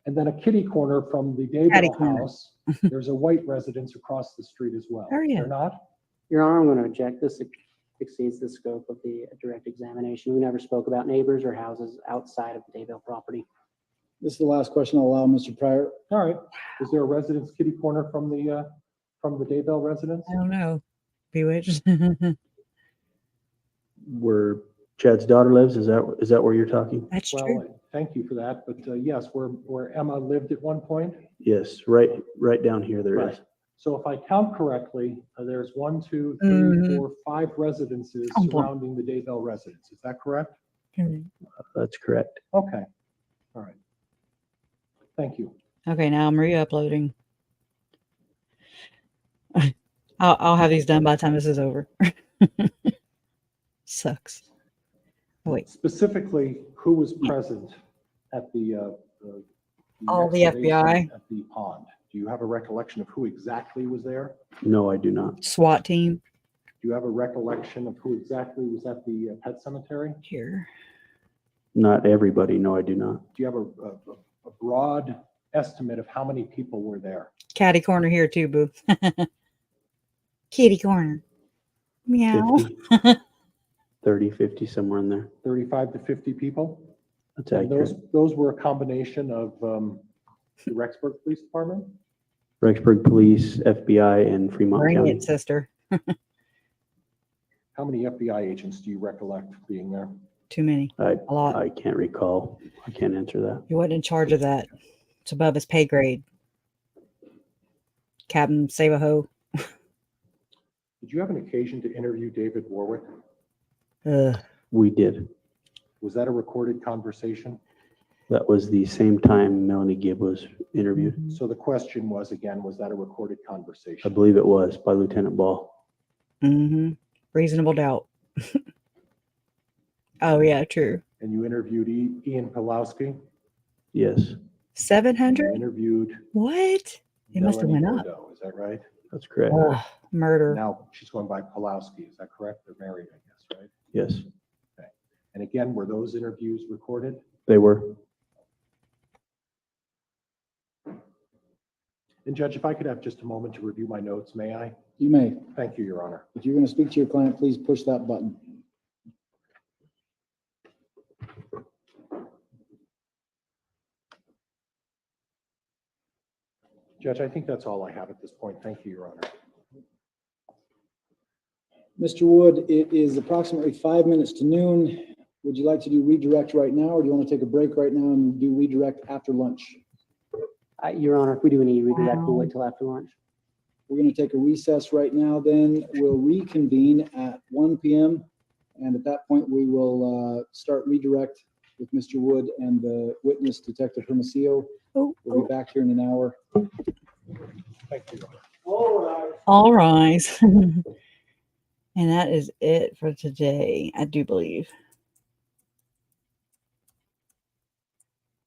And then a kitty corner from the Catty Daybell corner. house, there's a white residence across the street as well. Oh, yeah. Is there not? Your Honor, I'm going to object. This exceeds the scope of the direct examination. We never spoke about neighbors or houses outside of the Daybell property. This is the last question I'll allow, Mr. Pryor. All right. Is there a residence kitty corner from the Daybell residence? I don't know. Bewitched. Where Chad's daughter lives, is that where you're talking? That's Well, true. thank you for that. But yes, where Emma lived at one point. Yes, right down here there is. Right. So if I count correctly, there's 1, 2, 3, Mhm. 4, 5 residences Oh, boy. surrounding the Daybell residence. Is that correct? That's correct. Okay. All right. Thank you. Okay, now I'm re-uploading. I'll have these done by the time this is over. Sucks. Oh, wait. Specifically, who was present at the All the excavation FBI. at the pond? Do you have a recollection of who exactly was there? No, I do not. SWAT team Do you have a recollection of who exactly was at the pet cemetery? here. Not everybody. No, I do not. Do you have a broad estimate of how many people were there? Catty corner here too, boo. Kitty corner. Meow. 50, 30, 50, somewhere in there. 35 to 50 people? That's And accurate. those were a combination of the Rexburg Police Department? Rexburg Police, FBI, and Fremont Bring County. it, sister. How many FBI agents do you recollect being there? Too many. A lot. I can't recall. I can't answer that. He wasn't in charge of that. It's above his pay grade. Captain Save-A-Ho. Did you have an occasion to interview David Warwick? We did. Was that a recorded conversation? That was the same time Melanie Gibb was interviewed. So the question was, again, was that a recorded I conversation? believe it was by Lieutenant Ball. Mm-hmm. Reasonable doubt. Oh, yeah, true. And you interviewed Ian Pawlowski? Yes, You 700? interviewed It must have Melanie went up. Bordeaux, is that right? that's correct. Ugh, murder. Now she's going by Pawlowski, is that correct? They're married, I guess, right? Yes, And again, were those interviews recorded? they were. And Judge, if I could have just a moment to review my notes, may I? You may. Thank you, Your Honor. If you're going to speak to your client, please push that button. Judge, I think that's all I have at this point. Thank you, Your Honor. Mr. Wood, it is approximately 5 minutes to noon. Would you like to do redirect right now, or do you want to take a break right now and do redirect after lunch? Your Honor, if we do any redirect, we'll wait till after lunch. We're going to take a recess right now, then we'll reconvene at 1 p.m. And at that point, we will start redirect with Mr. Wood and the witness, Detective Hermosillo. We'll be back here in an hour. Thank you. All rise. And that is it for today, I do believe.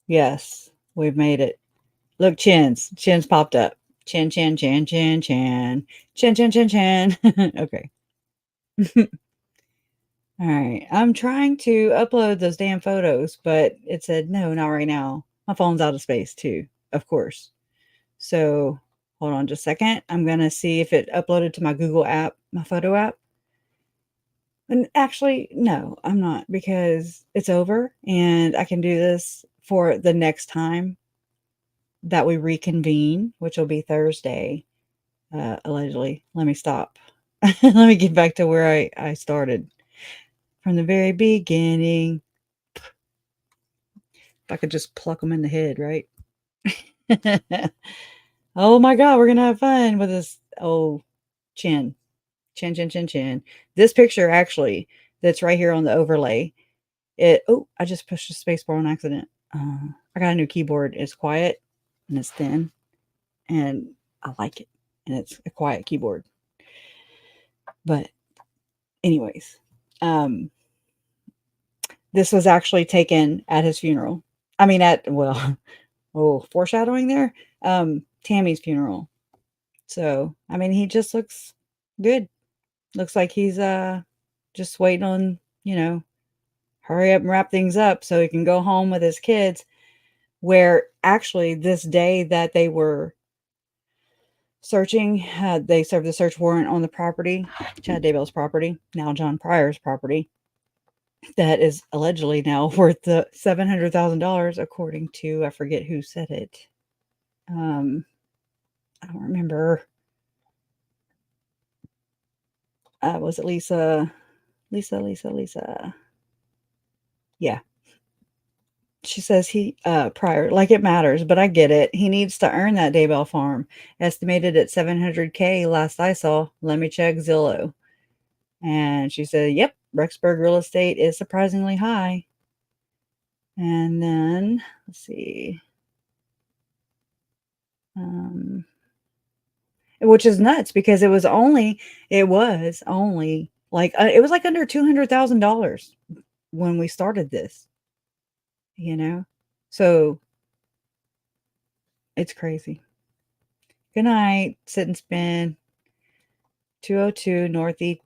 Yes, we've made it. Look, chins. Chins popped up. Chin, chin, chin, chin, chin. Chin, chin, chin, chin. Okay. All right. I'm trying to upload those damn photos, but it said, no, not right now. My phone's out of space too, of course. So hold on just a second. I'm going to see if it uploaded to my Google app, my photo app. And actually, no, I'm not, because it's over and I can do this for the next time that we reconvene, which will be Thursday, allegedly. Let me stop. Let me get back to where I started from the very beginning. If I could just pluck them in the head, right? Oh my God, we're going to have fun with this. Oh, chin. Chin, chin, chin, chin. This picture, actually, that's right here on the overlay. I just pushed the space bar on accident. I got a new keyboard. It's quiet and it's thin and I like it. And it's a quiet keyboard. But anyways, this was actually taken at his funeral. I mean, foreshadowing there. Tammy's funeral. So, I mean, he just looks good. Looks like he's just waiting on, hurry up and wrap things up so he can go home with his kids. Where actually this day that they were searching, they served the search warrant on the property, Chad Daybell's property, now John Pryor's property, that is allegedly now worth the $700,000, according to, I forget who said it. I don't remember. Was it Lisa? Lisa. Yeah. She says Pryor, like it matters, but I get it. He needs to earn that Daybell farm. Estimated at $700K last I saw. Let me check Zillow. And she said, yep, Rexburg real estate is surprisingly high. And then, let's see. Which is nuts because it was only like, it was like under $200,000 when we started this, So it's crazy. Good night. Sit and spin. 202 Northeast.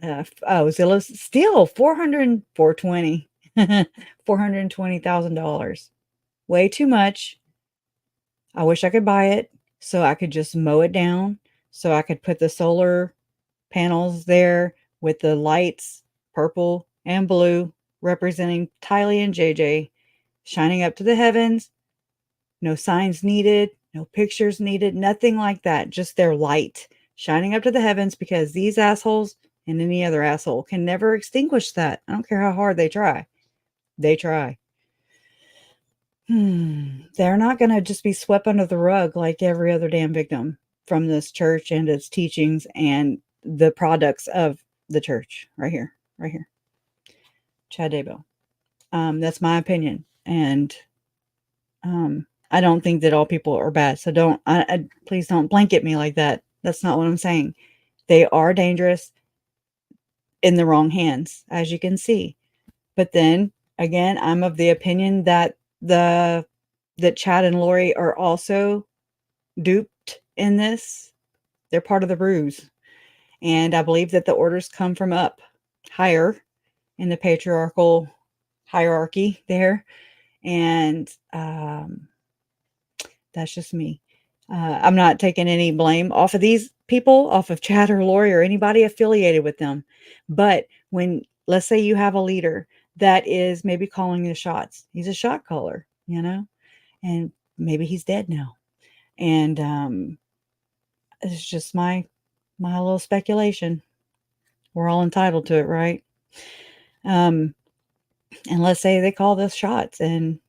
Zillow's still 420. $420,000. Way too much. I wish I could buy it so I could just mow it down. So I could put the solar panels there with the lights, purple and blue, representing Tylee and JJ, shining up to the heavens. No signs needed, no pictures needed, nothing like that. Just their light shining up to the heavens, because these assholes and any other asshole can never extinguish that. I don't care how hard they try. They try. They're not going to just be swept under the rug like every other damn victim from this church and its teachings and the products of the church. Right here. Chad Daybell. That's my opinion. And I don't think that all people are bad. So please don't blanket me like that. That's not what I'm saying. They are dangerous in the wrong hands, as you can see. But then again, I'm of the opinion that Chad and Lori are also duped in this. They're part of the ruse. And I believe that the orders come from up higher in the patriarchal hierarchy there. And that's just me. I'm not taking any blame off of these people, off of Chad or Lori or anybody affiliated with them. But when, let's say you have a leader that is maybe calling the shots, he's a shot caller, and maybe he's dead now. And it's just my little speculation. We're all entitled to it, right? And let's say they call this shots and,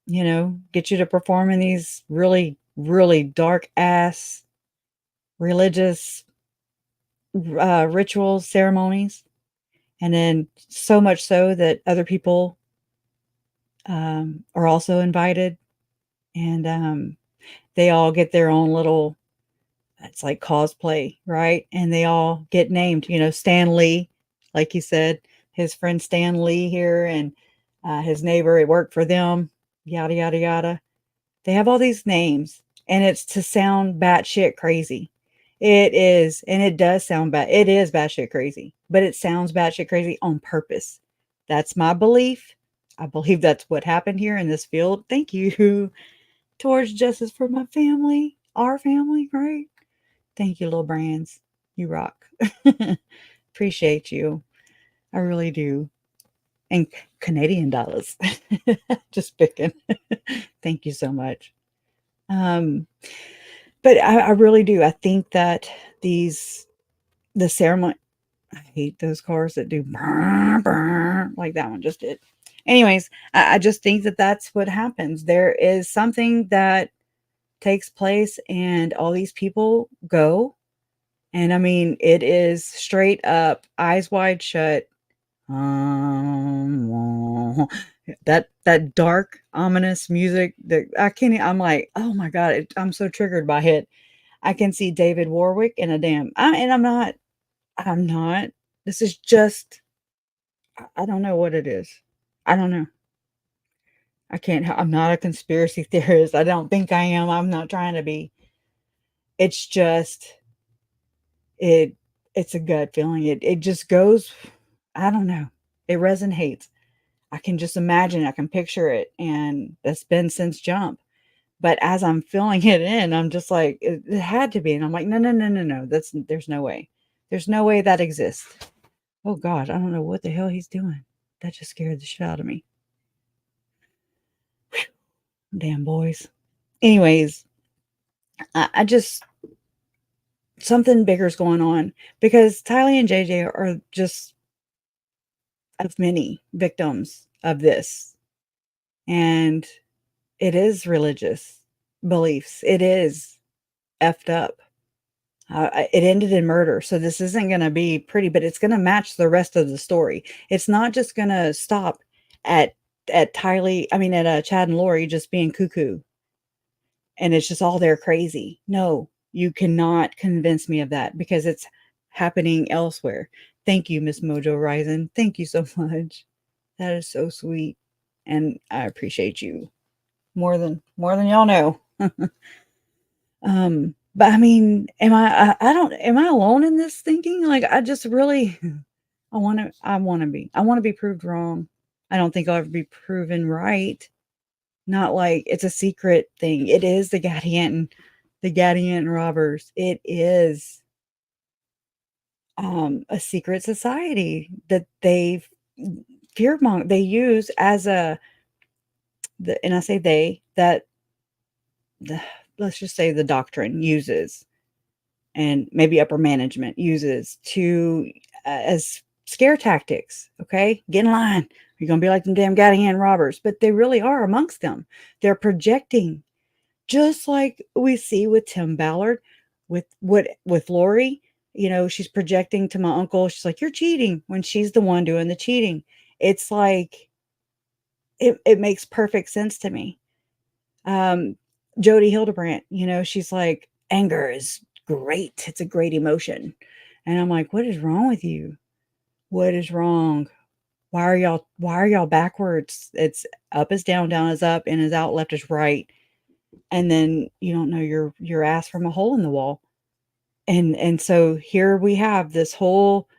get you to perform in these really, really dark ass religious rituals, ceremonies. And then so much so that other people are also invited. And they all get their own little, it's like cosplay, right? And they all get named, Stan Lee, like you said, his friend Stan Lee here, and his neighbor, it worked for them, yada, yada, yada. They have all these names, and it's to sound batshit crazy. It is, and it does sound bad. It is batshit crazy, but it sounds batshit crazy on purpose. That's my belief. I believe that's what happened here in this field. Thank you. Towards justice for my family, our family, right? Thank you, little brands. You rock. Appreciate you. I really do. And Canadian dollars. Just picking. Thank you so much. But I really do. I think that the ceremony, I hate those cars that do brr, brr, like that one just did. Anyways, I just think that that's what happens. There is something that takes place, and all these people go. And I mean, it is straight up, eyes wide shut. That dark, ominous music that I can't. I'm like, oh my god, I'm so triggered by it. I can see David Warwick in a damn. And I'm not. I'm not. This is just. I don't know what it is. I don't know. I can't. I'm not a conspiracy theorist. I don't think I am. I'm not trying to be. It's just. It. It's a gut feeling. It just goes. I don't know. It resonates. I can just imagine, I can picture it, and that's been since jump. But as I'm filling it in, I'm just like, it had to be. And I'm like, no, no, no, no, no. There's no way. There's no way that exists. Oh God, I don't know what the hell he's doing. That just scared the shit out of me. Whew. Damn boys. Anyways, I just, something bigger's going on, because Tylee and JJ are just of many victims of this. And it is religious beliefs. It is effed up. It ended in murder. So this isn't going to be pretty, but it's going to match the rest of the story. It's not just going to stop at Tylee, at Chad and Lori just being cuckoo. And it's just all they're crazy. No, you cannot convince me of that, because it's happening elsewhere. Thank you, Miss Mojo Rising. Thank you so much. That is so sweet. And I appreciate you more than y'all know. But I mean, am I alone in this thinking? Like, I just really, I want to be proved wrong. I don't think I'll ever be proven right. Not like it's a secret thing. It is the Gadianton robbers. It is a secret society that they use as and I say that let's just say the doctrine uses, and maybe upper management uses to as scare tactics. Okay, get in line. You're gonna be like them damn Gadianton robbers, but they really are amongst them. They're projecting, just like we see with Tim Ballard, with Lori. She's projecting to my uncle. She's like, "You're cheating," when she's the one doing the cheating. It's like it makes perfect sense to me. Jody Hildebrandt, she's like, anger is great. It's a great emotion. And I'm like, what is wrong with you? What is wrong? Why are y'all backwards? It's up is down, down is up, in is out, left is right. And then you don't know your ass from a hole in the wall. And so here we have this whole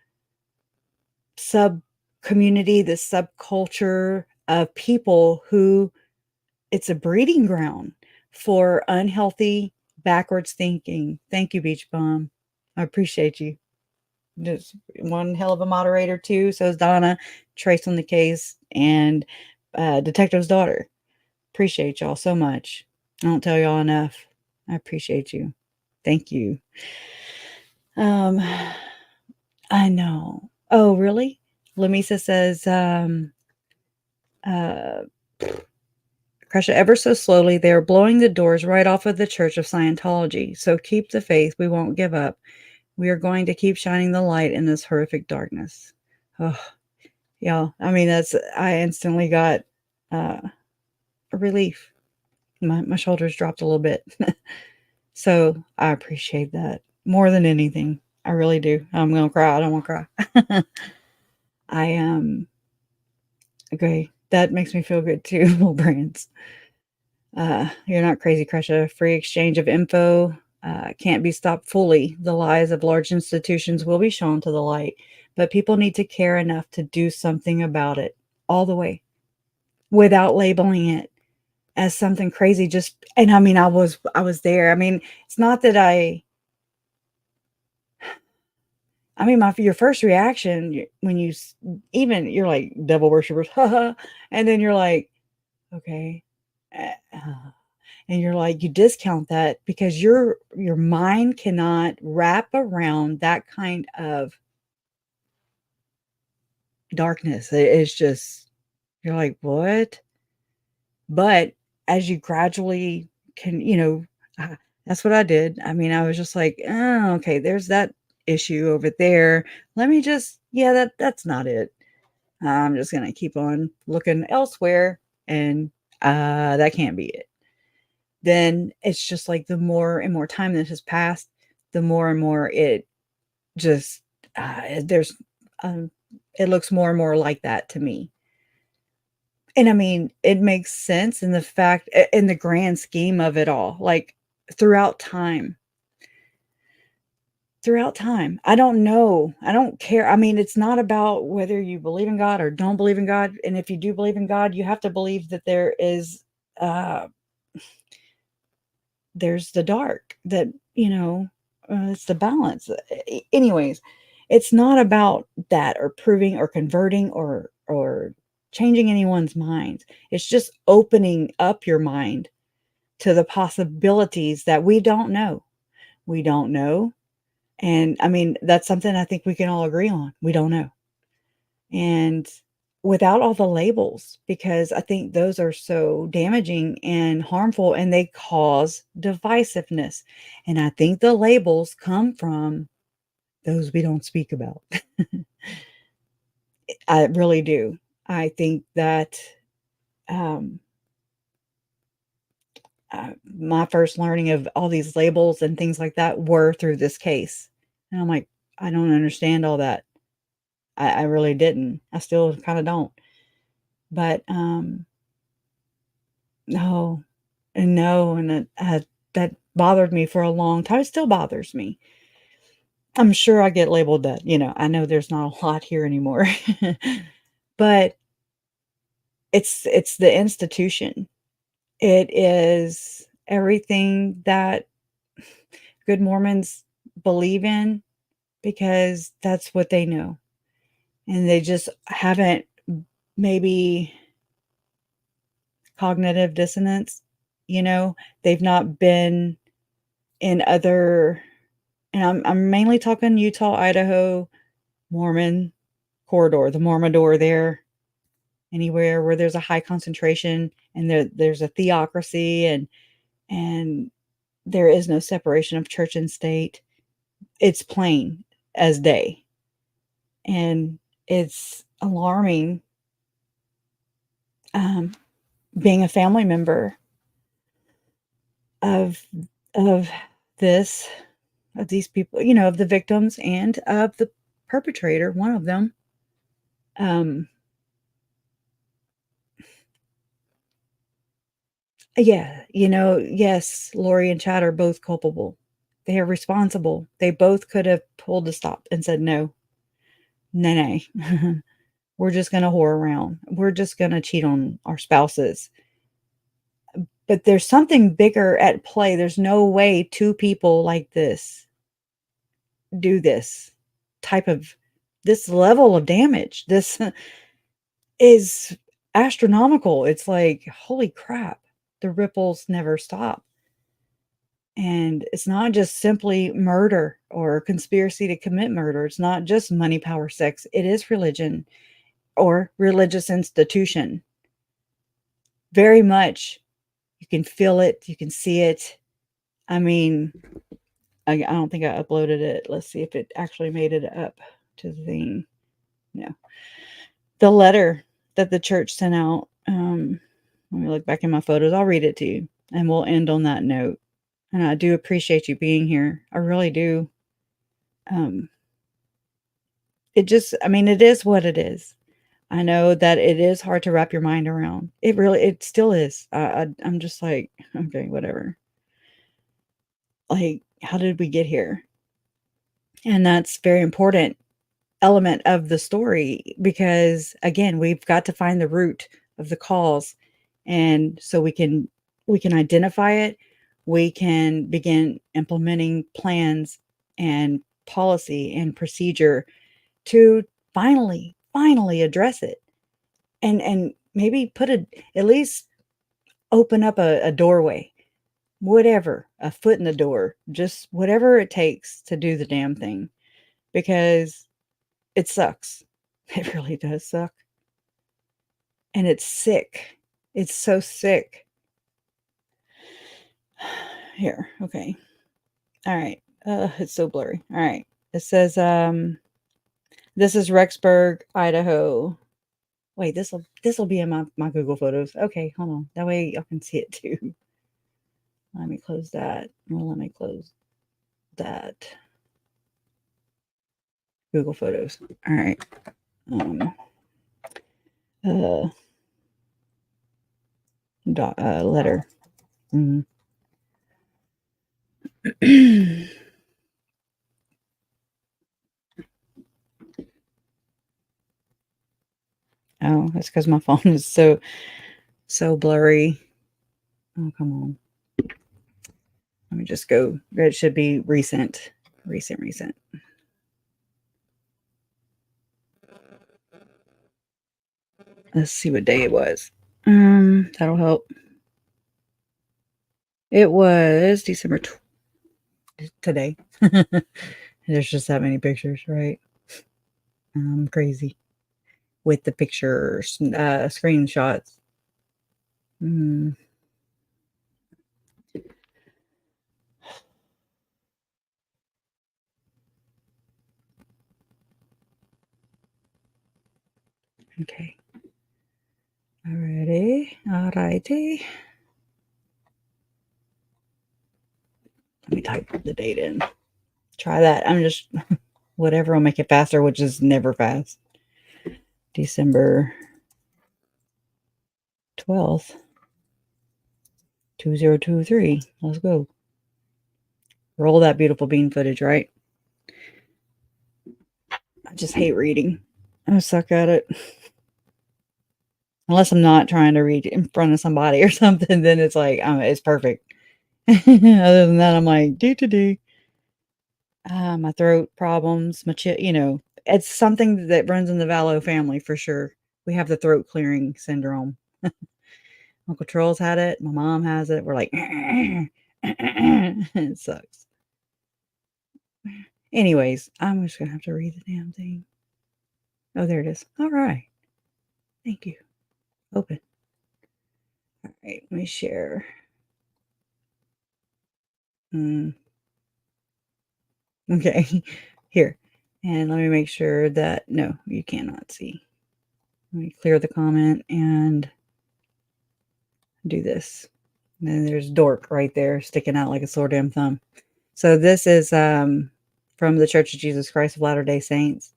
sub community, this subculture of people who, it's a breeding ground for unhealthy, backwards thinking. Thank you, Beach Bum. I appreciate you. Just one hell of a moderator too. So is Donna, Trace on the case, and Detective's daughter. Appreciate y'all so much. I don't tell y'all enough. I appreciate you. Thank you. I know. Oh, really? Lamisa says, Crusher, ever so slowly, they are blowing the doors right off of the Church of Scientology. So keep the faith. We won't give up. We are going to keep shining the light in this horrific darkness. Oh, yeah. I mean, I instantly got a relief. My shoulders dropped a little bit. So I appreciate that more than anything. I really do. I'm gonna cry. I don't want to cry. I okay. That makes me feel good too, little brands. You're not crazy, Crush. A free exchange of info can't be stopped fully. The lies of large institutions will be shown to the light, but people need to care enough to do something about it all the way without labeling it as something crazy. And I mean, I was there. I mean, it's not that I mean, your first reaction when you're like devil worshippers, haha, and then you're like, okay, uh, and you're like, you discount that because your mind cannot wrap around that kind of darkness. It's just you're like, what? But as you gradually can, that's what I did. I mean, I was just like, oh, okay, there's that issue over there. Let me just, yeah, that's not it. I'm just gonna keep on looking elsewhere, and that can't be it. Then it's just like the more and more time that has passed, the more and more it just there's um, it looks more and more like that to me. And I mean, it makes sense in in the grand scheme of it all, like throughout time. Throughout time. I don't know. I don't care. I mean, it's not about whether you believe in God or don't believe in God. And if you do believe in God, you have to believe that uh there's the dark, that, it's the balance. Anyways, it's not about that or proving or converting or changing anyone's minds. It's just opening up your mind to the possibilities that we don't know. We don't know. And I mean, that's something I think we can all agree on. We don't know. And without all the labels, because I think those are so damaging and harmful and they cause divisiveness. And I think the labels come from those we don't speak about. I really do. I think that um, my first learning of all these labels and things like that were through this case. And I'm like, I don't understand all that. I really didn't. I still kind of don't. But no, and no, and that bothered me for a long time. It still bothers me. I'm sure I get labeled that, I know there's not a lot here anymore. But it's the institution. It is everything that good Mormons believe in because that's what they know. And they just haven't, maybe cognitive dissonance, they've not been in other, and I'm mainly talking Utah, Idaho, Mormon corridor, the Mormodor there, anywhere where there's a high concentration and there's a theocracy and there is no separation of church and state. It's plain as day. And it's alarming, being a family member of of this of these people, of the victims and of the perpetrator, one of them. Um, yeah, yes, Lori and Chad are both culpable. They are responsible. They both could have pulled the stop and said, no, no, no. We're just going to whore around. We're just going to cheat on our spouses. But there's something bigger at play. There's no way two people like this do this level of damage. This is astronomical. It's like, holy crap, the ripples never stop. And it's not just simply murder or conspiracy to commit murder. It's not just money, power, sex. It is religion or religious institution. Very much. You can feel it. You can see it. I mean, I don't think I uploaded it. Let's see if it actually made it up to the thing. No. The letter that the church sent out, let me look back in my photos. I'll read it to you, and we'll end on that note. And I do appreciate you being here. I really do. It is what it is. I know that it is hard to wrap your mind around. It still is. I'm just like, okay, whatever. Like, how did we get here? And that's very important element of the story because again, we've got to find the root of the cause, and so we can identify it. We can begin implementing plans and policy and procedure to finally address it, and maybe at least open up a doorway, whatever, a foot in the door, just whatever it takes to do the damn thing, because it sucks. It really does suck. And it's sick. It's so sick. Here, okay. All right. It's so blurry. All right. It says, this is Rexburg, Idaho. Wait, this'll be in my Google Photos. Okay, hold on. That way y'all can see it too. Let me close that. Well, let me close that. Google Photos. All right. Letter. Oh, that's because my phone is so blurry. Oh, come on. Let me just go. It should be recent. Recent. Let's see what day it was. That'll help. It was December today. There's just that many pictures, right? I'm crazy with the pictures, screenshots. Okay. Alrighty. Let me type the date in. Try that. I'm just whatever will make it faster, which is never fast. December 12th, 2023. Let's go. Roll that beautiful bean footage, right? I just hate reading. I suck at it. Unless I'm not trying to read in front of somebody or something, then it's like, it's perfect. Other than that, I'm like, do. My throat problems, it's something that runs in the Vallow family for sure. We have the throat clearing syndrome. Uncle Charles had it. My mom has it. We're like, it sucks. Anyways, I'm just going to have to read the damn thing. Oh, there it is. All right. Thank you. Open. All right. Let me share. Okay. Here. And let me make sure that, no, you cannot see. Let me clear the comment and do this. And then there's dork right there sticking out like a sore damn thumb. So this is from the Church of Jesus Christ of Latter-day Saints.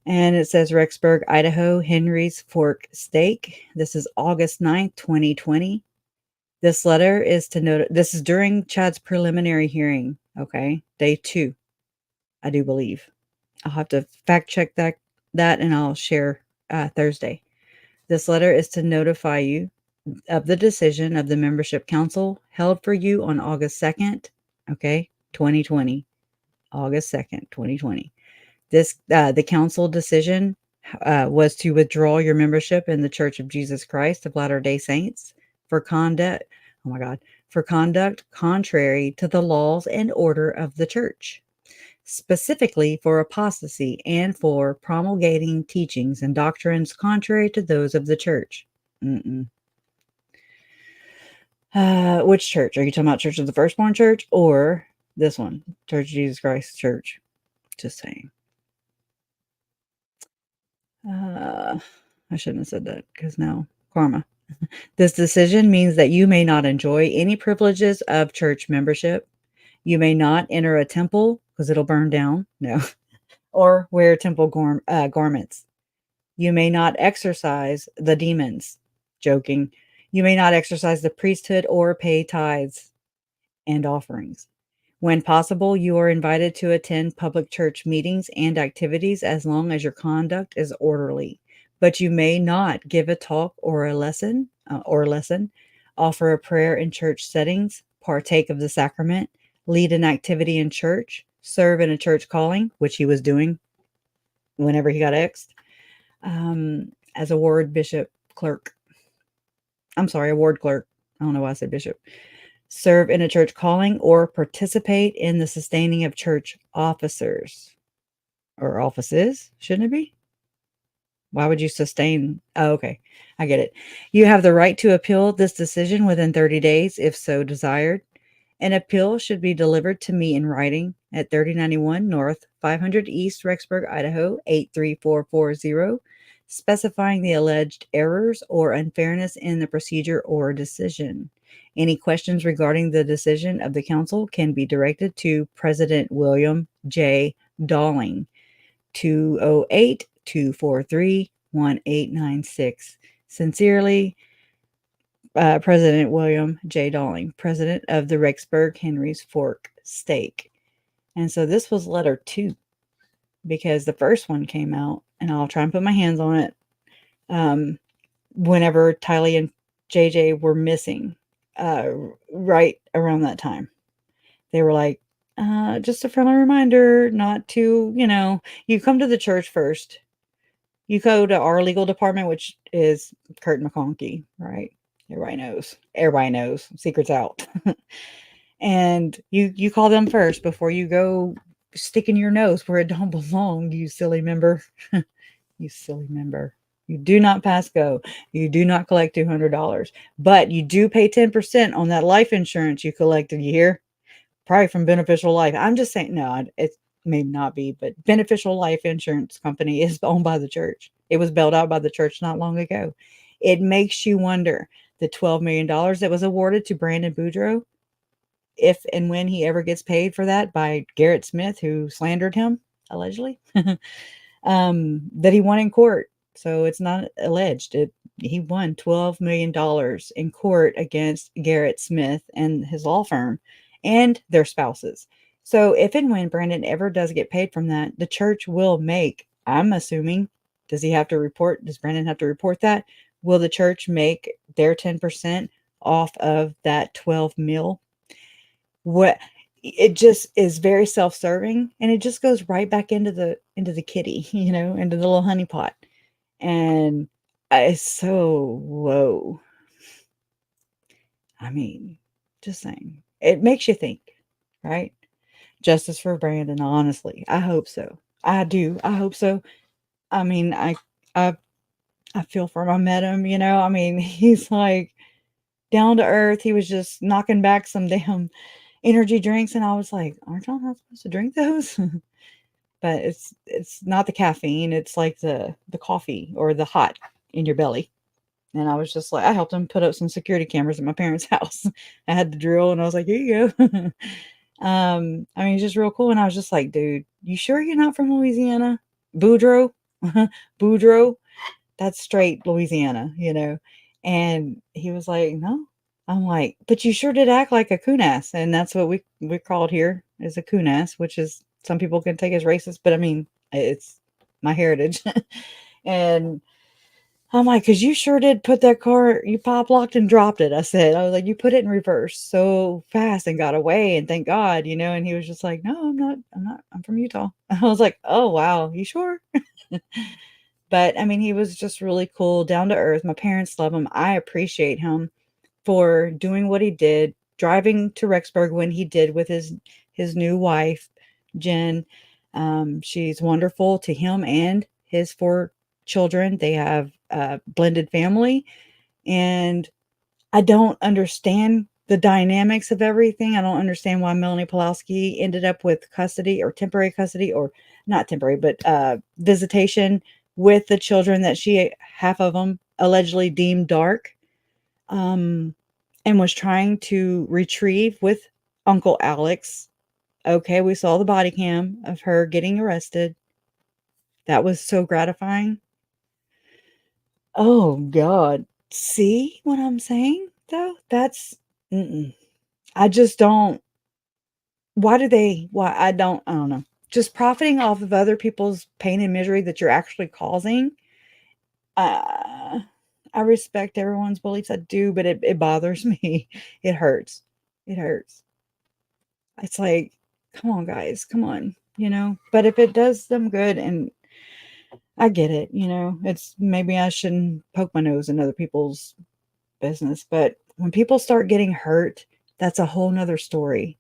And it says Rexburg, Idaho, Henry's Fork Steak. This is August 9th, 2020. This letter is to note, this is during Chad's preliminary hearing. Okay. Day 2, I do believe. I'll have to fact check that and I'll share Thursday. This letter is to notify you of the decision of the membership council held for you on August 2nd, okay, 2020. August 2nd, 2020. This the council decision was to withdraw your membership in the Church of Jesus Christ of Latter-day Saints for conduct contrary to the laws and order of the church, specifically for apostasy and for promulgating teachings and doctrines contrary to those of the church. Which church? Are you talking about Church of the Firstborn Church or this one, Church of Jesus Christ Church? Just saying. I shouldn't have said that because now karma. This decision means that you may not enjoy any privileges of church membership. You may not enter a temple because it'll burn down. No. Or wear temple garments. You may not exorcise the demons. Joking. You may not exercise the priesthood or pay tithes and offerings. When possible, you are invited to attend public church meetings and activities as long as your conduct is orderly. But you may not give a talk or a lesson, offer a prayer in church settings, partake of the sacrament, lead an activity in church, serve in a church calling, which he was doing whenever he got exed, as a ward bishop clerk. I'm sorry, a ward clerk. I don't know why I said bishop. Serve in a church calling or participate in the sustaining of church officers or offices. Shouldn't it be? Why would you sustain? Oh, okay. I get it. You have the right to appeal this decision within 30 days if so desired. An appeal should be delivered to me in writing at 3091 North, 500 East, Rexburg, Idaho, 83440, specifying the alleged errors or unfairness in the procedure or decision. Any questions regarding the decision of the council can be directed to President William J. Dalling, 208-243-1896. Sincerely, President William J. Dalling, president of the Rexburg Henry's Fork Stake. And so this was letter 2 because the first one came out, and I'll try and put my hands on it. Whenever Tylee and JJ were missing, right around that time, they were like, just a friendly reminder not to, you come to the church first. You go to our legal department, which is Kurt McConkie, right? Everybody knows. Secret's out. And you call them first before you go sticking your nose where it don't belong, you silly member. You silly member. You do not pass go. You do not collect $200. But you do pay 10% on that life insurance you collected, you hear? Probably from Beneficial Life. I'm just saying, no, it may not be, but Beneficial Life Insurance Company is owned by the church. It was bailed out by the church not long ago. It makes you wonder, the $12 million that was awarded to Brandon Boudreaux, if and when he ever gets paid for that by Garrett Smith, who slandered him, allegedly, that he won in court. So it's not alleged. He won $12 million in court against Garrett Smith and his law firm and their spouses. So if and when Brandon ever does get paid from that, the church will make, I'm assuming, does Brandon have to report that? Will the church make their 10% off of that 12 mil? What it just is very self-serving, and it just goes right back into the kitty, into the little honey pot. And it's so low. I mean, just saying. It makes you think, right? Justice for Brandon, honestly. I hope so. I do. I hope so. I mean, I feel for him. I met him, I mean, he's like down to earth. He was just knocking back some damn energy drinks, and I was like, aren't y'all not supposed to drink those? But it's not the caffeine, it's like the coffee or the hot in your belly. And I was just like, I helped him put up some security cameras at my parents' house. I had the drill, and I was like, here you go. I mean, it's just real cool. And I was just like, dude, you sure you're not from Louisiana? Boudreaux? Boudreaux? That's straight Louisiana, And he was like, no. I'm like, but you sure did act like a coon-ass. And that's what we called here, is a coon-ass, which is, some people can take as racist, but I mean, it's my heritage. And I'm like, because you sure did put that car, you pop locked and dropped it. I was like, you put it in reverse so fast and got away, and thank God, and he was just like, no, I'm from Utah. I was like, oh, wow, you sure? But I mean, he was just really cool, down to earth. My parents love him. I appreciate him for doing what he did, driving to Rexburg when he did with his new wife, Jen. She's wonderful to him and his 4 children. They have a blended family, and I don't understand the dynamics of everything. I don't understand why Melanie Pulowski ended up with custody or temporary custody, or not temporary, but visitation with the children that she, half of them, allegedly deemed dark, and was trying to retrieve with Uncle Alex. Okay, we saw the body cam of her getting arrested. That was so gratifying. Oh, God. See what I'm saying, though? That's, I just don't. Why I don't know. Just profiting off of other people's pain and misery that you're actually causing. Uh, I respect everyone's beliefs. I do, but it bothers me. It hurts. It hurts. It's like, come on, guys, come on, But if it does them good, and I get it, it's maybe I shouldn't poke my nose in other people's business, but when people start getting hurt, that's a whole nother story.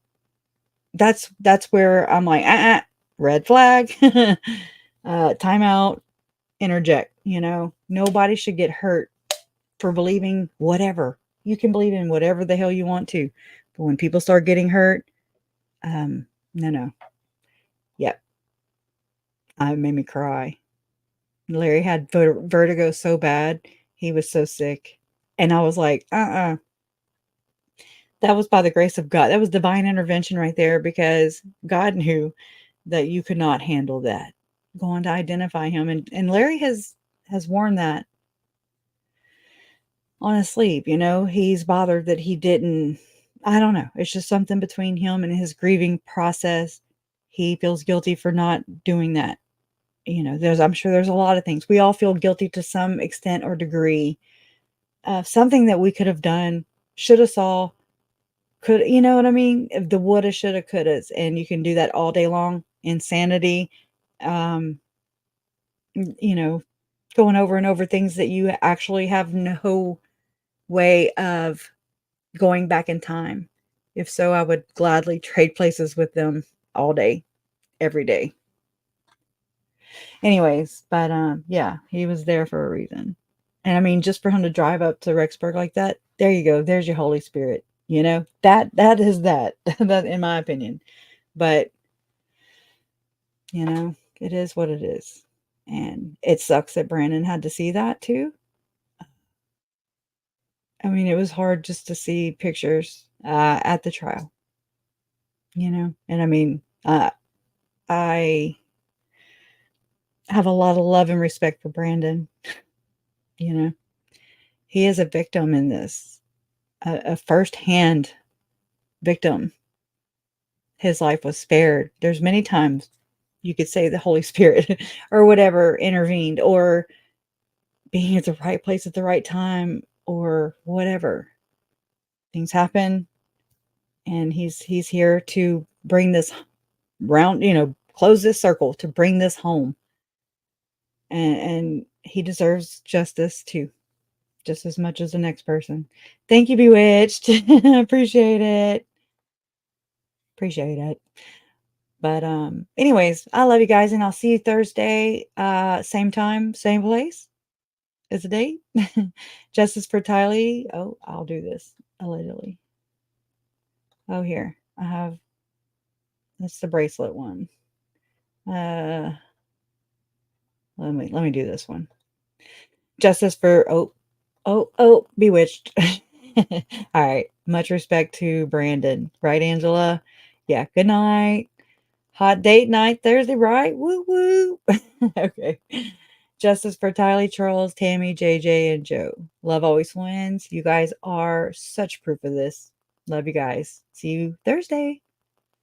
That's where I'm like, red flag, time out, interject. Nobody should get hurt for believing whatever. You can believe in whatever the hell you want to, but when people start getting hurt, no. Yep. It made me cry. Larry had vertigo so bad. He was so sick. And I was like, That was by the grace of God. That was divine intervention right there, because God knew that you could not handle that. Going to identify him. And Larry has worn that on his sleeve. He's bothered that he didn't. I don't know. It's just something between him and his grieving process. He feels guilty for not doing that. I'm sure there's a lot of things. We all feel guilty to some extent or degree of something that we could have done, should have saw, could, you know what I mean? If the woulda, shoulda, couldas, and you can do that all day long. Insanity, um, going over and over things that you actually have no way of going back in time. If so, I would gladly trade places with them all day, every day. Anyways, but yeah, he was there for a reason. And I mean, just for him to drive up to Rexburg like that, there you go. There's your Holy Spirit. That is that in my opinion. But it is what it is. And it sucks that Brandon had to see that too. I mean, it was hard just to see pictures at the trial. And I mean, I have a lot of love and respect for Brandon. He is a victim in this, a firsthand victim. His life was spared. There's many times you could say the Holy Spirit or whatever intervened, or being at the right place at the right time, or whatever. Things happen, and he's here to bring this round, close this circle, to bring this home. And he deserves justice too, just as much as the next person. Thank you, Bewitched. Appreciate it. But anyways, I love you guys, and I'll see you Thursday, same time, same place. Is the date. Justice for Tylee. Oh, I'll do this allegedly. Oh, here I have. That's the bracelet one. Let me do this one. Justice for Bewitched. All right. Much respect to Brandon. Right, Angela? Yeah. Good night. Hot date night Thursday, right? Woo woo. Okay. Justice for Tylee, Charles, Tammy, JJ, and Joe. Love always wins. You guys are such proof of this. Love you guys. See you Thursday.